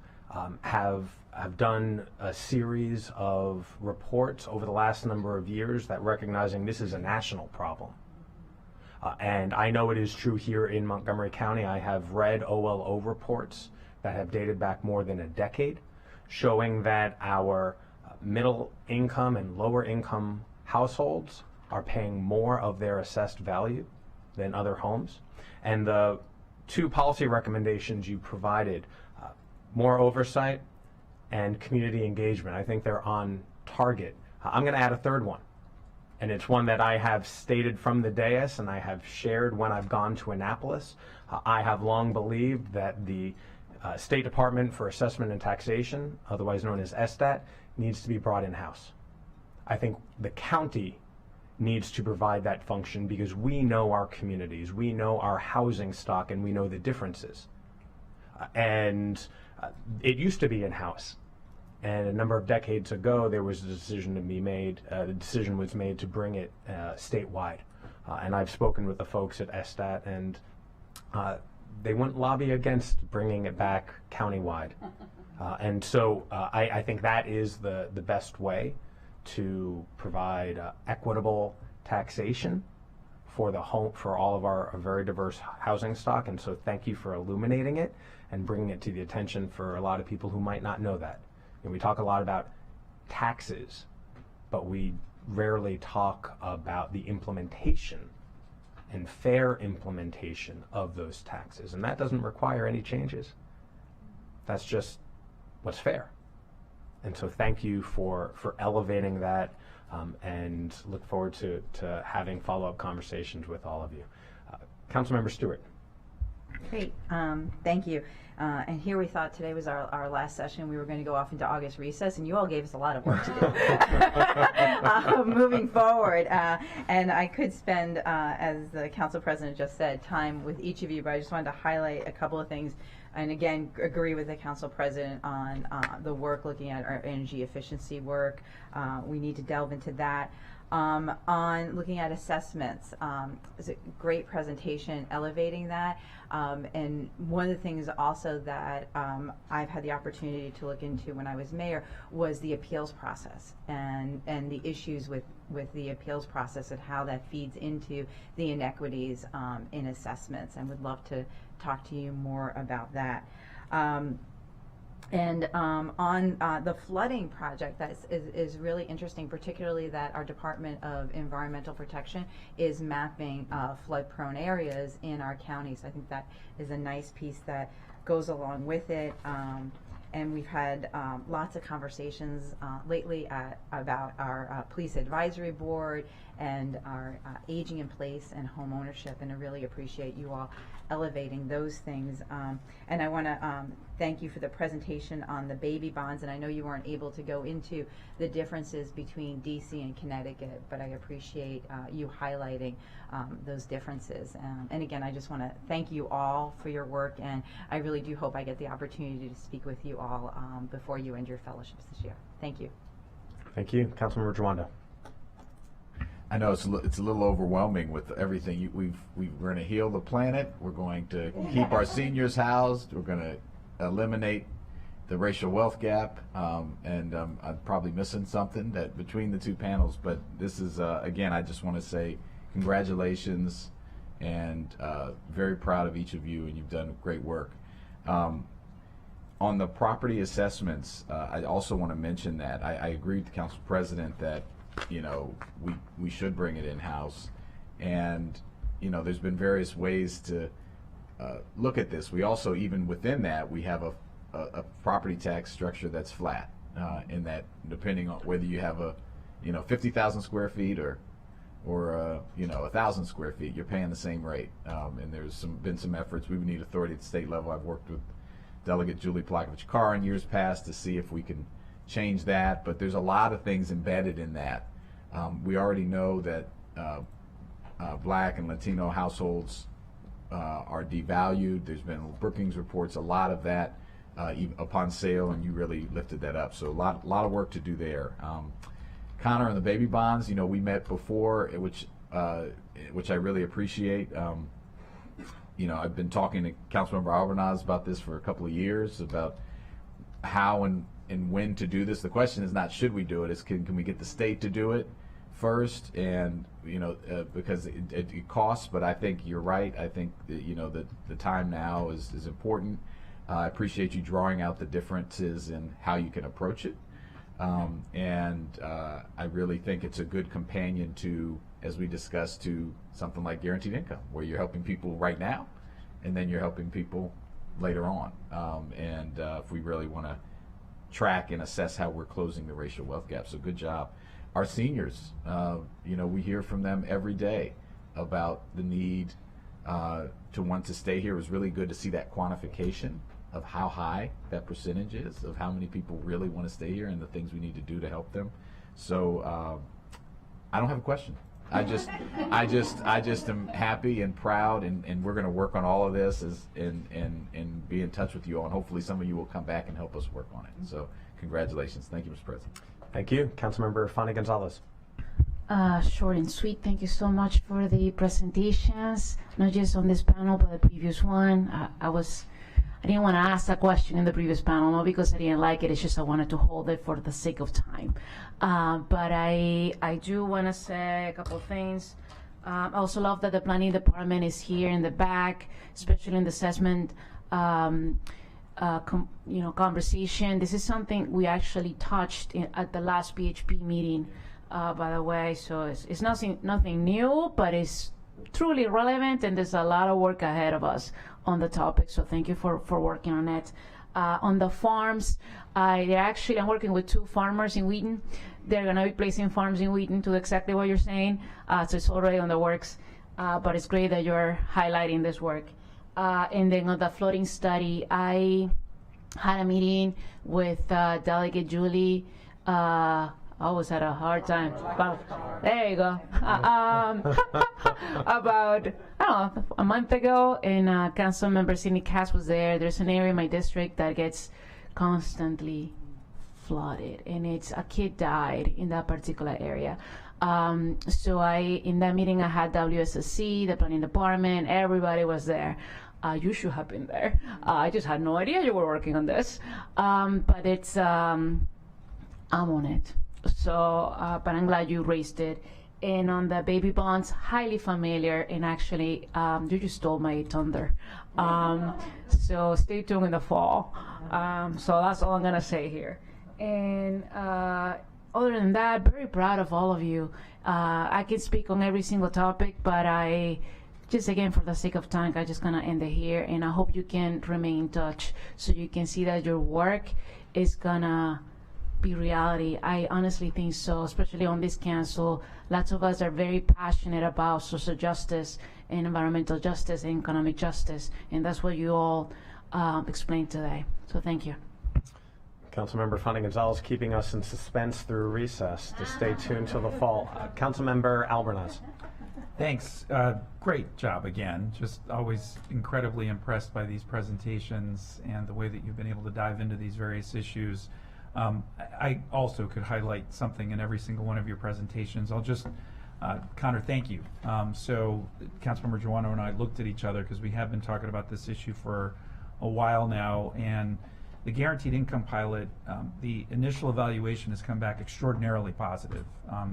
have done a series of reports over the last number of years that recognizing this is a national problem. And I know it is true here in Montgomery County. I have read OLO reports that have dated back more than a decade, showing that our middle income and lower income households are paying more of their assessed value than other homes. And the 2 policy recommendations you provided, more oversight and community engagement, I think they're on target. I'm going to add a 3rd one, and it's one that I have stated from the dais and I have shared when I've gone to Annapolis. I have long believed that the State Department for Assessment and Taxation, otherwise known as SDAT, needs to be brought in-house. I think the county needs to provide that function, because we know our communities, we know our housing stock, and we know the differences. And it used to be in-house. And a number of decades ago, there was a decision to be made, the decision was made to bring it statewide. And I've spoken with the folks at SDAT, and they wouldn't lobby against bringing it back countywide. And so I think that is the best way to provide equitable taxation for all of our very diverse housing stock. And so thank you for illuminating it and bringing it to the attention for a lot of people who might not know that. And we talk a lot about taxes, but we rarely talk about the implementation and fair implementation of those taxes. And that doesn't require any changes. That's just what's fair. And so thank you for elevating that, and look forward to having follow-up conversations with all of you. Councilmember Stewart. Great, thank you. And here we thought today was our last session. We were going to go off into August recess, and you all gave us a lot of work to do moving forward. And I could spend, as the council president just said, time with each of you, but I just wanted to highlight a couple of things. And again, agree with the council president on the work looking at our energy efficiency work. We need to delve into that. On looking at assessments, it's a great presentation elevating that. And one of the things also that I've had the opportunity to look into when I was mayor was the appeals process and the issues with the appeals process and how that feeds into the inequities in assessments, and would love to talk to you more about that. And on the flooding project, that is really interesting, particularly that our Department of Environmental Protection is mapping flood-prone areas in our counties. I think that is a nice piece that goes along with it. And we've had lots of conversations lately about our police advisory board and our aging in place and home ownership, and I really appreciate you all elevating those things. And I want to thank you for the presentation on the baby bonds, and I know you weren't able to go into the differences between DC and Connecticut, but I appreciate you highlighting those differences. And again, I just want to thank you all for your work, and I really do hope I get the opportunity to speak with you all before you end your fellowships this year. Thank you. Thank you. Councilmember Jawanda. I know it's a little overwhelming with everything. We're going to heal the planet. We're going to keep our seniors housed. We're going to eliminate the racial wealth gap. And I'm probably missing something that between the two panels. But this is again, I just want to say congratulations and very proud of each of you, and you've done great work. On the property assessments, I also want to mention that I agree with the Council President that we should bring it in-house, and there's been various ways to look at this. We also, even within that, we have a property tax structure that's flat, in that depending on whether you have a 50,000 square feet or 1,000 square feet, you're paying the same rate. And there's been some efforts. We would need authority at the state level. I've worked with Delegate Julie Plakovich-Carr in years past to see if we can change that, but there's a lot of things embedded in that. We already know that Black and Latino households are devalued. There's been Brookings reports a lot of that upon sale, and you really lifted that up. So a lot of work to do there. Connor and the baby bonds, we met before, which I really appreciate. I've been talking to Councilmember Albernaz about this for a couple of years, about how and when to do this. The question is not should we do it, it's can we get the state to do it first, and because it costs, but I think you're right. I think that the time now is important. I appreciate you drawing out the differences in how you can approach it, and I really think it's a good companion to, as we discussed, to something like guaranteed income, where you're helping people right now and then you're helping people later on, and if we really want to track and assess how we're closing the racial wealth gap. So good job. Our seniors, we hear from them every day about the need to want to stay here. It was really good to see that quantification of how high that percentage is, of how many people really want to stay here and the things we need to do to help them. So I don't have a question. I just am happy and proud, and we're going to work on all of this and be in touch with you all, and hopefully some of you will come back and help us work on it. So congratulations. Thank you, Mr. President. Thank you. Councilmember Fanny Gonzalez. Short and sweet. Thank you so much for the presentations, not just on this panel, but the previous one. I didn't want to ask a question in the previous panel, not because I didn't like it, it's just I wanted to hold it for the sake of time. But I do want to say a couple of things. I also love that the planning department is here in the back, especially in the assessment conversation. This is something we actually touched at the last PHP meeting, by the way, so it's nothing new, but it's truly relevant, and there's a lot of work ahead of us on the topic, so thank you for working on it. On the farms, I'm working with 2 farmers in Wheaton. They're going to be placing farms in Wheaton, to exactly what you're saying, so it's already on the works, but it's great that you're highlighting this work. And then on the flooding study, I had a meeting with Delegate Julie. I always had a hard time. There you go. About, a month ago, and Councilmember Sidney Cass was there. There's an area in my district that gets constantly flooded, and a kid died in that particular area. So in that meeting, I had WSSC, the planning department, everybody was there. You should have been there. I just had no idea you were working on this. But it's, I'm on it. So, but I'm glad you raised it. And on the baby bonds, highly familiar, and actually, you just stole my thunder. So stay tuned in the fall. So that's all I'm gonna say here. And other than that, very proud of all of you. I can speak on every single topic, but just again, for the sake of time, I'm just gonna end it here, and I hope you can remain in touch so you can see that your work is gonna be reality. I honestly think so, especially on this council. Lots of us are very passionate about social justice and environmental justice and economic justice, and that's what you all explained today. So thank you. Councilmember Fanny Gonzalez keeping us in suspense through recess to stay tuned till the fall. Councilmember Albornoz. Thanks. Great job again. Just always incredibly impressed by these presentations and the way that you've been able to dive into these various issues. I also could highlight something in every single one of your presentations. I'll just, Connor, thank you. So Councilmember Joanna and I looked at each other because we have been talking about this issue for a while now, and the guaranteed income pilot, the initial evaluation has come back extraordinarily positive.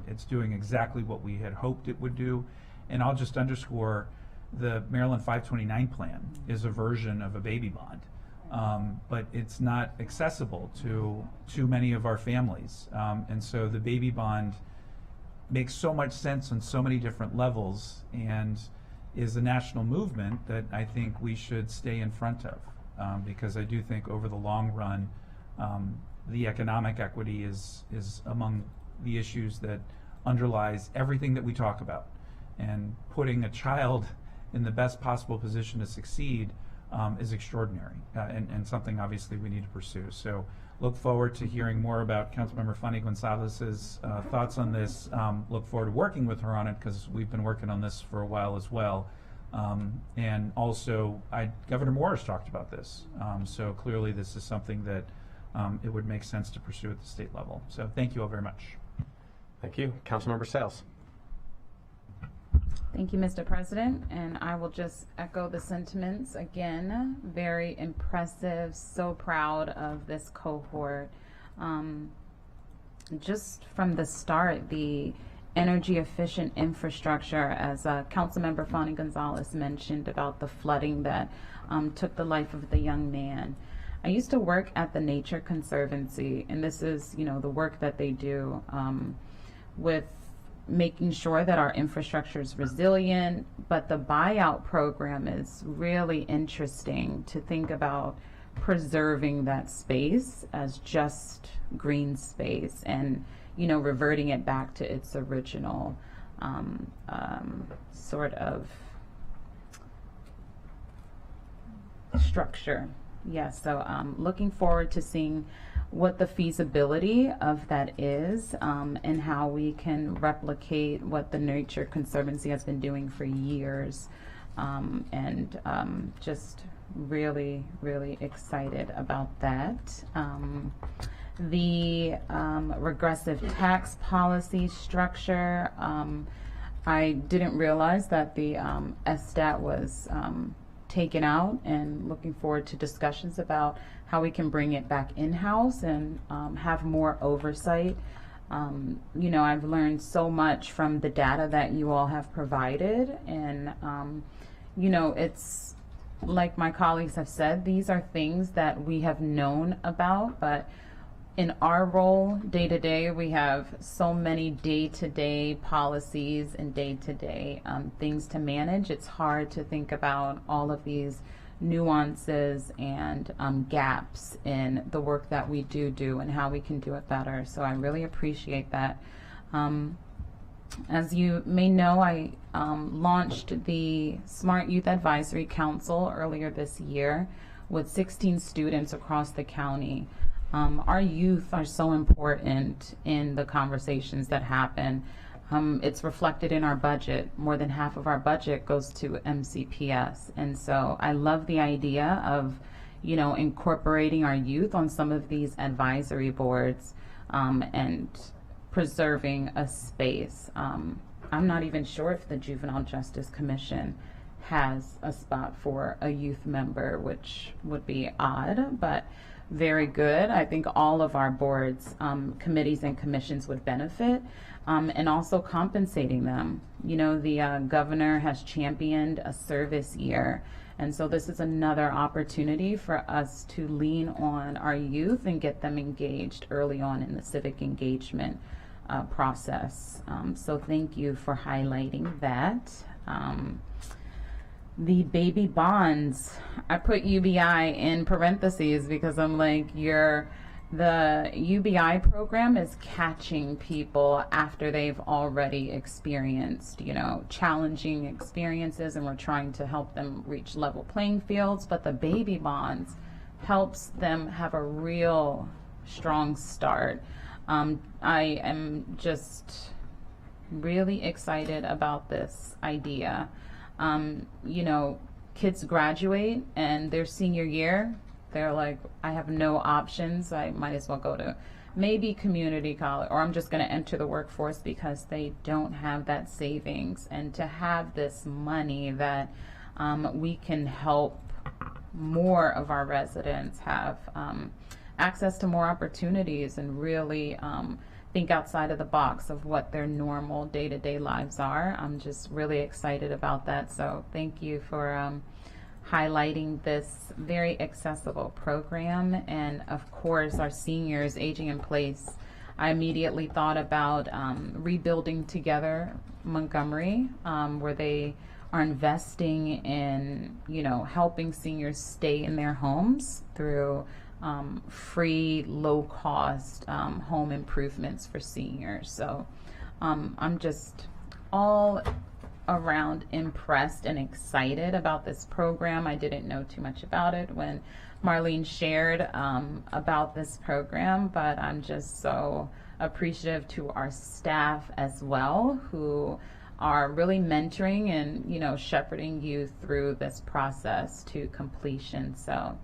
It's doing exactly what we had hoped it would do. And I'll just underscore, the Maryland 529 plan is a version of a baby bond, but it's not accessible to too many of our families. And so the baby bond makes so much sense on so many different levels and is a national movement that I think we should stay in front of. Because I do think over the long run, the economic equity is among the issues that underlies everything that we talk about. And putting a child in the best possible position to succeed is extraordinary and something obviously we need to pursue. So look forward to hearing more about Councilmember Fanny Gonzalez's thoughts on this. Look forward to working with her on it because we've been working on this for a while as well. And also, Governor Moore has talked about this. So clearly this is something that it would make sense to pursue at the state level. So thank you all very much. Thank you. Councilmember Sales. Thank you, Mr. President, and I will just echo the sentiments again. Very impressive, so proud of this cohort. Just from the start, the energy efficient infrastructure, as Councilmember Fanny Gonzalez mentioned about the flooding that took the life of the young man. I used to work at the Nature Conservancy, and this is, the work that they do with making sure that our infrastructure is resilient, but the buyout program is really interesting to think about preserving that space as just green space and, reverting it back to its original sort of structure. Yes, so looking forward to seeing what the feasibility of that is and how we can replicate what the Nature Conservancy has been doing for years, and just really, really excited about that. The regressive tax policy structure, I didn't realize that the SStat was taken out, and looking forward to discussions about how we can bring it back in-house and have more oversight. I've learned so much from the data that you all have provided, and it's like my colleagues have said, these are things that we have known about, but in our role day to day, we have so many day-to-day policies and day-to-day things to manage. It's hard to think about all of these nuances and gaps in the work that we do and how we can do it better. So I really appreciate that. As you may know, I launched the Smart Youth Advisory Council earlier this year with 16 students across the county. Our youth are so important in the conversations that happen. It's reflected in our budget. More than half of our budget goes to MCPS. And so I love the idea of, incorporating our youth on some of these advisory boards and preserving a space. I'm not even sure if the Juvenile Justice Commission has a spot for a youth member, which would be odd, but very good. I think all of our boards, committees, and commissions would benefit, and also compensating them. The governor has championed a service year, and so this is another opportunity for us to lean on our youth and get them engaged early on in the civic engagement process. So thank you for highlighting that. The baby bonds, I put UBI in parentheses because I'm like, you're The UBI program is catching people after they've already experienced, challenging experiences, and we're trying to help them reach level playing fields. But the baby bonds helps them have a real strong start. I am just really excited about this idea. Kids graduate and their senior year, they're like, I have no options. I might as well go to maybe community college, or I'm just going to enter the workforce, because they don't have that savings. And to have this money that we can help more of our residents have access to more opportunities and really think outside of the box of what their normal day-to-day lives are. I'm just really excited about that. So thank you for highlighting this very accessible program. And of course, our seniors aging in place. I immediately thought about Rebuilding Together Montgomery, where they are investing in, helping seniors stay in their homes through free, low-cost home improvements for seniors. So I'm just all around impressed and excited about this program. I didn't know too much about it when Marlene shared about this program, but I'm just so appreciative to our staff as well, who are really mentoring and shepherding you through this process to completion. So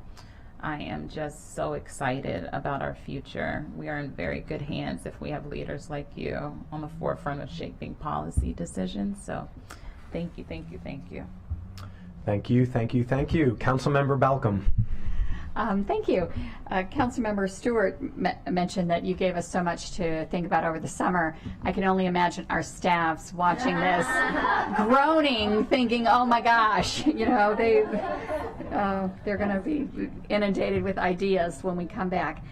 I am just so excited about our future. We are in very good hands if we have leaders like you on the forefront of shaping policy decisions. So thank you, thank you, thank you. Thank you, thank you, thank you. Councilmember Balcom. Thank you. Councilmember Stewart mentioned that you gave us so much to think about over the summer. I can only imagine our staffs watching this, groaning, thinking, "Oh my gosh, they're going to be inundated with ideas when we come back."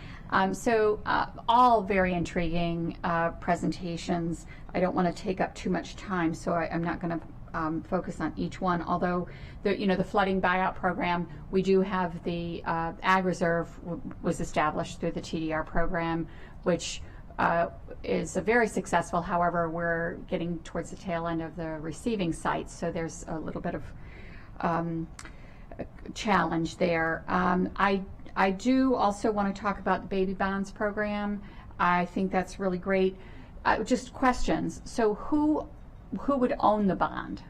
All very intriguing presentations. I don't want to take up too much time, so I'm not going to focus on each one. Although the flooding buyout program, we do have the Ag Reserve was established through the TDR program, which is very successful. However, we're getting towards the tail end of the receiving sites, so there's a little bit of challenge there. I do also want to talk about the baby bonds program. I think that's really great. Just questions. So who would own the bond?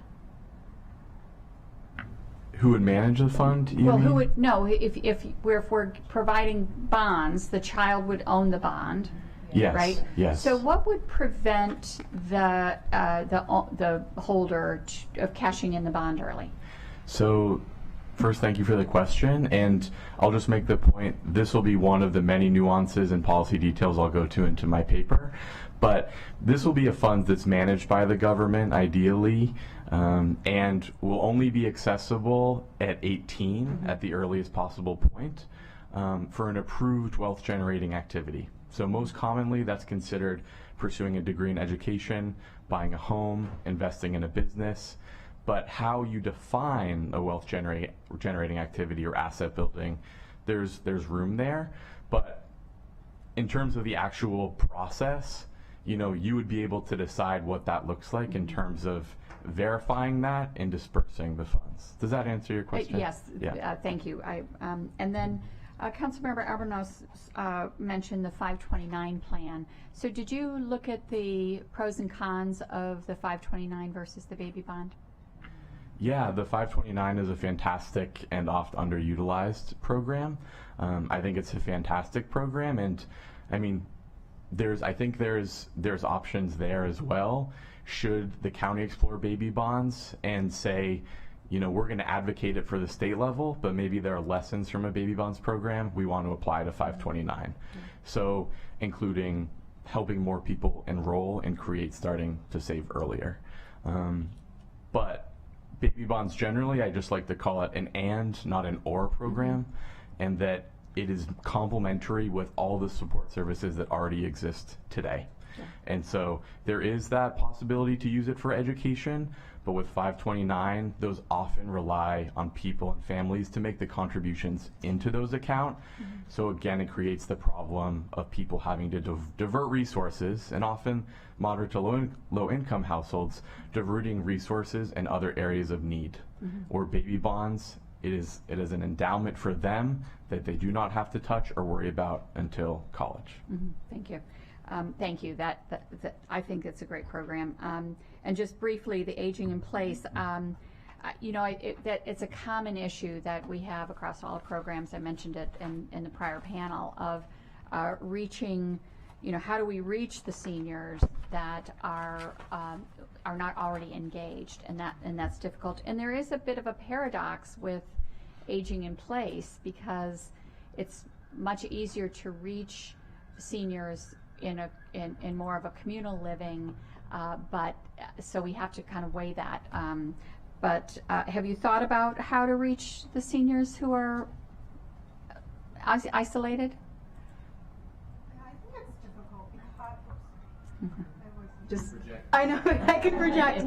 Who would manage the fund? Well, who would? No, if we're providing bonds, the child would own the bond. Yes. Right. Yes. So what would prevent the holder of cashing in the bond early? So, first, thank you for the question, and I'll just make the point, this will be one of the many nuances and policy details I'll go into my paper, but this will be a fund that's managed by the government, ideally, and will only be accessible at 18 at the earliest possible point for an approved wealth-generating activity. So most commonly, that's considered pursuing a degree in education, buying a home, investing in a business. But how you define a wealth generating activity or asset building, there's room there. But in terms of the actual process, you would be able to decide what that looks like in terms of verifying that and dispersing the funds. Does that answer your question? Yes. Yeah. Thank you. And then Councilmember Albornoz mentioned the 529 plan. So did you look at the pros and cons of the 529 versus the baby bond? Yeah, the 529 is a fantastic and oft underutilized program. I think it's a fantastic program, and I mean, there's options there as well. Should the county explore baby bonds and say, we're going to advocate it for the state level, but maybe there are lessons from a baby bonds program we want to apply to 529. So including helping more people enroll and create starting to save earlier. But baby bonds generally, I just like to call it an and, not an or program, and that it is complementary with all the support services that already exist today. And so there is that possibility to use it for education, but with 529, those often rely on people and families to make the contributions into those accounts. So again, it creates the problem of people having to divert resources, and often moderate to low income households diverting resources in other areas of need. Or baby bonds, it is an endowment for them that they do not have to touch or worry about until college. Thank you. Thank you. That I think it's a great program. And just briefly, the aging in place. You know, it's a common issue that we have across all programs. I mentioned it in the prior panel of reaching. You know, how do we reach the seniors that are not already engaged, and that's difficult. And there is a bit of a paradox with aging in place, because it's much easier to reach seniors in more of a communal living, but so we have to kind of weigh that. But have you thought about how to reach the seniors who are isolated? I know, I can project.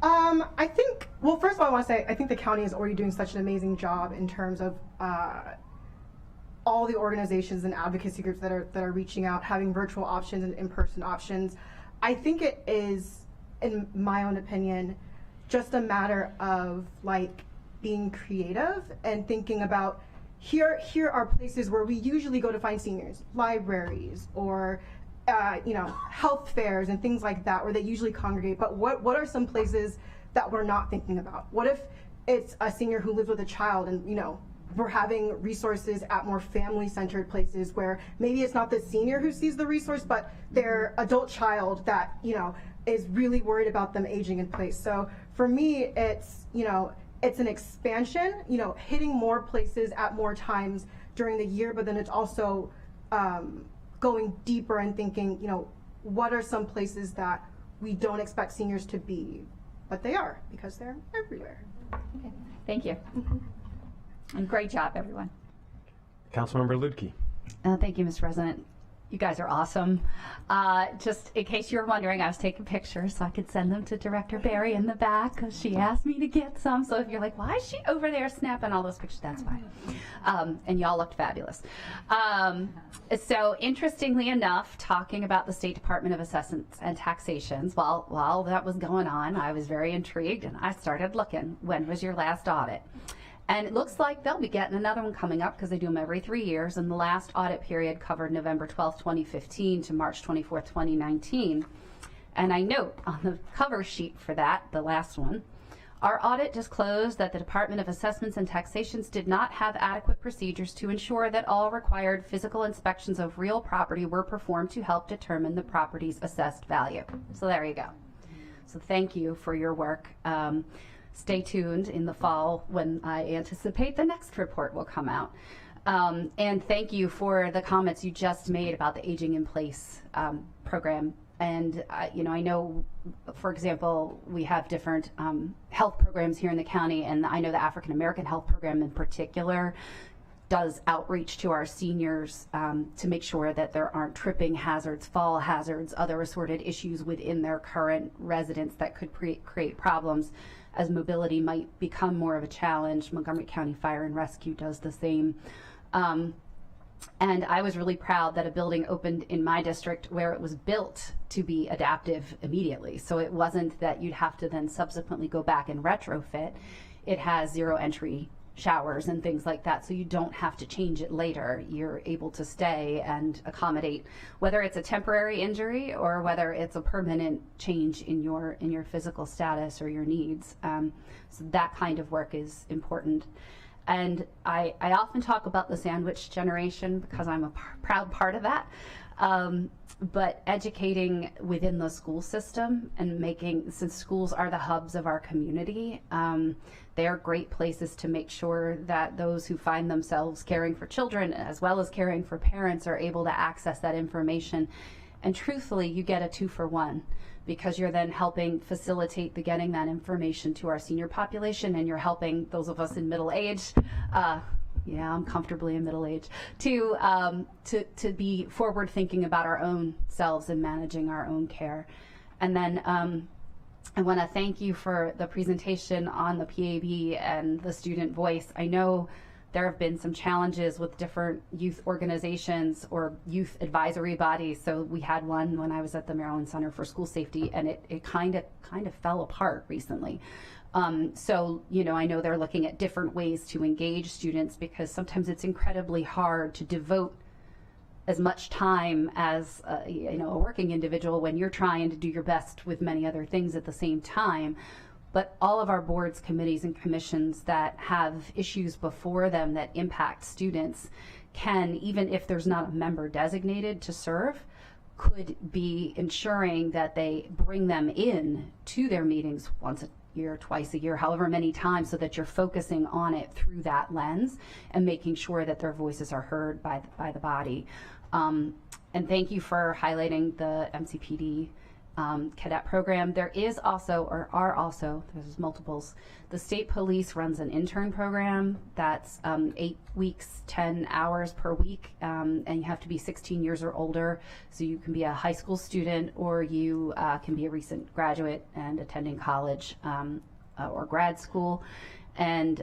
I think, well, first of all, I want to say, I think the county is already doing such an amazing job in terms of all the organizations and advocacy groups that are reaching out, having virtual options and in-person options. I think it is, in my own opinion, just a matter of like being creative and thinking about here are places where we usually go to find seniors, libraries or you know, health fairs and things like that, where they usually congregate. But what are some places that we're not thinking about? What if it's a senior who lives with a child, and you know, we're having resources at more family-centered places where maybe it's not the senior who sees the resource, but their adult child that, you know, is really worried about them aging in place. So for me, it's, you know, it's an expansion, you know, hitting more places at more times during the year, but then it's also going deeper and thinking, you know, what are some places that we don't expect seniors to be, but they are, because they're everywhere. Okay. Thank you. And great job, everyone. Councilmember Ludke. Thank you, Mr. President. You guys are awesome. Just in case you were wondering, I was taking pictures so I could send them to Director Barry in the back, because she asked me to get some. So if you're like, why is she over there snapping all those pictures? That's fine. And y'all looked fabulous. So interestingly enough, talking about the State Department of Assessments and Taxations, while that was going on, I was very intrigued, and I started looking. When was your last audit? And it looks like they'll be getting another one coming up, because they do them every 3 years. And the last audit period covered November 12th, 2015 to March 24th, 2019. And I note on the cover sheet for that, the last one, our audit disclosed that the Department of Assessments and Taxations did not have adequate procedures to ensure that all required physical inspections of real property were performed to help determine the property's assessed value. So there you go. So thank you for your work. Stay tuned in the fall when I anticipate the next report will come out. And thank you for the comments you just made about the Aging in Place program. And you know, I know, for example, we have different health programs here in the county, and I know the African American Health Program in particular does outreach to our seniors to make sure that there aren't tripping hazards, fall hazards, other assorted issues within their current residence that could create problems as mobility might become more of a challenge. Montgomery County Fire and Rescue does the same. And I was really proud that a building opened in my district where it was built to be adaptive immediately. So it wasn't that you'd have to then subsequently go back and retrofit. It has zero entry showers and things like that, so you don't have to change it later. You're able to stay and accommodate, whether it's a temporary injury or whether it's a permanent change in your physical status or your needs. So that kind of work is important. And I often talk about the sandwich generation because I'm a proud part of that. But educating within the school system and making, since schools are the hubs of our community, they are great places to make sure that those who find themselves caring for children as well as caring for parents are able to access that information. And truthfully, you get a 2-for-1, because you're then helping facilitate the getting that information to our senior population, and you're helping those of us in middle age yeah, I'm comfortably in middle age, to be forward thinking about our own selves and managing our own care. And then I want to thank you for the presentation on the PAB and the student voice. I know there have been some challenges with different youth organizations or youth advisory bodies. So we had one when I was at the Maryland Center for School Safety, and it kind of fell apart recently. So, you know, I know they're looking at different ways to engage students, because sometimes it's incredibly hard to devote as much time as you know, a working individual when you're trying to do your best with many other things at the same time. But all of our boards, committees, and commissions that have issues before them that impact students can, even if there's not a member designated to serve, could be ensuring that they bring them in to their meetings once a year, twice a year, however many times, so that you're focusing on it through that lens and making sure that their voices are heard by the body. And thank you for highlighting the MCPD cadet program. There is also, or are also, there's multiples, the state police runs an intern program that's 8 weeks, 10 hours per week, and you have to be 16 years or older. So you can be a high school student, or you can be a recent graduate and attending college or grad school. And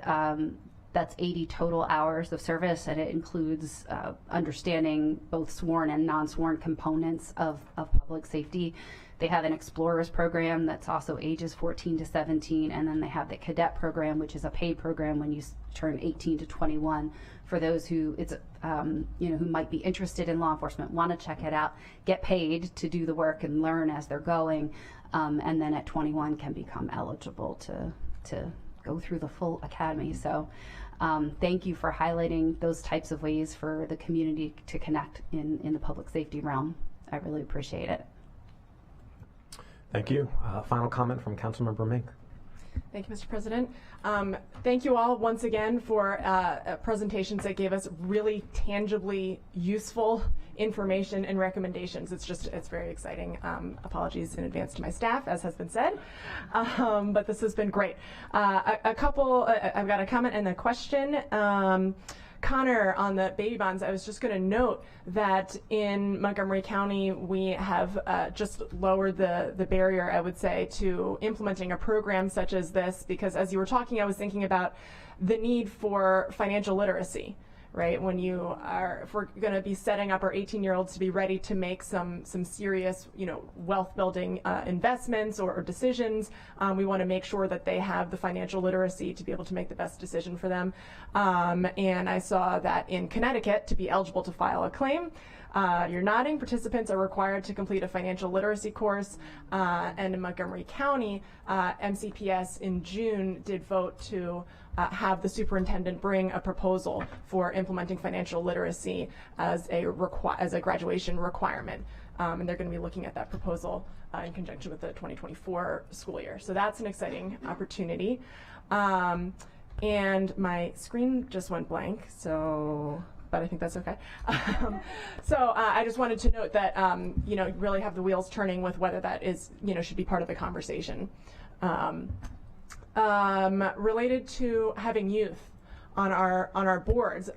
that's 80 total hours of service, and it includes understanding both sworn and non-sworn components of public safety. They have an Explorers program that's also ages 14 to 17, and then they have the Cadet program, which is a paid program when you turn 18 to 21. For those who you know, who might be interested in law enforcement, want to check it out, get paid to do the work and learn as they're going, and then at 21 can become eligible to go through the full academy. So thank you for highlighting those types of ways for the community to connect in the public safety realm. I really appreciate it. Thank you. Final comment from Councilmember Mink. Thank you, Mr. President. Thank you all once again for presentations that gave us really tangibly useful information and recommendations. It's very exciting. Apologies in advance to my staff, as has been said, but this has been great. I've got a comment and a question. Connor, on the baby bonds, I was just going to note that in Montgomery County, we have just lowered the barrier, I would say, to implementing a program such as this, because as you were talking, I was thinking about the need for financial literacy, right? When if we're going to be setting up our 18-year-olds to be ready to make some serious, you know, wealth building investments or decisions, we want to make sure that they have the financial literacy to be able to make the best decision for them. And I saw that in Connecticut, to be eligible to file a claim, you're nodding, participants are required to complete a financial literacy course. And in Montgomery County, MCPS in June did vote to have the superintendent bring a proposal for implementing financial literacy as a graduation requirement. And they're going to be looking at that proposal in conjunction with the 2024 school year. So that's an exciting opportunity. And my screen just went blank, but I think that's okay. So I just wanted to note that, you know, really have the wheels turning with whether that is, you know, should be part of the conversation. Related to having youth on our boards,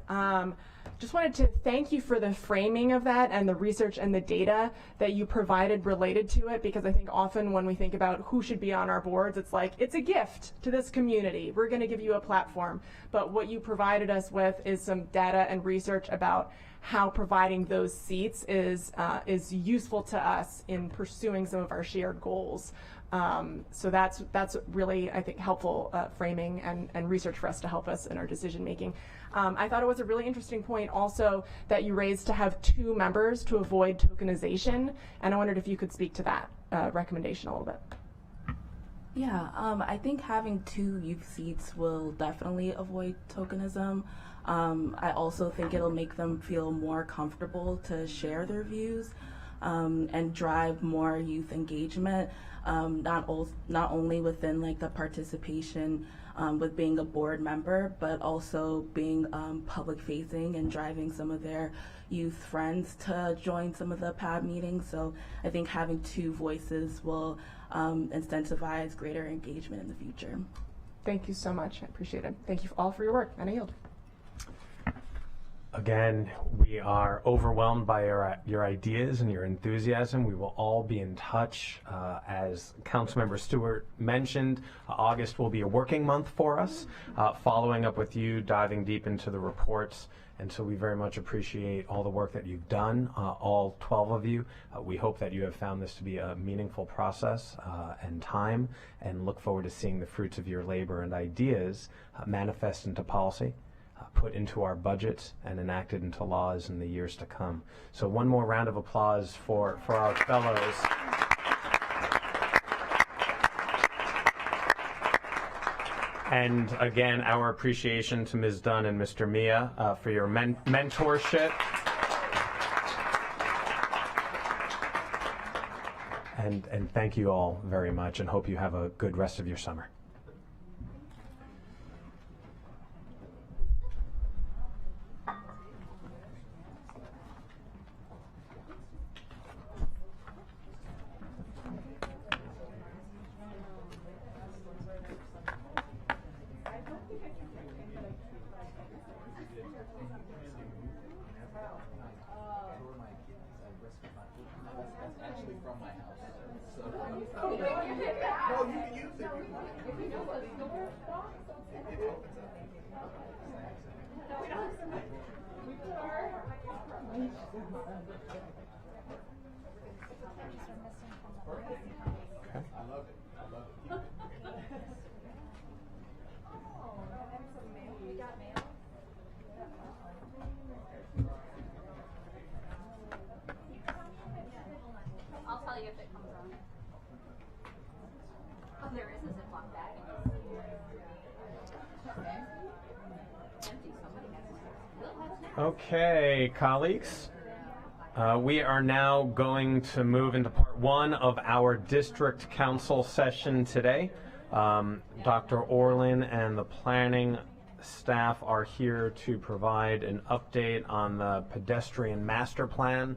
just wanted to thank you for the framing of that and the research and the data that you provided related to it, because I think often when we think about who should be on our boards, it's like, it's a gift to this community. We're going to give you a platform. But what you provided us with is some data and research about how providing those seats is useful to us in pursuing some of our shared goals. So that's really, I think, helpful framing and research for us to help us in our decision making. I thought it was a really interesting point also that you raised to have 2 members to avoid tokenization, and I wondered if you could speak to that recommendation a little bit. Yeah, I think having 2 youth seats will definitely avoid tokenism. I also think it'll make them feel more comfortable to share their views and drive more youth engagement. Not only within like the participation with being a board member, but also being public facing and driving some of their youth friends to join some of the PAB meetings. So I think having 2 voices will incentivize greater engagement in the future. Thank you so much. I appreciate it. Thank you all for your work, and I yield. Again, we are overwhelmed by your ideas and your enthusiasm. We will all be in touch. As Councilmember Stewart mentioned, August will be a working month for us, following up with you, diving deep into the reports. And so we very much appreciate all the work that you've done, all 12 of you. We hope that you have found this to be a meaningful process and time, and look forward to seeing the fruits of your labor and ideas manifest into policy, put into our budgets, and enacted into laws in the years to come. So one more round of applause for our fellows. And again, our appreciation to Ms. Dunn and Mr. Mia for your mentorship. And thank you all very much, and hope you have a good rest of your summer. I'll tell you if it comes on. Oh, there is a Ziploc bag. Okay, colleagues. We are now going to move into part one of our district council session today. Dr. Orlin and the planning staff are here to provide an update on the pedestrian master plan,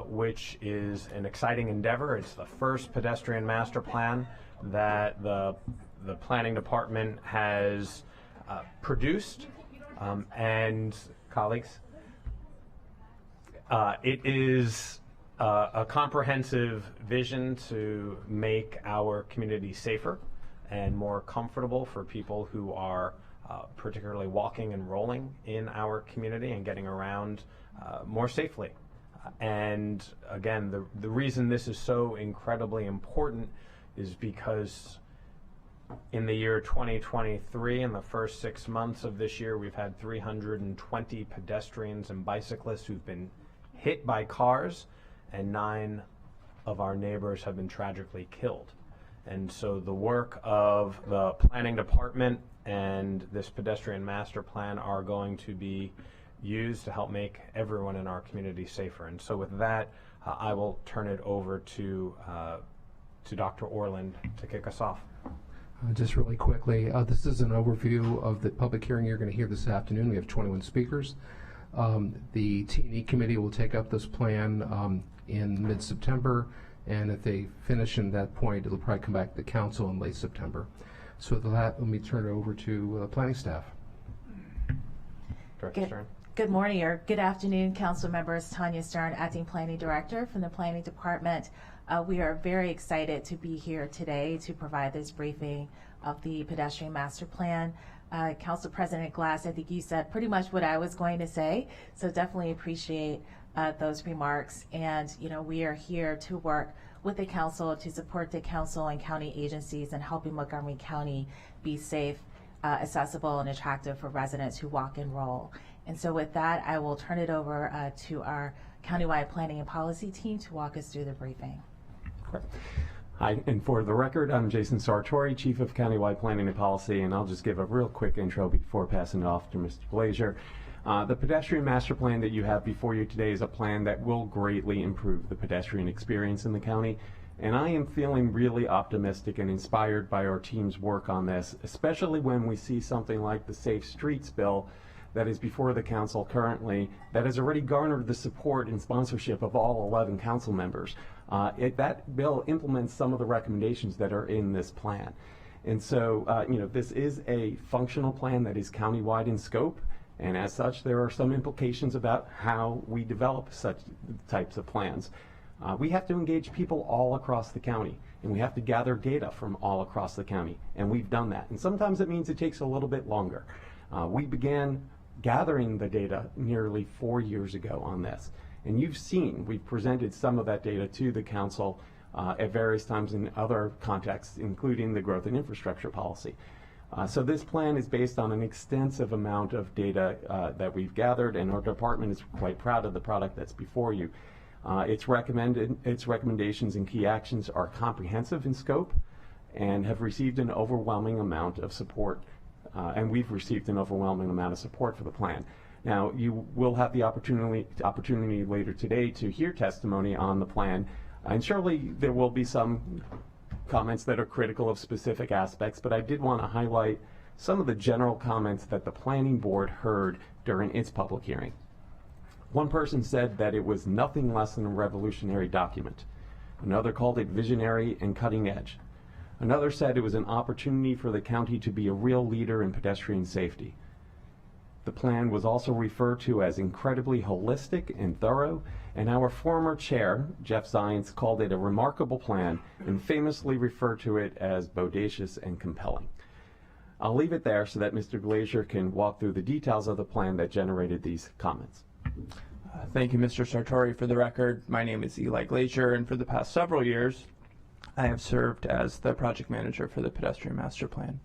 which is an exciting endeavor. It's the first pedestrian master plan that the planning department has produced. And colleagues, it is a comprehensive vision to make our community safer and more comfortable for people who are particularly walking and rolling in our community and getting around more safely. And again, the reason this is so incredibly important is because in the year 2023, in the first 6 months of this year, we've had 320 pedestrians and bicyclists who've been hit by cars, and 9 of our neighbors have been tragically killed. And so the work of the planning department and this pedestrian master plan are going to be used to help make everyone in our community safer. And so with that, I will turn it over to Dr. Orland to kick us off. Just really quickly, this is an overview of the public hearing you're going to hear this afternoon. We have 21 speakers. The T&E committee will take up this plan in mid-September, and if they finish in that point, it'll probably come back to the council in late September. So with that, let me turn it over to planning staff. Director Stern. Good morning or good afternoon, council members. Tanya Stern, Acting Planning Director from the Planning Department. We are very excited to be here today to provide this briefing of the Pedestrian Master Plan. Council President Glass, I think you said pretty much what I was going to say, so definitely appreciate those remarks. And you know, we are here to work with the council to support the council and county agencies in helping Montgomery County be safe, accessible, and attractive for residents who walk and roll. And so with that, I will turn it over to our countywide planning and policy team to walk us through the briefing. Hi, and for the record, I'm Jason Sartori, Chief of Countywide Planning and Policy, and I'll just give a real quick intro before passing it off to Mr. Glazier. The pedestrian master plan that you have before you today is a plan that will greatly improve the pedestrian experience in the county, and I am feeling really optimistic and inspired by our team's work on this, especially when we see something like the Safe Streets bill that is before the council currently, that has already garnered the support and sponsorship of all 11 council members. That bill implements some of the recommendations that are in this plan. And so, you know, this is a functional plan that is countywide in scope, And as such, there are some implications about how we develop such types of plans. We have to engage people all across the county, and we have to gather data from all across the county, and we've done that. And sometimes it means it takes a little bit longer. We began gathering the data nearly 4 years ago on this. And you've seen, we've presented some of that data to the council at various times in other contexts, including the growth and infrastructure policy. So this plan is based on an extensive amount of data that we've gathered, and our department is quite proud of the product that's before you. Its recommendations and key actions are comprehensive in scope and have received an overwhelming amount of support, and we've received an overwhelming amount of support for the plan. Now, you will have the opportunity later today to hear testimony on the plan, and surely there will be some comments that are critical of specific aspects, but I did want to highlight some of the general comments that the Planning Board heard during its public hearing. One person said that it was nothing less than a revolutionary document. Another called it visionary and cutting edge. Another said it was an opportunity for the county to be a real leader in pedestrian safety. The plan was also referred to as incredibly holistic and thorough, and our former chair, Jeff Zients, called it a remarkable plan and famously referred to it as bodacious and compelling. I'll leave it there so that Mr. Glazier can walk through the details of the plan that generated these comments. Thank you, Mr. Sartori. For the record, my name is Eli Glazier, and for the past several years, I have served as the project manager for the Pedestrian Master Plan.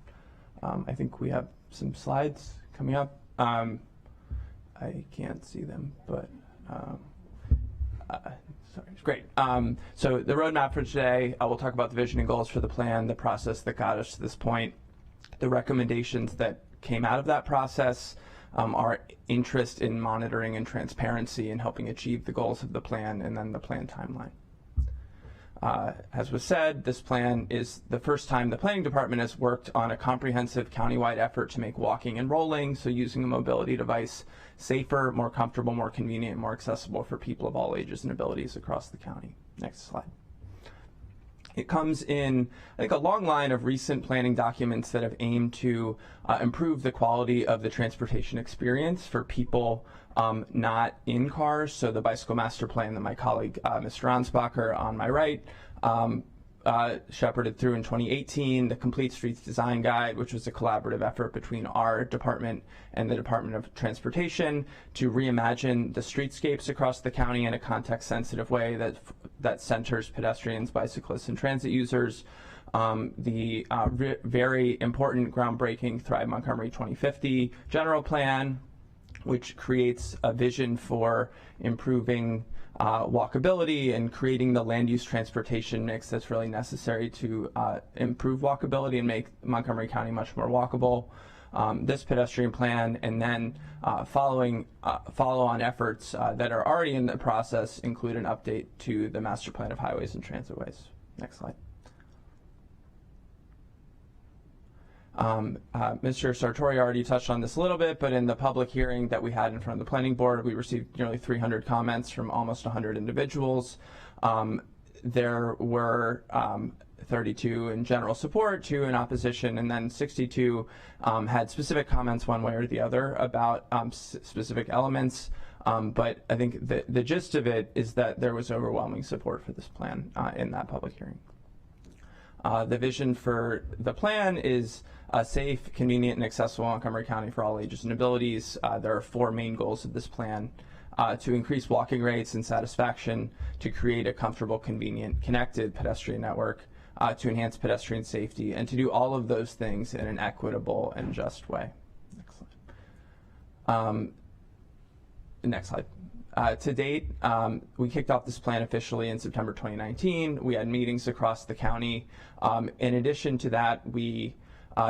I think we have some slides coming up. I can't see them, but sorry, great. So the roadmap for today, we'll talk about the vision and goals for the plan, the process that got us to this point, the recommendations that came out of that process, our interest in monitoring and transparency and helping achieve the goals of the plan, and then the plan timeline. As was said, this plan is the first time the planning department has worked on a comprehensive countywide effort to make walking and rolling, so using a mobility device, safer, more comfortable, more convenient, more accessible for people of all ages and abilities across the county. Next slide. It comes in, I think, a long line of recent planning documents that have aimed to improve the quality of the transportation experience for people not in cars. So the bicycle master plan that my colleague, Mr. Ansbacher, on my right, shepherded through in 2018, the Complete Streets Design Guide, which was a collaborative effort between our department and the Department of Transportation to reimagine the streetscapes across the county in a context-sensitive way that centers pedestrians, bicyclists, and transit users. The very important, groundbreaking Thrive Montgomery 2050 general plan, which creates a vision for improving walkability and creating the land use transportation mix that's really necessary to improve walkability and make Montgomery County much more walkable. This pedestrian plan, and then follow-on efforts that are already in the process include an update to the master plan of highways and transitways. Next slide. Mr. Sartori already touched on this a little bit, but in the public hearing that we had in front of the planning board, we received nearly 300 comments from almost 100 individuals. There were 32 in general support, 2 in opposition, and then 62 had specific comments one way or the other about specific elements. But I think the gist of it is that there was overwhelming support for this plan in that public hearing. The vision for the plan is safe, convenient, and accessible Montgomery County for all ages and abilities. There are 4 main goals of this plan: to increase walking rates and satisfaction, to create a comfortable, convenient, connected pedestrian network, to enhance pedestrian safety, and to do all of those things in an equitable and just way. Next slide. Next slide. To date, we kicked off this plan officially in September 2019. We had meetings across the county. In addition to that, we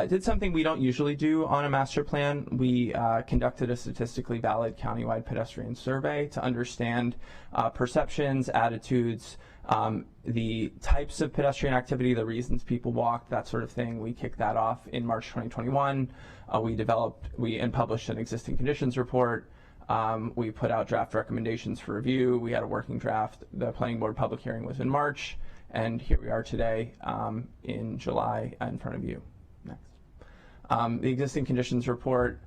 did something we don't usually do on a master plan. We conducted a statistically valid countywide pedestrian survey to understand perceptions, attitudes, the types of pedestrian activity, the reasons people walk, that sort of thing. We kicked that off in March 2021. We published an existing conditions report. We put out draft recommendations for review. We had a working draft. The planning board public hearing was in March, and here we are today in July in front of you. Next. The existing conditions report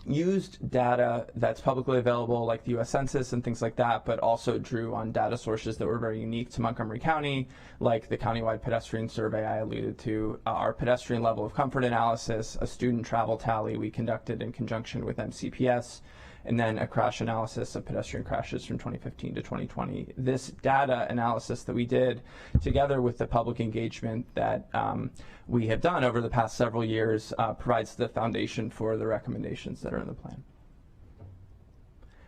used data that's publicly available, like the U.S. Census and things like that, but also drew on data sources that were very unique to Montgomery County, like the countywide pedestrian survey I alluded to, our pedestrian level of comfort analysis, a student travel tally we conducted in conjunction with MCPS, and then a crash analysis of pedestrian crashes from 2015 to 2020. This data analysis that we did, together with the public engagement that we have done over the past several years, provides the foundation for the recommendations that are in the plan.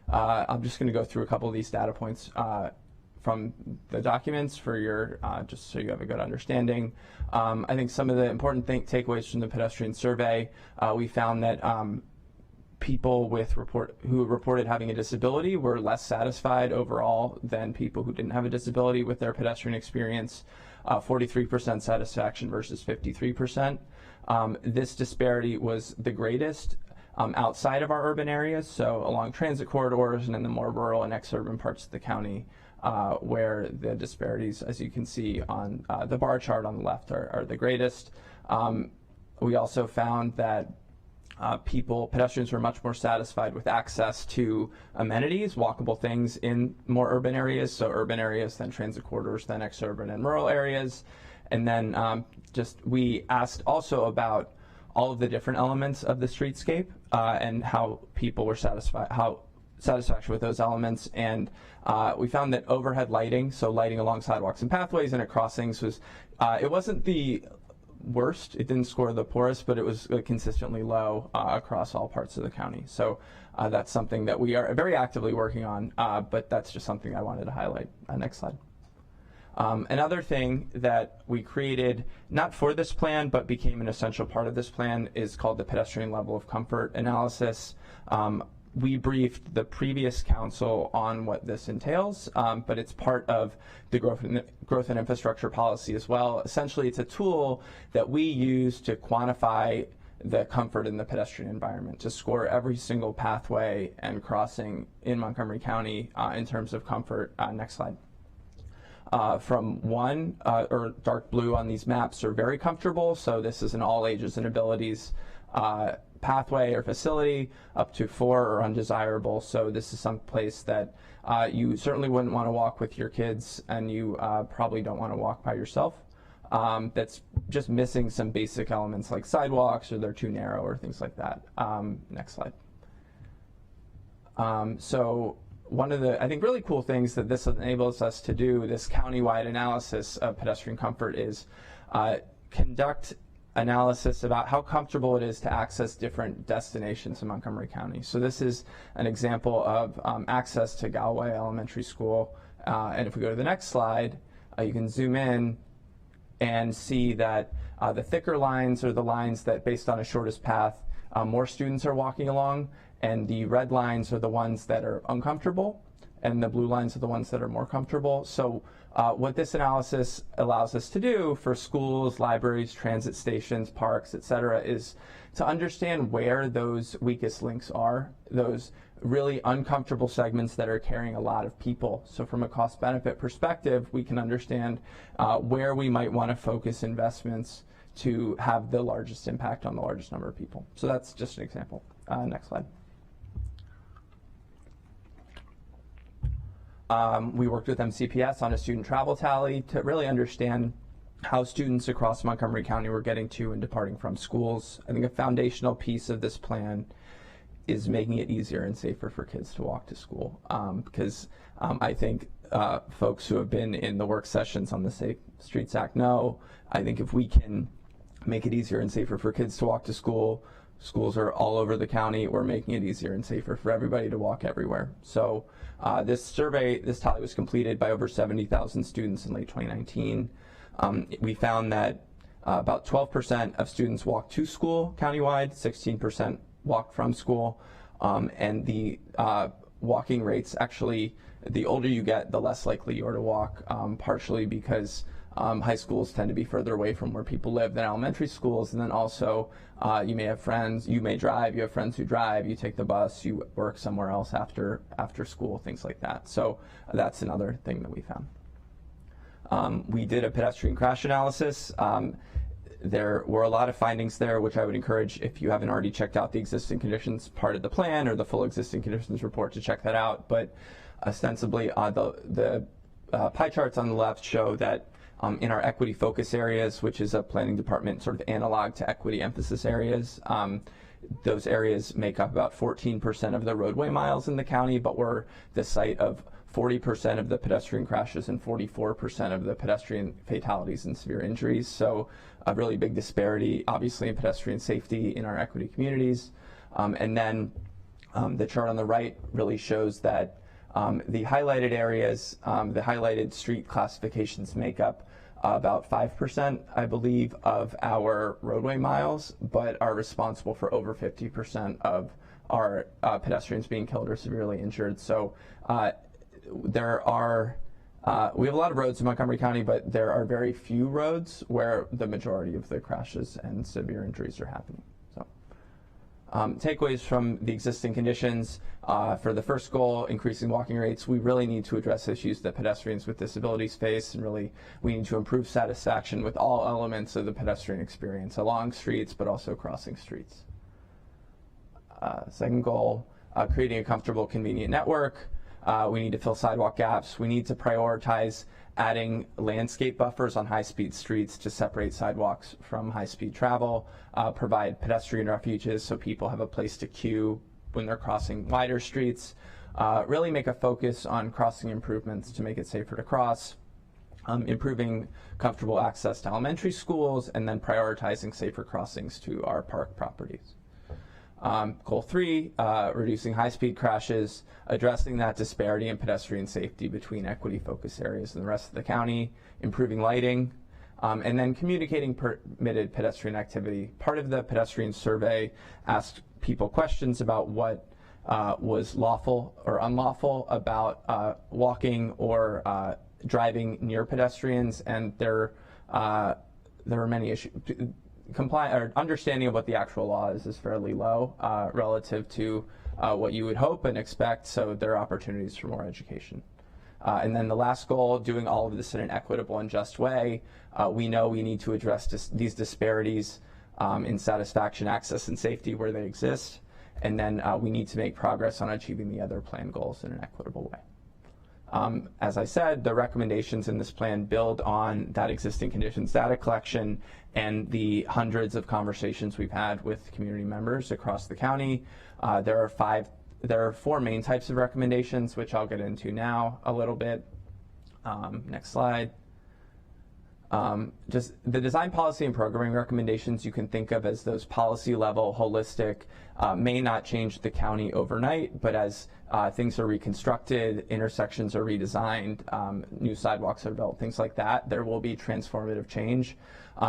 I'm just going to go through a couple of these data points from the documents for your, just so you have a good understanding. I think some of the important takeaways from the pedestrian survey, we found that people who reported having a disability were less satisfied overall than people who didn't have a disability with their pedestrian experience. 43% satisfaction versus 53%. This disparity was the greatest outside of our urban areas, so along transit corridors and in the more rural and exurban parts of the county, where the disparities, as you can see on the bar chart on the left, are the greatest. We also found that pedestrians were much more satisfied with access to amenities, walkable things in more urban areas, so urban areas, then transit corridors, then exurban and rural areas. And then we asked also about all of the different elements of the streetscape and how people were satisfaction with those elements. And we found that overhead lighting, so lighting along sidewalks and pathways and at crossings, was it wasn't the worst. It didn't score the poorest, but it was consistently low across all parts of the county. So that's something that we are very actively working on, but that's just something I wanted to highlight. Next slide. Another thing that we created, not for this plan, but became an essential part of this plan, is called the pedestrian level of comfort analysis. We briefed the previous council on what this entails, but it's part of the growth and infrastructure policy as well. Essentially, it's a tool that we use to quantify the comfort in the pedestrian environment, to score every single pathway and crossing in Montgomery County in terms of comfort. Next slide. From 1 or dark blue on these maps are very comfortable, so this is an all ages and abilities pathway or facility, up to 4 are undesirable. So this is some place that you certainly wouldn't want to walk with your kids, and you probably don't want to walk by yourself. That's just missing some basic elements like sidewalks, or they're too narrow, or things like that. Next slide. So one of the, I think, really cool things that this enables us to do, this countywide analysis of pedestrian comfort, is conduct analysis about how comfortable it is to access different destinations in Montgomery County. So this is an example of access to Galway Elementary School. And if we go to the next slide, you can zoom in and see that the thicker lines are the lines that, based on a shortest path, more students are walking along, and the red lines are the ones that are uncomfortable, and the blue lines are the ones that are more comfortable. So what this analysis allows us to do for schools, libraries, transit stations, parks, et cetera, is to understand where those weakest links are, those really uncomfortable segments that are carrying a lot of people. So from a cost-benefit perspective, we can understand where we might want to focus investments to have the largest impact on the largest number of people. So that's just an example. Next slide. We worked with MCPS on a student travel tally to really understand how students across Montgomery County were getting to and departing from schools. I think a foundational piece of this plan is making it easier and safer for kids to walk to school, because I think folks who have been in the work sessions on the Safe Streets Act know, I think if we can make it easier and safer for kids to walk to school, schools are all over the county, we're making it easier and safer for everybody to walk everywhere. So this tally was completed by over 70,000 students in late 2019. We found that about 12% of students walked to school countywide, 16% walked from school, and the walking rates, actually, the older you get, the less likely you are to walk, partially because high schools tend to be further away from where people live than elementary schools, and then also you may have friends, you may drive, you have friends who drive, you take the bus, you work somewhere else after school, things like that. So that's another thing that we found. We did a pedestrian crash analysis. There were a lot of findings there, which I would encourage, if you haven't already checked out the existing conditions part of the plan or the full existing conditions report, to check that out. But ostensibly, the pie charts on the left show that in our equity focus areas, which is a planning department sort of analog to equity emphasis areas, those areas make up about 14% of the roadway miles in the county, but we're the site of 40% of the pedestrian crashes and 44% of the pedestrian fatalities and severe injuries. So a really big disparity, obviously, in pedestrian safety in our equity communities. And then the chart on the right really shows that the highlighted areas, the highlighted street classifications make up about 5%, I believe, of our roadway miles, but are responsible for over 50% of our pedestrians being killed or severely injured. So there are, we have a lot of roads in Montgomery County, but there are very few roads where the majority of the crashes and severe injuries are happening. So takeaways from the existing conditions. For the first goal, increasing walking rates, we really need to address issues that pedestrians with disabilities face, and really we need to improve satisfaction with all elements of the pedestrian experience, along streets, but also crossing streets. Second goal, creating a comfortable, convenient network. We need to fill sidewalk gaps. We need to prioritize adding landscape buffers on high-speed streets to separate sidewalks from high-speed travel, provide pedestrian refuges so people have a place to queue when they're crossing wider streets, really make a focus on crossing improvements to make it safer to cross, improving comfortable access to elementary schools, and then prioritizing safer crossings to our park properties. Goal 3, reducing high-speed crashes, addressing that disparity in pedestrian safety between equity focus areas and the rest of the county, improving lighting, and then communicating permitted pedestrian activity. Part of the pedestrian survey asked people questions about what was lawful or unlawful about walking or driving near pedestrians, and there were many issues. Understanding of what the actual law is fairly low relative to what you would hope and expect, so there are opportunities for more education. And then the last goal, doing all of this in an equitable and just way. We know we need to address these disparities in satisfaction, access, and safety where they exist, and then we need to make progress on achieving the other plan goals in an equitable way. As I said, the recommendations in this plan build on that existing conditions data collection and the hundreds of conversations we've had with community members across the county. There are 4 main types of recommendations, which I'll get into now a little bit. Next slide. Just the design, policy, and programming recommendations you can think of as those policy level, holistic, may not change the county overnight, but as things are reconstructed, intersections are redesigned, new sidewalks are built, things like that, there will be transformative change.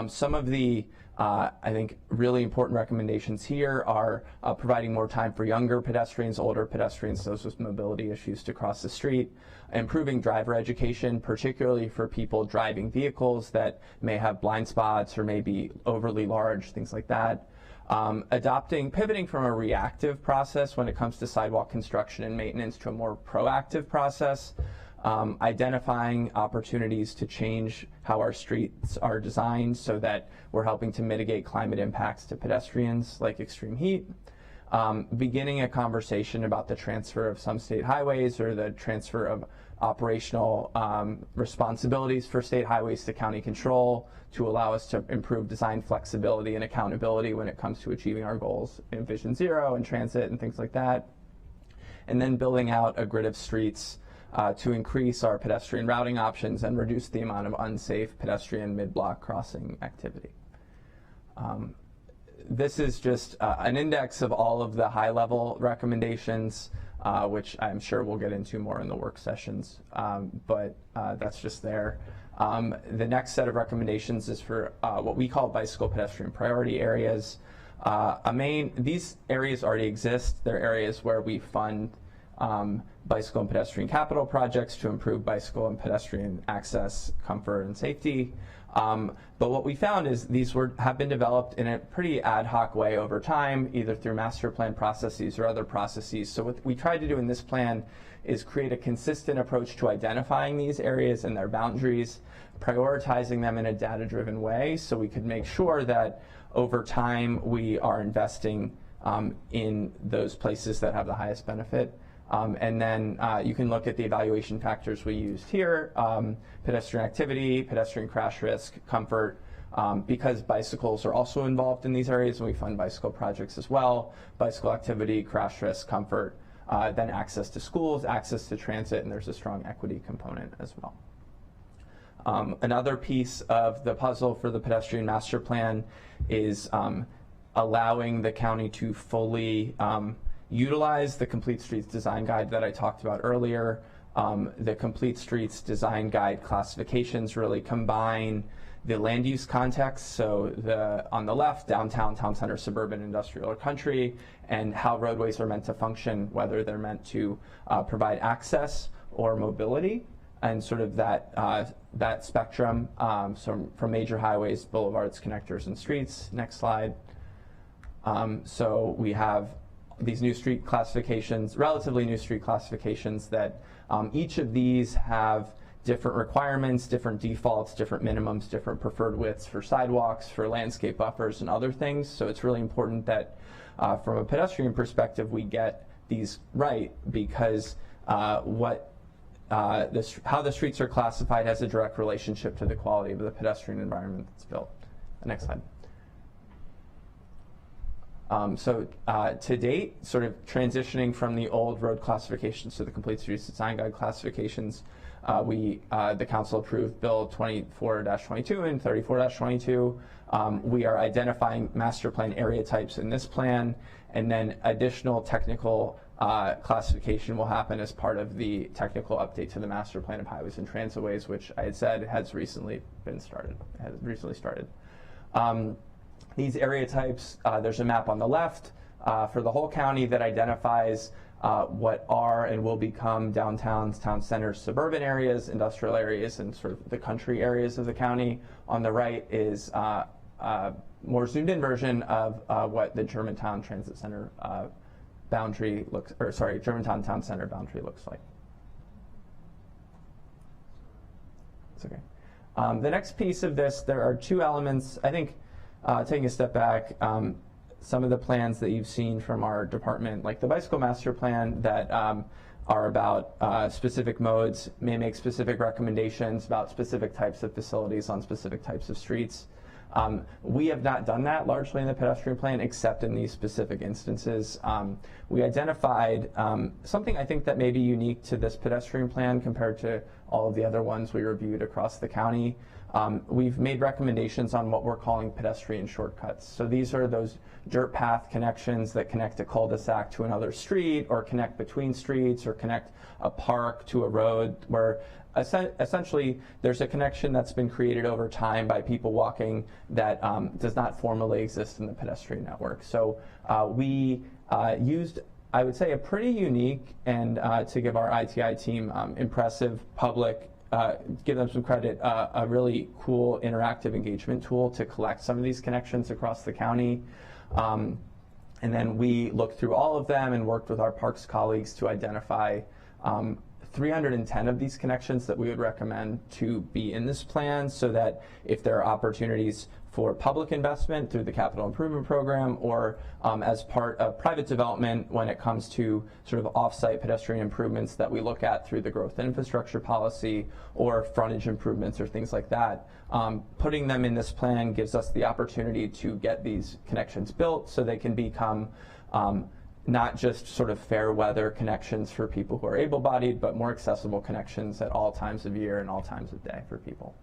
Some of the I think really important recommendations here are providing more time for younger pedestrians, older pedestrians, those with mobility issues, to cross the street, improving driver education, particularly for people driving vehicles that may have blind spots or may be overly large, things like that. Pivoting from a reactive process when it comes to sidewalk construction and maintenance to a more proactive process. Identifying opportunities to change how our streets are designed so that we're helping to mitigate climate impacts to pedestrians like extreme heat. Beginning a conversation about the transfer of some state highways or the transfer of operational responsibilities for state highways to county control to allow us to improve design flexibility and accountability when it comes to achieving our goals in Vision Zero and transit and things like that. And then building out a grid of streets to increase our pedestrian routing options and reduce the amount of unsafe pedestrian mid-block crossing activity. This is just an index of all of the high-level recommendations, which I'm sure we'll get into more in the work sessions, but that's just there. The next set of recommendations is for what we call bicycle pedestrian priority areas. These areas already exist. They're areas where we fund bicycle and pedestrian capital projects to improve bicycle and pedestrian access, comfort, and safety. But what we found is these have been developed in a pretty ad hoc way over time, either through master plan processes or other processes. So what we tried to do in this plan is create a consistent approach to identifying these areas and their boundaries, prioritizing them in a data-driven way so we could make sure that over time we are investing in those places that have the highest benefit. And then you can look at the evaluation factors we used here, pedestrian activity, pedestrian crash risk, comfort, because bicycles are also involved in these areas and we fund bicycle projects as well, bicycle activity, crash risk, comfort, then access to schools, access to transit, and there's a strong equity component as well. Another piece of the puzzle for the pedestrian master plan is allowing the county to fully utilize the Complete Streets Design Guide that I talked about earlier. The Complete Streets Design Guide classifications really combine the land use context, so on the left, downtown, town center, suburban, industrial, or country, and how roadways are meant to function, whether they're meant to provide access or mobility, and sort of that spectrum, so from major highways, boulevards, connectors, and streets. Next slide. So we have these new street classifications, relatively new street classifications that each of these have different requirements, different defaults, different minimums, different preferred widths for sidewalks, for landscape buffers, and other things. So it's really important that from a pedestrian perspective we get these right, because how the streets are classified has a direct relationship to the quality of the pedestrian environment that's built. Next slide. To date, sort of transitioning from the old road classifications to the Complete Streets Design Guide classifications, the council approved Bill 24-22 and 34-22. We are identifying master plan area types in this plan, and then additional technical classification will happen as part of the technical update to the master plan of highways and transitways, which I had said has recently started. These area types, there's a map on the left for the whole county that identifies what are and will become downtowns, town centers, suburban areas, industrial areas, and sort of the country areas of the county. On the right is a more zoomed in version of what the Germantown Transit Center Germantown Town Center boundary looks like. It's okay. The next piece of this, there are two elements, I think. Taking a step back, some of the plans that you've seen from our department, like the bicycle master plan, that are about specific modes, may make specific recommendations about specific types of facilities on specific types of streets. We have not done that largely in the pedestrian plan, except in these specific instances. We identified something I think that may be unique to this pedestrian plan compared to all of the other ones we reviewed across the county. We've made recommendations on what we're calling pedestrian shortcuts. So these are those dirt path connections that connect a cul-de-sac to another street, or connect between streets, or connect a park to a road, where essentially there's a connection that's been created over time by people walking that does not formally exist in the pedestrian network. So we used, I would say, a pretty unique and, to give our ITI team impressive public, give them some credit, a really cool interactive engagement tool to collect some of these connections across the county. And then we looked through all of them and worked with our parks colleagues to identify 310 of these connections that we would recommend to be in this plan, so that if there are opportunities for public investment through the capital improvement program, or as part of private development when it comes to sort of off-site pedestrian improvements that we look at through the growth and infrastructure policy, or frontage improvements or things like that. Putting them in this plan gives us the opportunity to get these connections built so they can become not just sort of fair weather connections for people who are able-bodied, but more accessible connections at all times of year and all times of day for people.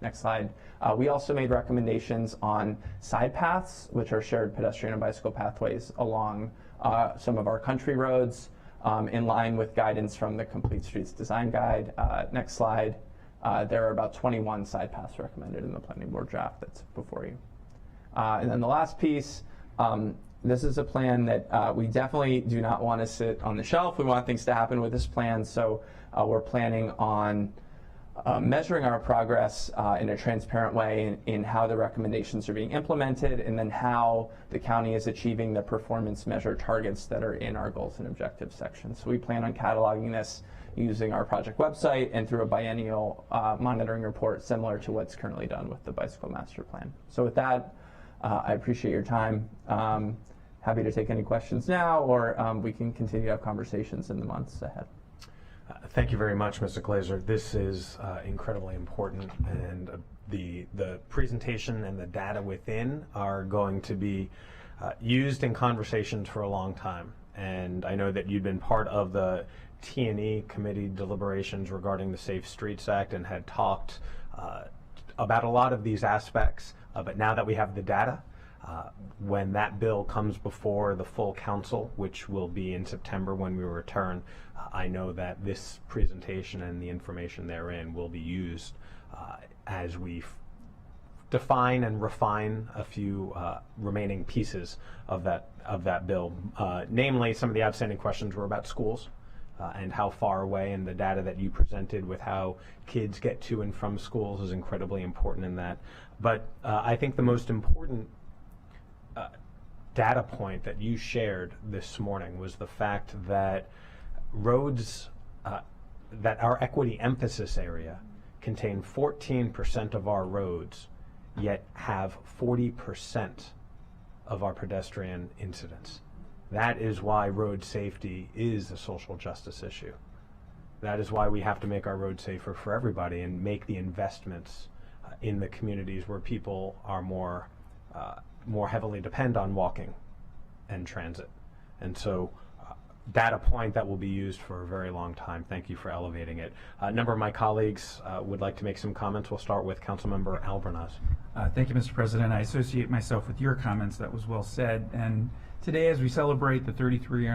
Next slide. We also made recommendations on side paths, which are shared pedestrian and bicycle pathways along some of our country roads, in line with guidance from the Complete Streets Design Guide. Next slide. There are about 21 side paths recommended in the planning board draft that's before you. And then the last piece, this is a plan that we definitely do not want to sit on the shelf. We want things to happen with this plan, so we're planning on measuring our progress in a transparent way in how the recommendations are being implemented, and then how the county is achieving the performance measure targets that are in our goals and objectives section. So we plan on cataloging this using our project website and through a biennial monitoring report similar to what's currently done with the bicycle master plan. So with that, I appreciate your time. Happy to take any questions now, or we can continue to have conversations in the months ahead. Thank you very much, Mr. Glazer. This is incredibly important, and the presentation and the data within are going to be used in conversations for a long time. And I know that you've been part of the T&E committee deliberations regarding the Safe Streets Act and had talked about a lot of these aspects, but now that we have the data, when that bill comes before the full council, which will be in September when we return, I know that this presentation and the information therein will be used as we define and refine a few remaining pieces of that bill. Namely, some of the outstanding questions were about schools and how far away, and the data that you presented with how kids get to and from schools is incredibly important in that. But I think the most important data point that you shared this morning was the fact that roads, that our equity emphasis area contain 14% of our roads, yet have 40% of our pedestrian incidents. That is why road safety is a social justice issue. That is why we have to make our roads safer for everybody and make the investments in the communities where people are more heavily depend on walking and transit. And so data point that will be used for a very long time. Thank you for elevating it. A number of my colleagues would like to make some comments. We'll start with Councilmember Albernaz. Thank you, Mr. President. I associate myself with your comments. That was well said. And today, as we celebrate the 33rd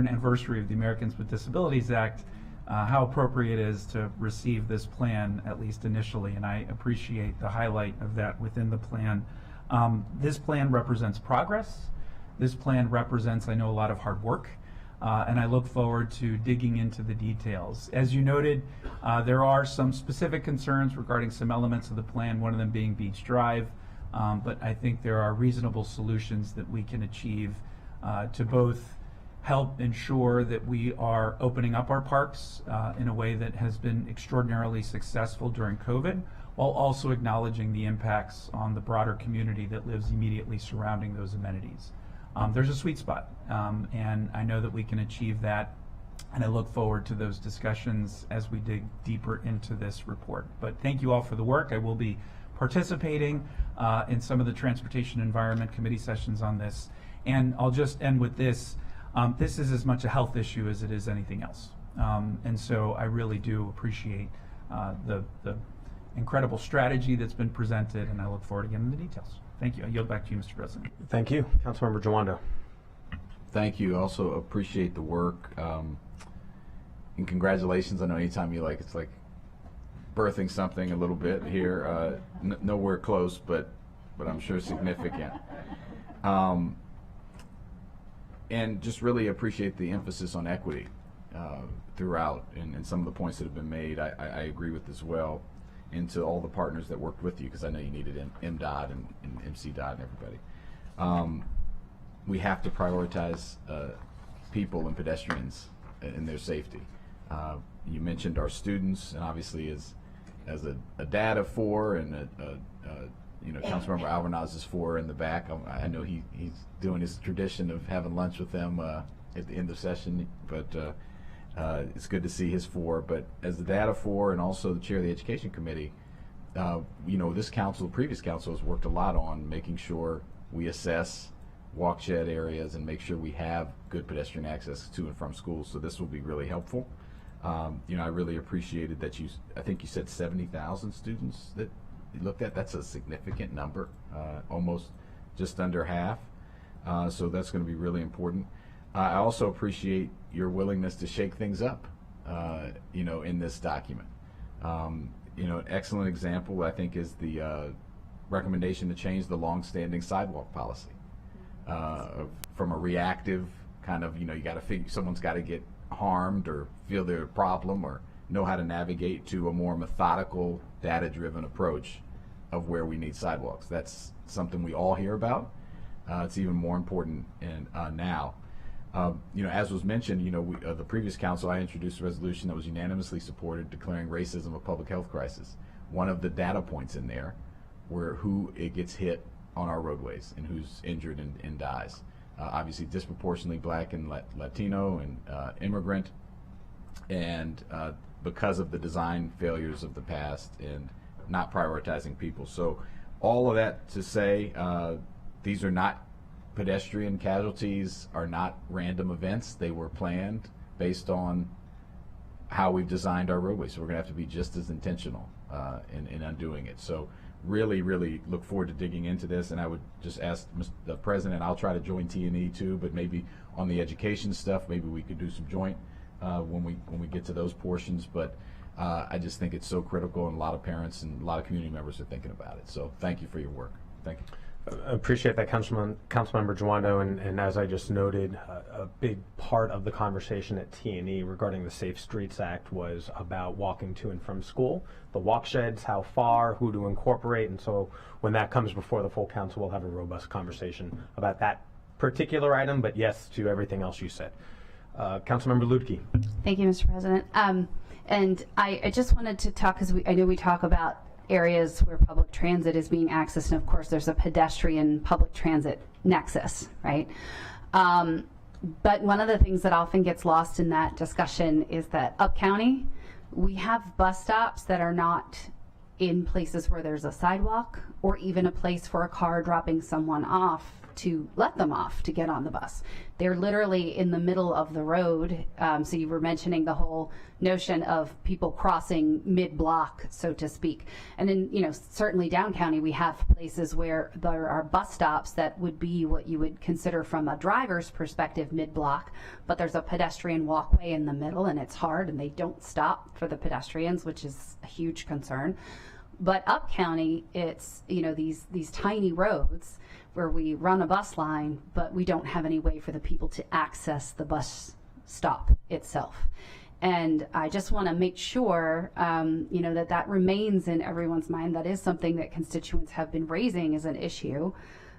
anniversary of the Americans with Disabilities Act, how appropriate it is to receive this plan, at least initially, and I appreciate the highlight of that within the plan. This plan represents progress. This plan represents, I know, a lot of hard work, and I look forward to digging into the details. As you noted, there are some specific concerns regarding some elements of the plan, one of them being Beach Drive, but I think there are reasonable solutions that we can achieve to both help ensure that we are opening up our parks in a way that has been extraordinarily successful during COVID, while also acknowledging the impacts on the broader community that lives immediately surrounding those amenities. There's a sweet spot, and I know that we can achieve that, and I look forward to those discussions as we dig deeper into this report. But thank you all for the work. I will be participating in some of the Transportation Environment Committee sessions on this, and I'll just end with this. This is as much a health issue as it is anything else, and so I really do appreciate the incredible strategy that's been presented, and I look forward to getting the details. Thank you. I yield back to you, Mr. President. Thank you. Councilmember Jawando. Thank you. Also appreciate the work, and congratulations. I know anytime you it's like birthing something a little bit here, nowhere close, but I'm sure significant. And just really appreciate the emphasis on equity throughout, and some of the points that have been made, I agree with as well, and to all the partners that worked with you, because I know you needed MDOT and MCDOT and everybody. We have to prioritize people and pedestrians and their safety. You mentioned our students, and obviously as a dad of 4 and Councilmember Albernaz is 4 in the back. I know he's doing his tradition of having lunch with them at the end of session, but it's good to see his 4. But as the dad of 4 and also the chair of the Education Committee, this council, previous council, has worked a lot on making sure we assess walk shed areas and make sure we have good pedestrian access to and from schools. So this will be really helpful. I really appreciated that I think you said 70,000 students that you looked at. That's a significant number, almost just under half. So that's going to be really important. I also appreciate your willingness to shake things up, in this document. An excellent example, I think, is the recommendation to change the long-standing sidewalk policy from a reactive kind of, you got to figure someone's got to get harmed or feel their problem or know how to navigate to a more methodical, data-driven approach of where we need sidewalks. That's something we all hear about. It's even more important now. As was mentioned, the previous council, I introduced a resolution that was unanimously supported declaring racism a public health crisis. One of the data points in there were who it gets hit on our roadways and who's injured and dies. Obviously disproportionately Black and Latino and immigrant, and because of the design failures of the past and not prioritizing people. So all of that to say, these are not pedestrian casualties, are not random events. They were planned based on how we've designed our roadways. So we're going to have to be just as intentional in undoing it. So really, really look forward to digging into this. And I would just ask the President, I'll try to join T&E too, but maybe on the education stuff, maybe we could do some joint when we get to those portions. But I just think it's so critical, and a lot of parents and a lot of community members are thinking about it. So thank you for your work. Thank you. I appreciate that, Councilmember Jawando, and as I just noted, a big part of the conversation at T&E regarding the Safe Streets Act was about walking to and from school, the walk sheds, how far, who to incorporate, and so when that comes before the full council, we'll have a robust conversation about that particular item, but yes to everything else you said. Councilmember Luedtke. Thank you, Mr. President. And I just wanted to talk, because I know we talk about areas where public transit is being accessed, and of course there's a pedestrian public transit nexus, right? But one of the things that often gets lost in that discussion is that up county, we have bus stops that are not in places where there's a sidewalk or even a place for a car dropping someone off to let them off to get on the bus. They're literally in the middle of the road. So you were mentioning the whole notion of people crossing mid-block, so to speak. And then, certainly down county, we have places where there are bus stops that would be what you would consider from a driver's perspective mid-block, but there's a pedestrian walkway in the middle and it's hard and they don't stop for the pedestrians, which is a huge concern. But up county, it's, these tiny roads where we run a bus line, but we don't have any way for the people to access the bus stop itself. And I just want to make sure, that remains in everyone's mind. That is something that constituents have been raising as an issue,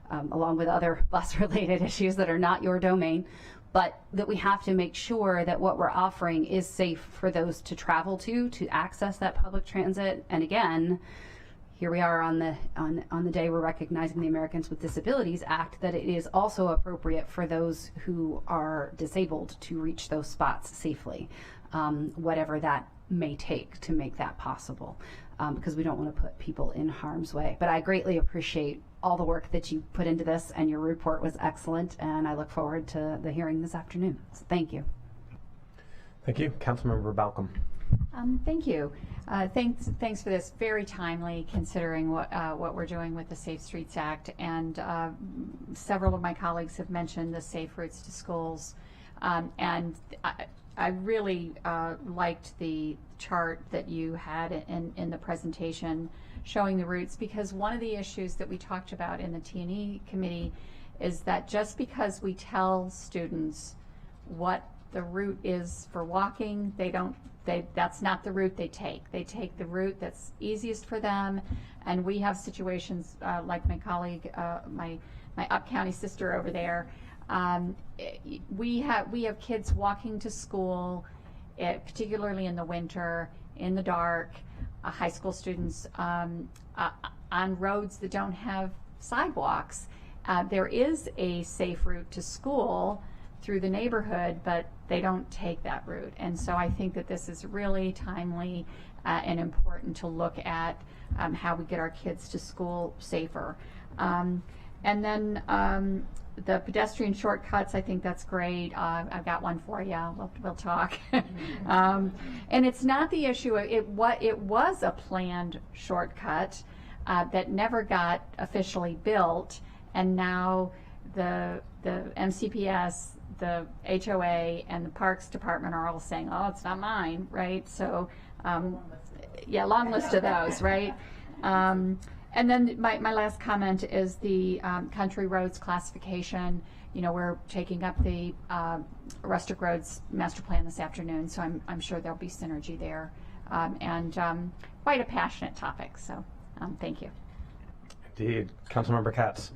along with other bus-related issues that are not your domain, but that we have to make sure that what we're offering is safe for those to travel to access that public transit. And again, here we are on the day we're recognizing the Americans with Disabilities Act, that it is also appropriate for those who are disabled to reach those spots safely, whatever that may take to make that possible, because we don't want to put people in harm's way. But I greatly appreciate all the work that you put into this, and your report was excellent, and I look forward to the hearing this afternoon. So thank you. Thank you. Councilmember Balcom. Thank you. Thanks for this. Very timely, considering what we're doing with the Safe Streets Act, and several of my colleagues have mentioned the safe routes to schools, and I really liked the chart that you had in the presentation showing the routes, because one of the issues that we talked about in the T&E committee is that just because we tell students what the route is for walking, that's not the route they take. They take the route that's easiest for them, and we have situations like my colleague, my up county sister over there. We have kids walking to school, particularly in the winter, in the dark, high school students on roads that don't have sidewalks. There is a safe route to school through the neighborhood, but they don't take that route. And so I think that this is really timely and important to look at how we get our kids to school safer. And then the pedestrian shortcuts, I think that's great. I've got one for you. We'll talk. And it's not the issue. It was a planned shortcut that never got officially built, and now the MCPS, the HOA, and the Parks Department are all saying, "Oh, it's not mine," right? So, yeah, long list of those, right? And then my last comment is the country roads classification. You know, we're taking up the rustic roads master plan this afternoon, so I'm sure there'll be synergy there, and quite a passionate topic. So thank you. Indeed. Councilmember Katz.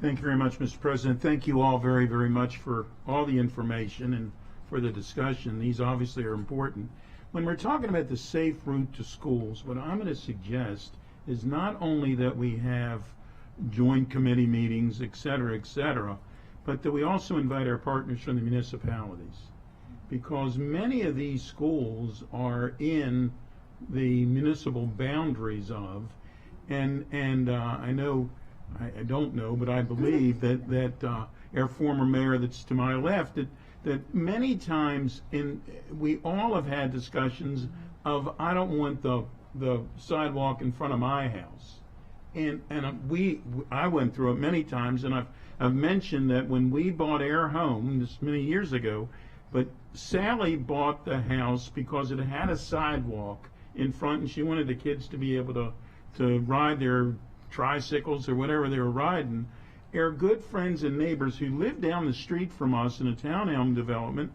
Thank you very much, Mr. President. Thank you all very, very much for all the information and for the discussion. These obviously are important. When we're talking about the safe route to schools, what I'm going to suggest is not only that we have joint committee meetings, et cetera, but that we also invite our partners from the municipalities. Because many of these schools are in the municipal boundaries of, and I know, I don't know, but I believe that our former mayor that's to my left, that many times we all have had discussions of, I don't want the sidewalk in front of my house. And I went through it many times, and I've mentioned that when we bought our home, this many years ago, but Sally bought the house because it had a sidewalk in front, and she wanted the kids to be able to ride their tricycles or whatever they were riding. Our good friends and neighbors who lived down the street from us in a townhome development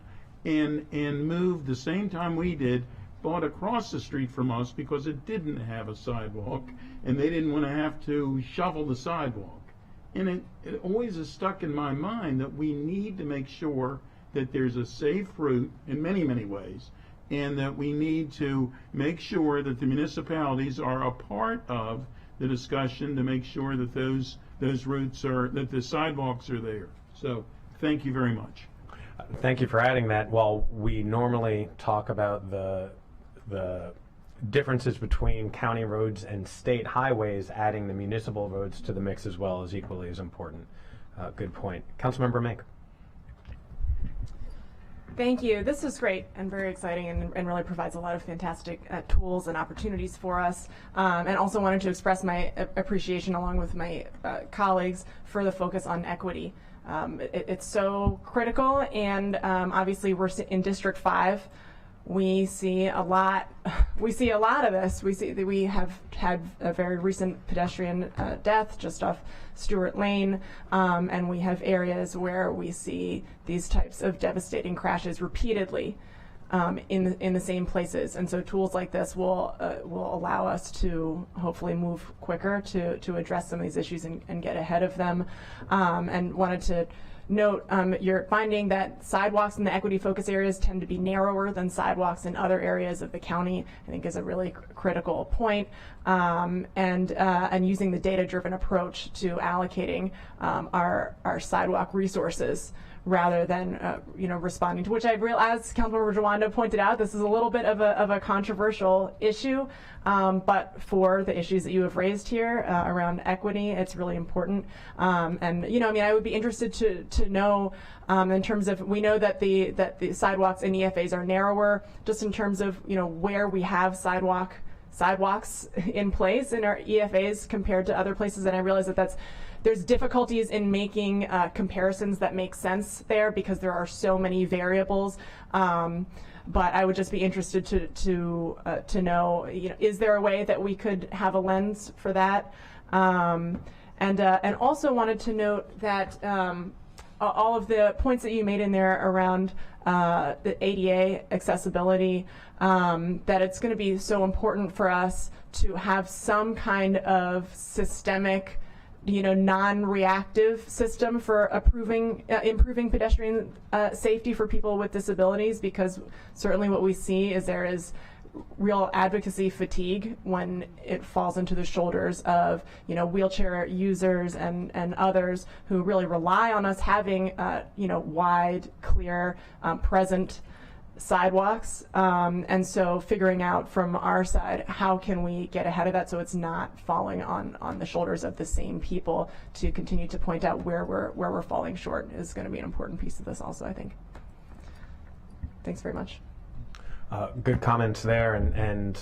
and moved the same time we did, bought across the street from us because it didn't have a sidewalk and they didn't want to have to shovel the sidewalk. And it always is stuck in my mind that we need to make sure that there's a safe route in many, many ways, and that we need to make sure that the municipalities are a part of the discussion to make sure that those routes are, that the sidewalks are there. So thank you very much. Thank you for adding that. While we normally talk about the differences between county roads and state highways, adding the municipal roads to the mix as well is equally as important. Good point. Councilmember Mink. Thank you. This is great and very exciting, and really provides a lot of fantastic tools and opportunities for us. And also wanted to express my appreciation along with my colleagues for the focus on equity. It's so critical, and obviously we're in District 5. We see a lot. We see a lot of this. We see that we have had a very recent pedestrian death just off Stewart Lane, and we have areas where we see these types of devastating crashes repeatedly in the same places. And so tools like this will allow us to hopefully move quicker to address some of these issues and get ahead of them. And wanted to note your finding that sidewalks in the equity focus areas tend to be narrower than sidewalks in other areas of the county, I think is a really critical point. And using the data-driven approach to allocating our sidewalk resources rather than responding to which I realize Councilmember Jawanda pointed out, this is a little bit of a controversial issue, but for the issues that you have raised here around equity, it's really important. And I would be interested to know in terms of, we know that the sidewalks in EFAs are narrower, just in terms of where we have sidewalks in place in our EFAs compared to other places, and I realize that there's difficulties in making comparisons that make sense there because there are so many variables. But I would just be interested to know, is there a way that we could have a lens for that? And also wanted to note that all of the points that you made in there around the ADA accessibility, that it's going to be so important for us to have some kind of systemic, non-reactive system for improving pedestrian safety for people with disabilities, because certainly what we see is there is real advocacy fatigue when it falls into the shoulders of wheelchair users and others who really rely on us having wide, clear, present sidewalks, and so figuring out from our side how can we get ahead of that so it's not falling on the shoulders of the same people to continue to point out where we're falling short is going to be an important piece of this also, I think. Thanks very much. Good comments there, and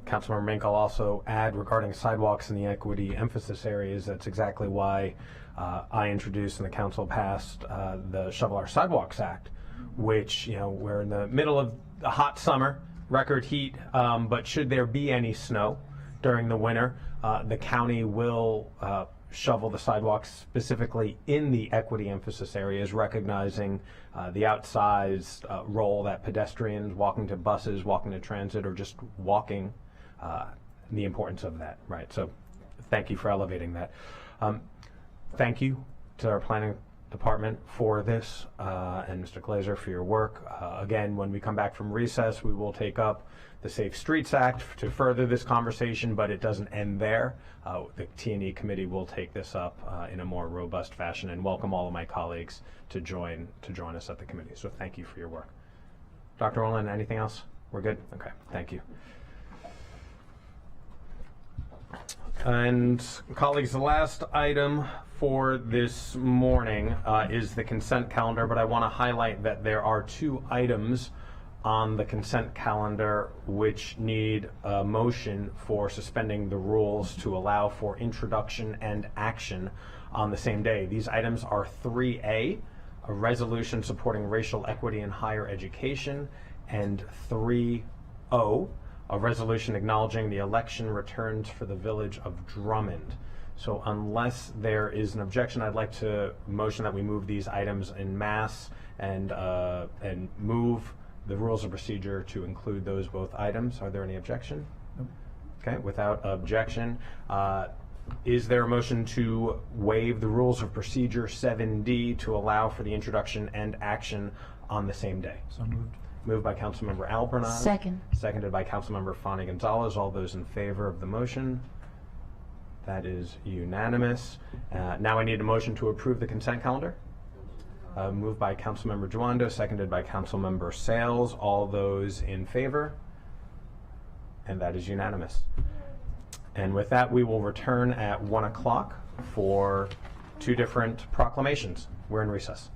Councilmember Mink, I'll also add regarding sidewalks in the equity emphasis areas, that's exactly why I introduced and the council passed the Shovel Our Sidewalks Act, which, we're in the middle of a hot summer, record heat, but should there be any snow during the winter, the county will shovel the sidewalks specifically in the equity emphasis areas, recognizing the outsized role that pedestrians walking to buses, walking to transit, or just walking, the importance of that, right? So thank you for elevating that. Thank you to our planning department for this, and Mr. Glazer for your work. Again, when we come back from recess, we will take up the Safe Streets Act to further this conversation, but it doesn't end there. The T&E committee will take this up in a more robust fashion, and welcome all of my colleagues to join us at the committee. So thank you for your work. Dr. Olin, anything else? We're good? Okay, thank you. And colleagues, the last item for this morning is the consent calendar, but I want to highlight that there are 2 items on the consent calendar which need a motion for suspending the rules to allow for introduction and action on the same day. These items are 3A, a resolution supporting racial equity in higher education, and 3O, a resolution acknowledging the election returns for the village of Drummond. So unless there is an objection, I'd like to motion that we move these items en masse and move the rules of procedure to include those both items. Are there any objection? Nope. Okay, without objection, is there a motion to waive the rules of procedure 7D to allow for the introduction and action on the same day? So moved. Moved by Councilmember Albornoz. Second. Seconded by Councilmember Fani Gonzalez. All those in favor of the motion? That is unanimous. Now I need a motion to approve the consent calendar. Moved by Councilmember Juando, seconded by Councilmember Sales. All those in favor? And that is unanimous. And with that, we will return at 1 o'clock for 2 different proclamations. We're in recess.